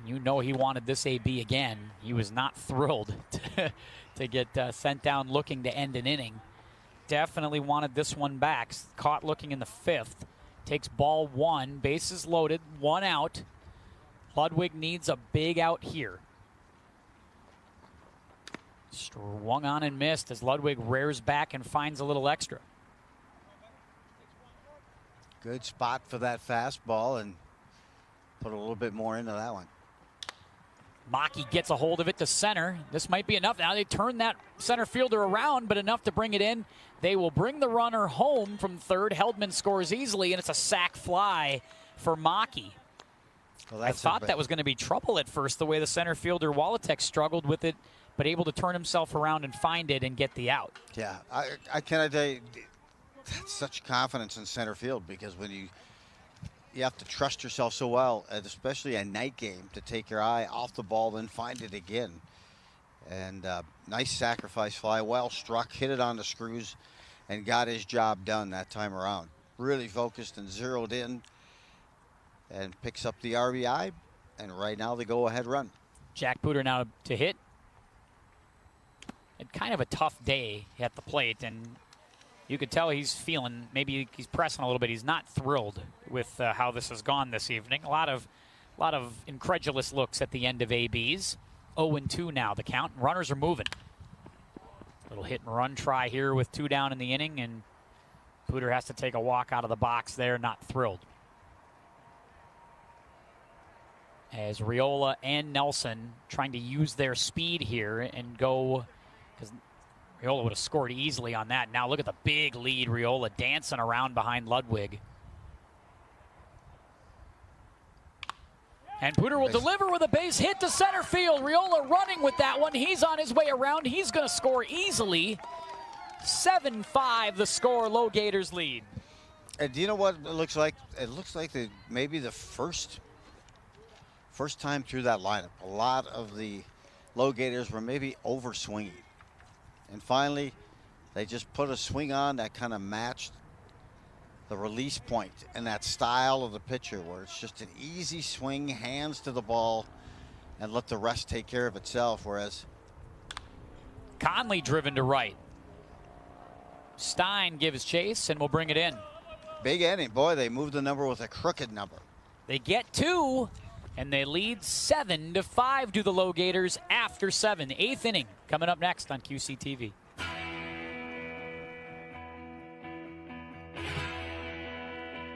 You know he wanted this AB again. He was not thrilled to get sent down looking to end an inning. Definitely wanted this one back. Caught looking in the 5th. Takes ball 1, bases loaded, 1 out. Ludwig needs a big out here. Swung on and missed as Ludwig rears back and finds a little extra. Good spot for that fastball and put a little bit more into that one. Maki gets a hold of it to center. This might be enough. Now they turn that center fielder around, but enough to bring it in. They will bring the runner home from third. Heldman scores easily, and it's a sac fly for Maki. Well, I thought that was going to be trouble at first, the way the center fielder Walatek struggled with it, but able to turn himself around and find it and get the out. Yeah, I cannot tell you, that's such confidence in center field, because when you have to trust yourself so well, and especially a night game, to take your eye off the ball, then find it again. And nice sacrifice fly, well struck, hit it on the screws, and got his job done that time around. Really focused and zeroed in, and picks up the RBI, and right now the go-ahead run. Jack Puder now to hit. Had kind of a tough day at the plate, and you could tell he's feeling, maybe he's pressing a little bit. He's not thrilled with how this has gone this evening. A lot of incredulous looks at the end of ABs. 0-2 now the count. Runners are moving. Little hit and run try here with 2 down in the inning, and Puder has to take a walk out of the box there, not thrilled. As Riola and Nelson trying to use their speed here and go, because Riola would have scored easily on that. Now look at the big lead. Riola dancing around behind Ludwig. And Puder will deliver with a base hit to center field. Riola running with that one. He's on his way around. He's going to score easily. 7-5 the score. Logators lead. And do you know what it looks like? It looks like maybe the first time through that lineup, a lot of the Logators were maybe over-swinging. And finally, they just put a swing on that kind of matched the release point and that style of the pitcher, where it's just an easy swing, hands to the ball, and let the rest take care of itself. Whereas Conley driven to right. Stein gives chase and will bring it in. Big inning. Boy, they moved the number with a crooked number. They get 2, and they lead 7-5 to the Logators after 7. 8th inning coming up next on QCTV.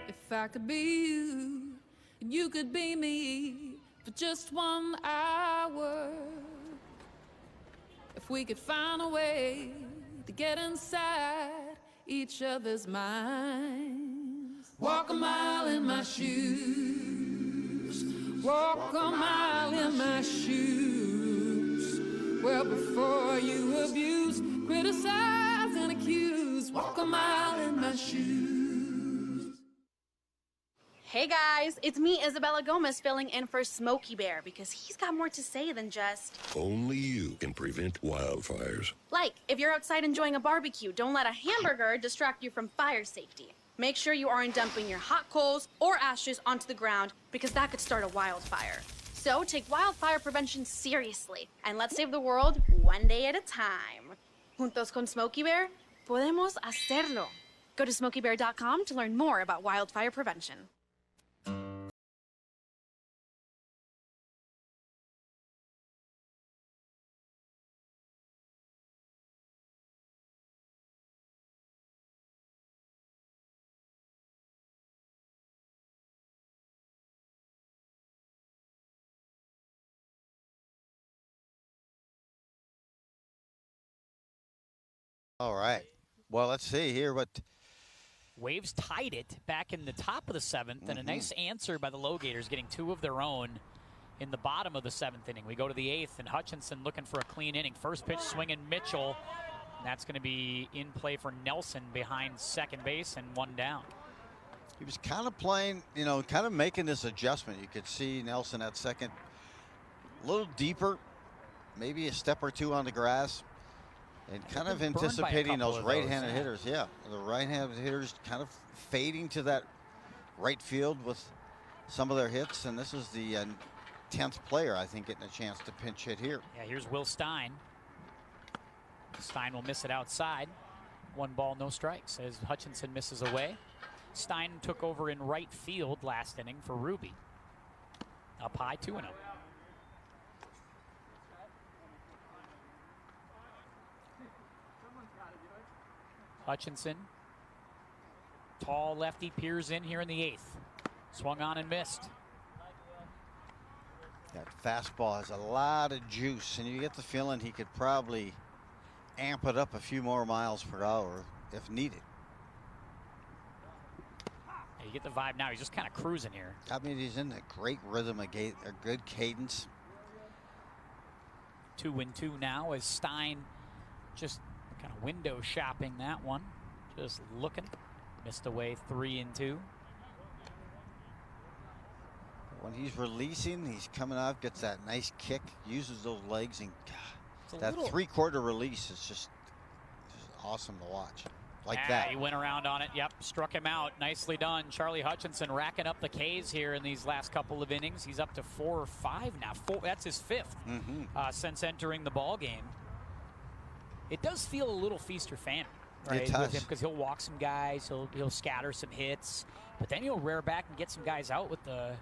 If I could be you, and you could be me for just 1 hour. If we could find a way to get inside each other's minds. Walk a mile in my shoes. Walk a mile in my shoes. Well, before you abuse, criticize, and accuse. Walk a mile in my shoes. Hey guys, it's me, Isabella Gomez, filling in for Smokey Bear because he's got more to say than just... Only you can prevent wildfires. Like, if you're outside enjoying a barbecue, don't let a hamburger distract you from fire safety. Make sure you aren't dumping your hot coals or ashes onto the ground because that could start a wildfire. So take wildfire prevention seriously and let's save the world one day at a time. Juntos con Smokey Bear, podemos hacerlo. Go to smokeybear.com to learn more about wildfire prevention. All right. Well, let's see here what. Waves tied it back in the top of the 7th, and a nice answer by the Logators, getting 2 of their own in the bottom of the 7th inning. We go to the 8th, and Hutchinson looking for a clean inning. First pitch swinging Mitchell. And that's going to be in play for Nelson behind second base and 1 down. He was kind of playing, you know, kind of making this adjustment. You could see Nelson at second, a little deeper, maybe a step or 2 on the grass. And kind of anticipating those right-handed hitters. Yeah, the right-handed hitters kind of fading to that right field with some of their hits. And this is the 10th player, I think, getting a chance to pinch hit here. Yeah, here's Will Stein. Stein will miss it outside. 1 ball, no strikes as Hutchinson misses away. Stein took over in right field last inning for Ruby. Up high, 2-0. Hutchinson, tall lefty, peers in here in the 8th. Swung on and missed. That fastball has a lot of juice, and you get the feeling he could probably amp it up a few more miles per hour if needed. Yeah, you get the vibe now. He's just kind of cruising here. I mean, he's in a great rhythm, a good cadence. 2-2 now as Stein just kind of window shopping that one. Just looking. Missed away 3-2. When he's releasing, he's coming off, gets that nice kick, uses those legs, and God, that 3/4 release is just awesome to watch. Like that. He went around on it. Yep, struck him out. Nicely done. Charlie Hutchinson racking up the Ks here in these last couple of innings. He's up to 4 or 5 now. That's his 5th since entering the ball game. It does feel a little feast or famine, right, with him, because he'll walk some guys, he'll scatter some hits, but then he'll rear back and get some guys out with the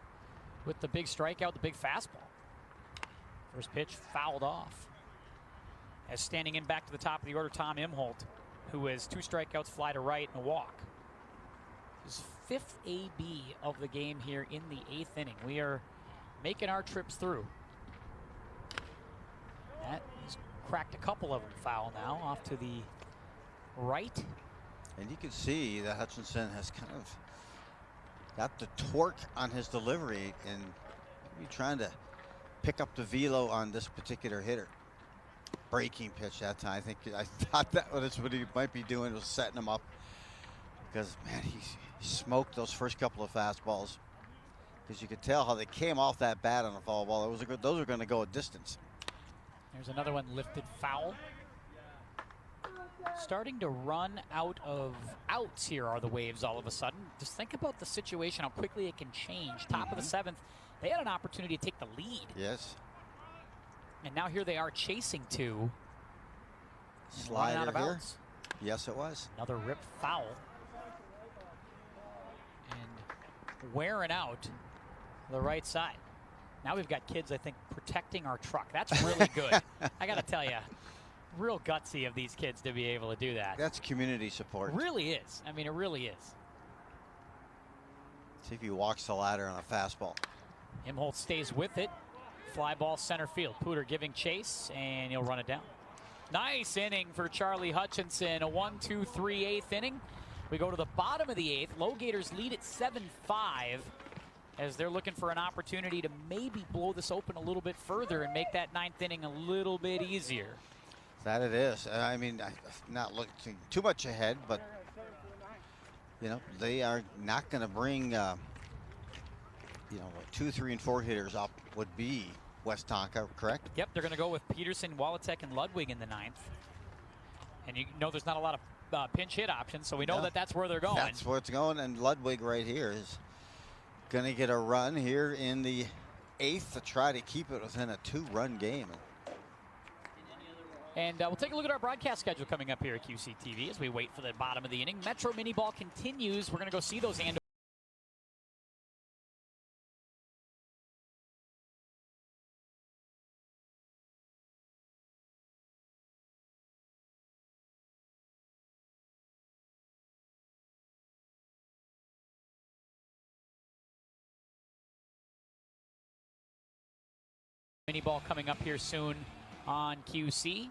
big strikeout, the big fastball. First pitch fouled off. As standing in back to the top of the order, Tom Imholt, who has 2 strikeouts, fly to right, and a walk. His 5th AB of the game here in the 8th inning. We are making our trips through. That is cracked a couple of them foul now, off to the right. And you can see that Hutchinson has kind of got the torque on his delivery and maybe trying to pick up the velo on this particular hitter. Breaking pitch that time. I thought that was what he might be doing, was setting him up, because man, he smoked those first couple of fastballs, because you could tell how they came off that bat on a foul ball. Those are going to go a distance. There's another one lifted foul. Starting to run out of outs here are the Waves all of a sudden. Just think about the situation, how quickly it can change. Top of the 7th, they had an opportunity to take the lead. Yes. And now here they are chasing 2. Slider out of here. outs. Yes, it was. Another rip foul. And wearing out the right side. Now we've got kids, I think, protecting our truck. That's really good. I got to tell you, real gutsy of these kids to be able to do that. That's community support. It really is. I mean, it really is. See if he walks the ladder on a fastball. Imholt stays with it. Fly ball center field. Pooter giving chase, and he'll run it down. Nice inning for Charlie Hutchinson. A 1-2-3 8th inning. We go to the bottom of the 8th. Logators lead at 7-5 as they're looking for an opportunity to maybe blow this open a little bit further and make that 9th inning a little bit easier. That it is. I mean, I'm not looking too much ahead, but you know, they are not going to bring 2, 3, and 4 hitters up. Would be Westonka, correct? Yep, they're going to go with Peterson, Walatek, and Ludwig in the 9th. And you know there's not a lot of pinch hit options, so we know that that's where they're going. That's where it's going, and Ludwig right here is going to get a run here in the 8th to try to keep it within a 2-run game. And we'll take a look at our broadcast schedule coming up here at QCTV as we wait for the bottom of the inning. Metro Minny Ball continues. We're going to go see those Minny Ball coming up here soon on QC.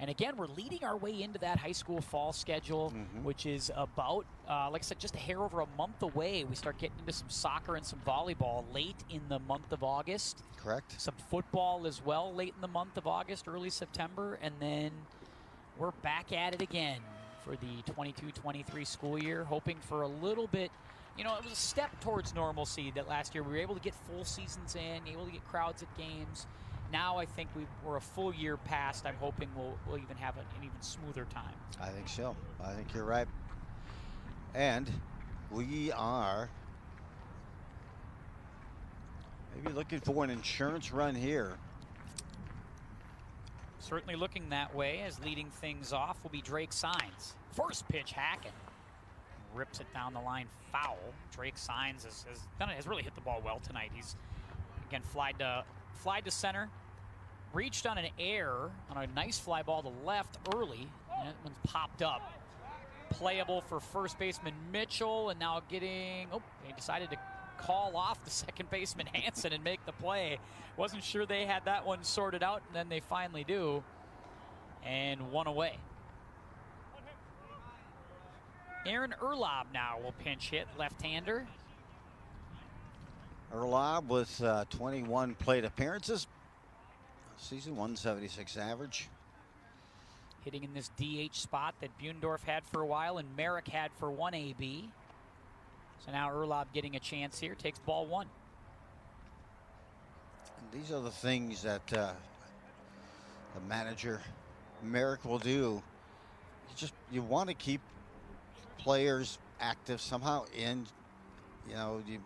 And again, we're leading our way into that high school fall schedule, which is about, like I said, just a hair over a month away. We start getting into some soccer and some volleyball late in the month of August. Correct. Some football as well late in the month of August, early September. And then we're back at it again for the 22-23 school year, hoping for a little bit. You know, it was a step towards normalcy that last year we were able to get full seasons in, able to get crowds at games. Now I think we're a full year past. I'm hoping we'll even have an even smoother time. I think so. I think you're right. And we are maybe looking for an insurance run here. Certainly looking that way, as leading things off will be Drake Signs. First pitch, hacking. Rips it down the line, foul. Drake Signs has really hit the ball well tonight. He's, again, flied to center. Reached on an error on a nice fly ball to left early. And that one's popped up. Playable for first baseman Mitchell, and now getting, they decided to call off the second baseman Hansen and make the play. Wasn't sure they had that one sorted out, and then they finally do. And one away. Aaron Erlob now will pinch hit, left-hander. Erlob with 21 plate appearances. Season 176 average. Hitting in this DH spot that Buendorf had for a while and Merrick had for one AB. So now Erlob getting a chance here, takes ball one. And these are the things that the manager Merrick will do. You want to keep players active somehow in, you know, you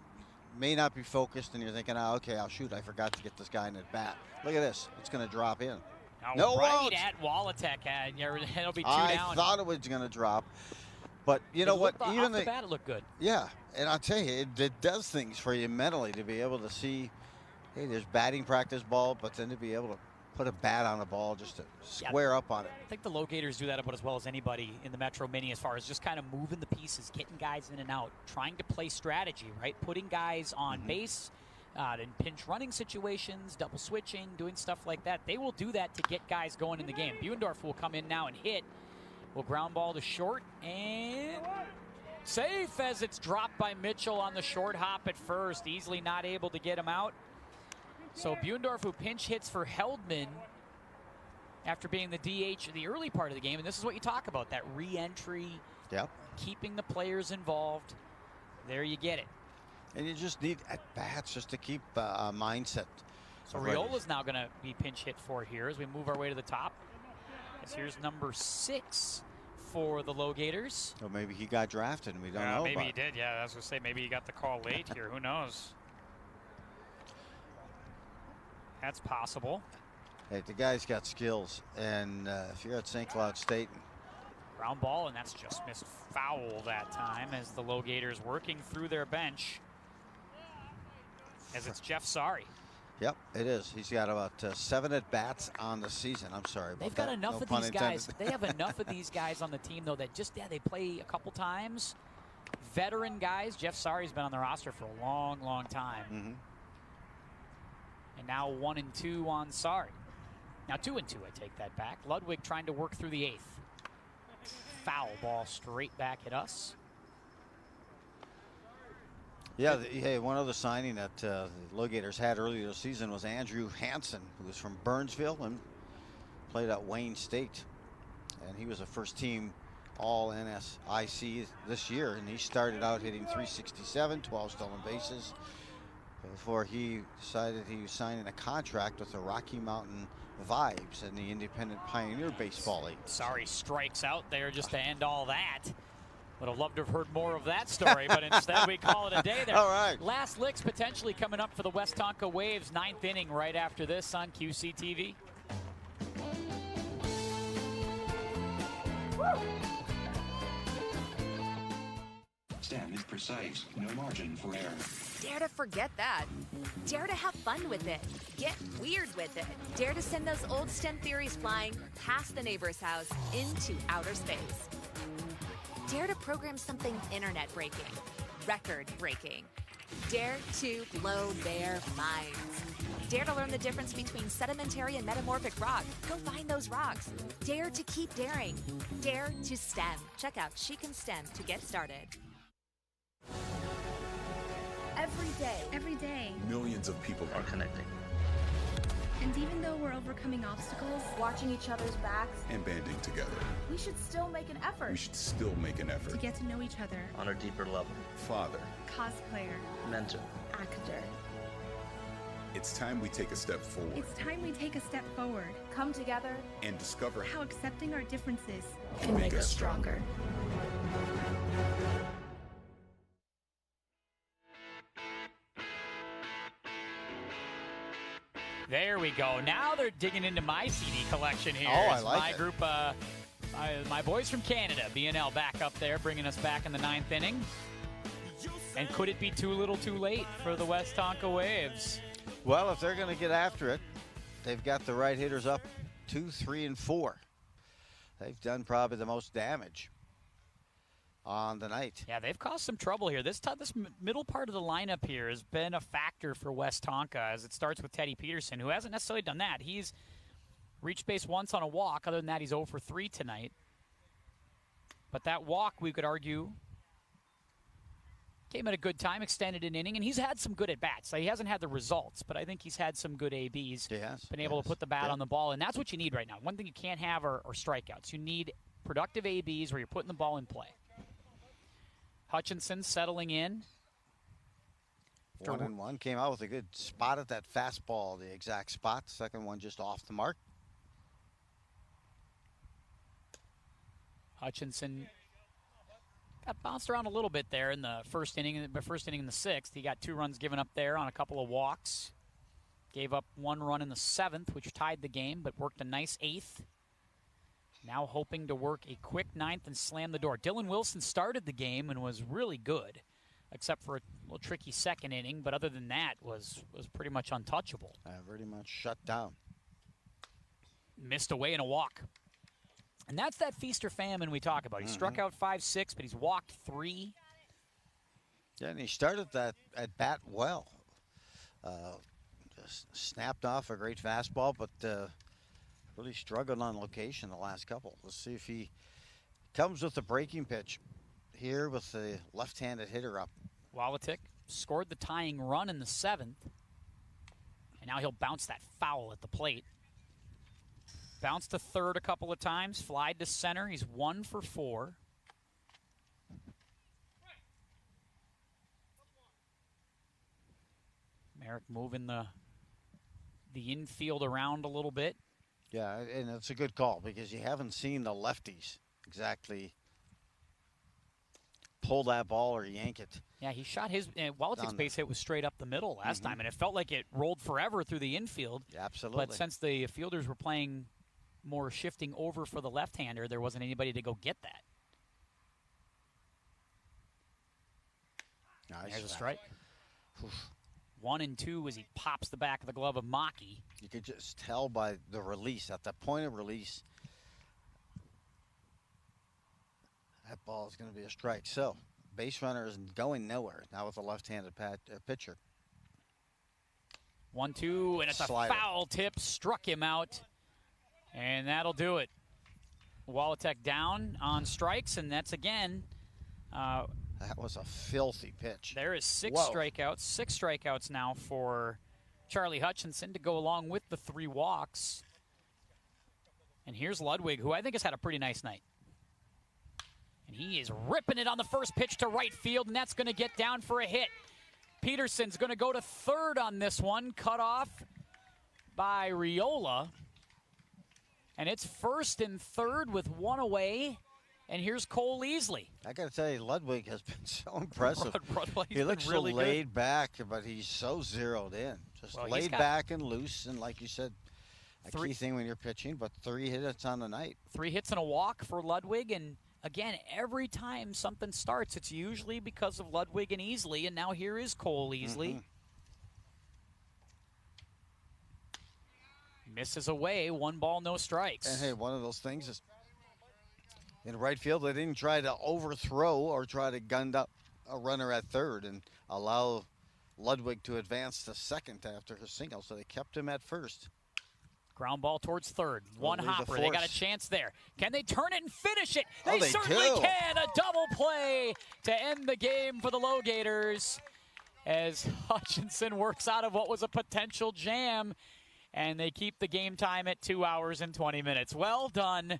may not be focused and you're thinking, oh, okay, I'll shoot. I forgot to get this guy in at bat. Look at this. It's going to drop in. No, right at Walatek. It'll be two down. I thought it was going to drop. But you know what? Even the bat, it looked good. Yeah. And I'll tell you, it does things for you mentally to be able to see, hey, there's batting practice ball, but then to be able to put a bat on a ball just to square up on it. I think the Logators do that about as well as anybody in the Metro Minny, as far as just kind of moving the pieces, getting guys in and out, trying to play strategy, right? Putting guys on base in pinch running situations, double switching, doing stuff like that. They will do that to get guys going in the game. Buendorf will come in now and hit. Will ground ball to short and safe as it's dropped by Mitchell on the short hop at first. Easily not able to get him out. So Buendorf, who pinch hits for Heldman after being the DH in the early part of the game. And this is what you talk about, that re-entry, keeping the players involved. There you get it. And you just need at-bats just to keep a mindset. So Riola's now going to be pinch hit for here as we move our way to the top. As here's number 6 for the Logators. Or maybe he got drafted and we don't know maybe about he did, I was going to say maybe he got the call late here. Who knows? That's possible. Hey, the guy's got skills, and if you're at St. Cloud State. Ground ball, and that's just missed foul that time as the Logators working through their bench. As it's Jeff Sari. Yep, it is. He's got about 7 at-bats on the season. I'm sorry about They've got enough of these guys. intended. They have enough of these guys on the team, though, that just, they play a couple times. Veteran guys. Jeff Sari's been on the roster for a long, long time. And now 1 and 2 on Sari. Now 2 and 2, I take that back. Ludwig trying to work through the 8th. Foul ball straight back at us. Yeah, hey, one other signing that the Logators had earlier this season was Andrew Hansen, who was from Burnsville and played at Wayne State. And he was a first-team All-NSIC this year, and he started out hitting .367, 12 stolen bases, before he decided he was signing a contract with the Rocky Mountain Vibes in the Independent Pioneer Baseball League. Sari strikes out there just to end all that. Would have loved to have heard more of that story, but instead we call it a day there. All right. Last licks potentially coming up for the Westonka Waves. 9th inning right after this on QCTV. Stem is precise, no margin for error. Dare to forget that. Dare to have fun with it. Get weird with it. Dare to send those old STEM theories flying past the neighbor's house into outer space. Dare to program something internet-breaking, record-breaking. Dare to blow their minds. Dare to learn the difference between sedimentary and metamorphic rock. Go find those rocks. Dare to keep daring. Dare to STEM. Check out She Can STEM to get started. Every day, Millions of people are connecting and even though we're overcoming obstacles, watching each other's backs, and banding together. we should still make an effort. We should still make an to effort. get to know each other, on a deeper level. Father, cosplayer, Mentor. Actor. it's time we take a step forward it's time we take a step forward. Come together. and discover How accepting our differences can make us stronger. There we go. Now they're digging into my CD collection here. Oh, I It's like my it. group, my boys from Canada, BNL, back up there, bringing us back in the 9th inning. And could it be too little too late for the Westonka Waves? Well, if they're going to get after it, they've got the right hitters up 2, 3, and 4. They've done probably the most damage on the night. Yeah, they've caused some trouble here. This middle part of the lineup here has been a factor for Westonka, as it starts with Teddy Peterson, who hasn't necessarily done that. He's reached base once on a walk. Other than that, he's 0 for 3 tonight. But that walk, we could argue, came at a good time, extended an inning, and he's had some good at-bats. He hasn't had the results, but I think he's had some good ABs. He has. Been able to put the bat on the ball, and that's what you need right now. One thing you can't have are strikeouts. You need productive ABs where you're putting the ball in play. Hutchinson settling in. 1-1, came out with a good spot at that fastball, the exact spot. Second one just off the mark. Hutchinson got bounced around a little bit there in the first inning in the 6th. He got 2 runs given up there on a couple of walks. Gave up 1 run in the 7th, which tied the game, but worked a nice 8th. Now hoping to work a quick 9th and slam the door. Dylan Wilson started the game and was really good, except for a little tricky second inning. But other than that, was pretty much untouchable. Pretty much shut down. Missed away in a walk. And that's that feast or famine we talk about. He struck out 5-6, but he's walked 3. Yeah, and he started that at bat well. Just snapped off a great fastball, but really struggled on location the last couple. Let's see if he comes with the breaking pitch here with the left-handed hitter up. Walatik scored the tying run in the 7th. And now he'll bounce that foul at the plate. Bounced to third a couple of times, flied to center. He's 1 for 4. Merrick moving the infield around a little bit. Yeah, and it's a good call because you haven't seen the lefties exactly pull that ball or yank it. Yeah, he shot his Walatik's base hit was straight up the middle last time, and it felt like it rolled forever through the infield. Yeah, absolutely. But since the fielders were playing more shifting over for the left-hander, there wasn't anybody to go get that. Nice. There's a strike. 1 and 2 as he pops the back of the glove of Maki. You could just tell by the release, at the point of release, that ball is going to be a strike. So, base runner is going nowhere now with a left-handed pitcher. 1-2, and it's a foul tip. Struck him out, and that'll do it. Walatek down on strikes, and that's again. That was a filthy pitch. There is 6 strikeouts. 6 strikeouts now for Charlie Hutchinson to go along with the 3 walks. And here's Ludwig, who I think has had a pretty nice night. And he is ripping it on the first pitch to right field, and that's going to get down for a hit. Peterson's going to go to third on this one, cut off by Riola. And it's first and third with 1 away. And here's Cole Easley. I got to tell you, Ludwig has been so impressive. He's he looks really so laid back, but he's so zeroed in. Just laid back and loose, and like you said, a key thing when you're pitching, but 3 hits on the night. 3 hits and a walk for Ludwig, and again, every time something starts, it's usually because of Ludwig and Easley, and now here is Cole Easley. Misses away, 1 ball, no strikes. And hey, one of those things is in right field, they didn't try to overthrow or try to gun up a runner at third and allow Ludwig to advance to second after her single, so they kept him at first. Ground ball towards third. One Leave the hopper. They got a force. chance there. Can they turn it and finish it? Oh, they certainly do. can. A double play to end the game for the Logators as Hutchinson works out of what was a potential jam, and they keep the game time at 2 hours and 20 minutes. Well done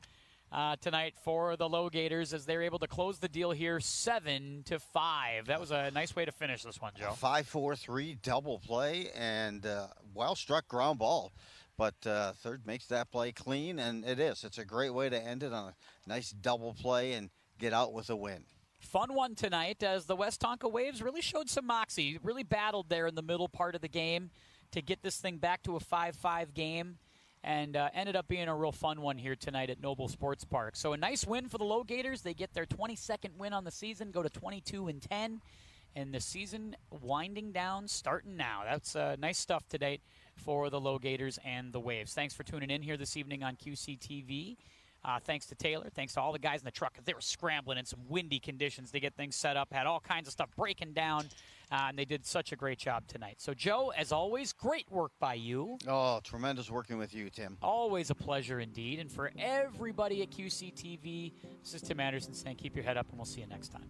tonight for the Logators as they're able to close the deal here 7-5. That was a nice way to finish this one, Joe. 5-4-3 double play and well-struck ground ball. But third makes that play clean, and it is. It's a great way to end it on a nice double play and get out with a win. Fun one tonight as the Westonka Waves really showed some moxie, really battled there in the middle part of the game to get this thing back to a 5-5 game, and ended up being a real fun one here tonight at Noble Sports Park. So a nice win for the Logators. They get their 22nd win on the season, go to 22-10, and the season winding down, starting now. That's nice stuff today for the Logators and the Waves. Thanks for tuning in here this evening on QCTV. Thanks to Taylor. Thanks to all the guys in the truck. They were scrambling in some windy conditions to get things set up. Had all kinds of stuff breaking down, and they did such a great job tonight. So, Joe, as always, great work by you. Oh, tremendous working with you, Tim. Always a pleasure indeed. And for everybody at QCTV, this is Tim Anderson saying keep your head up, and we'll see you next time.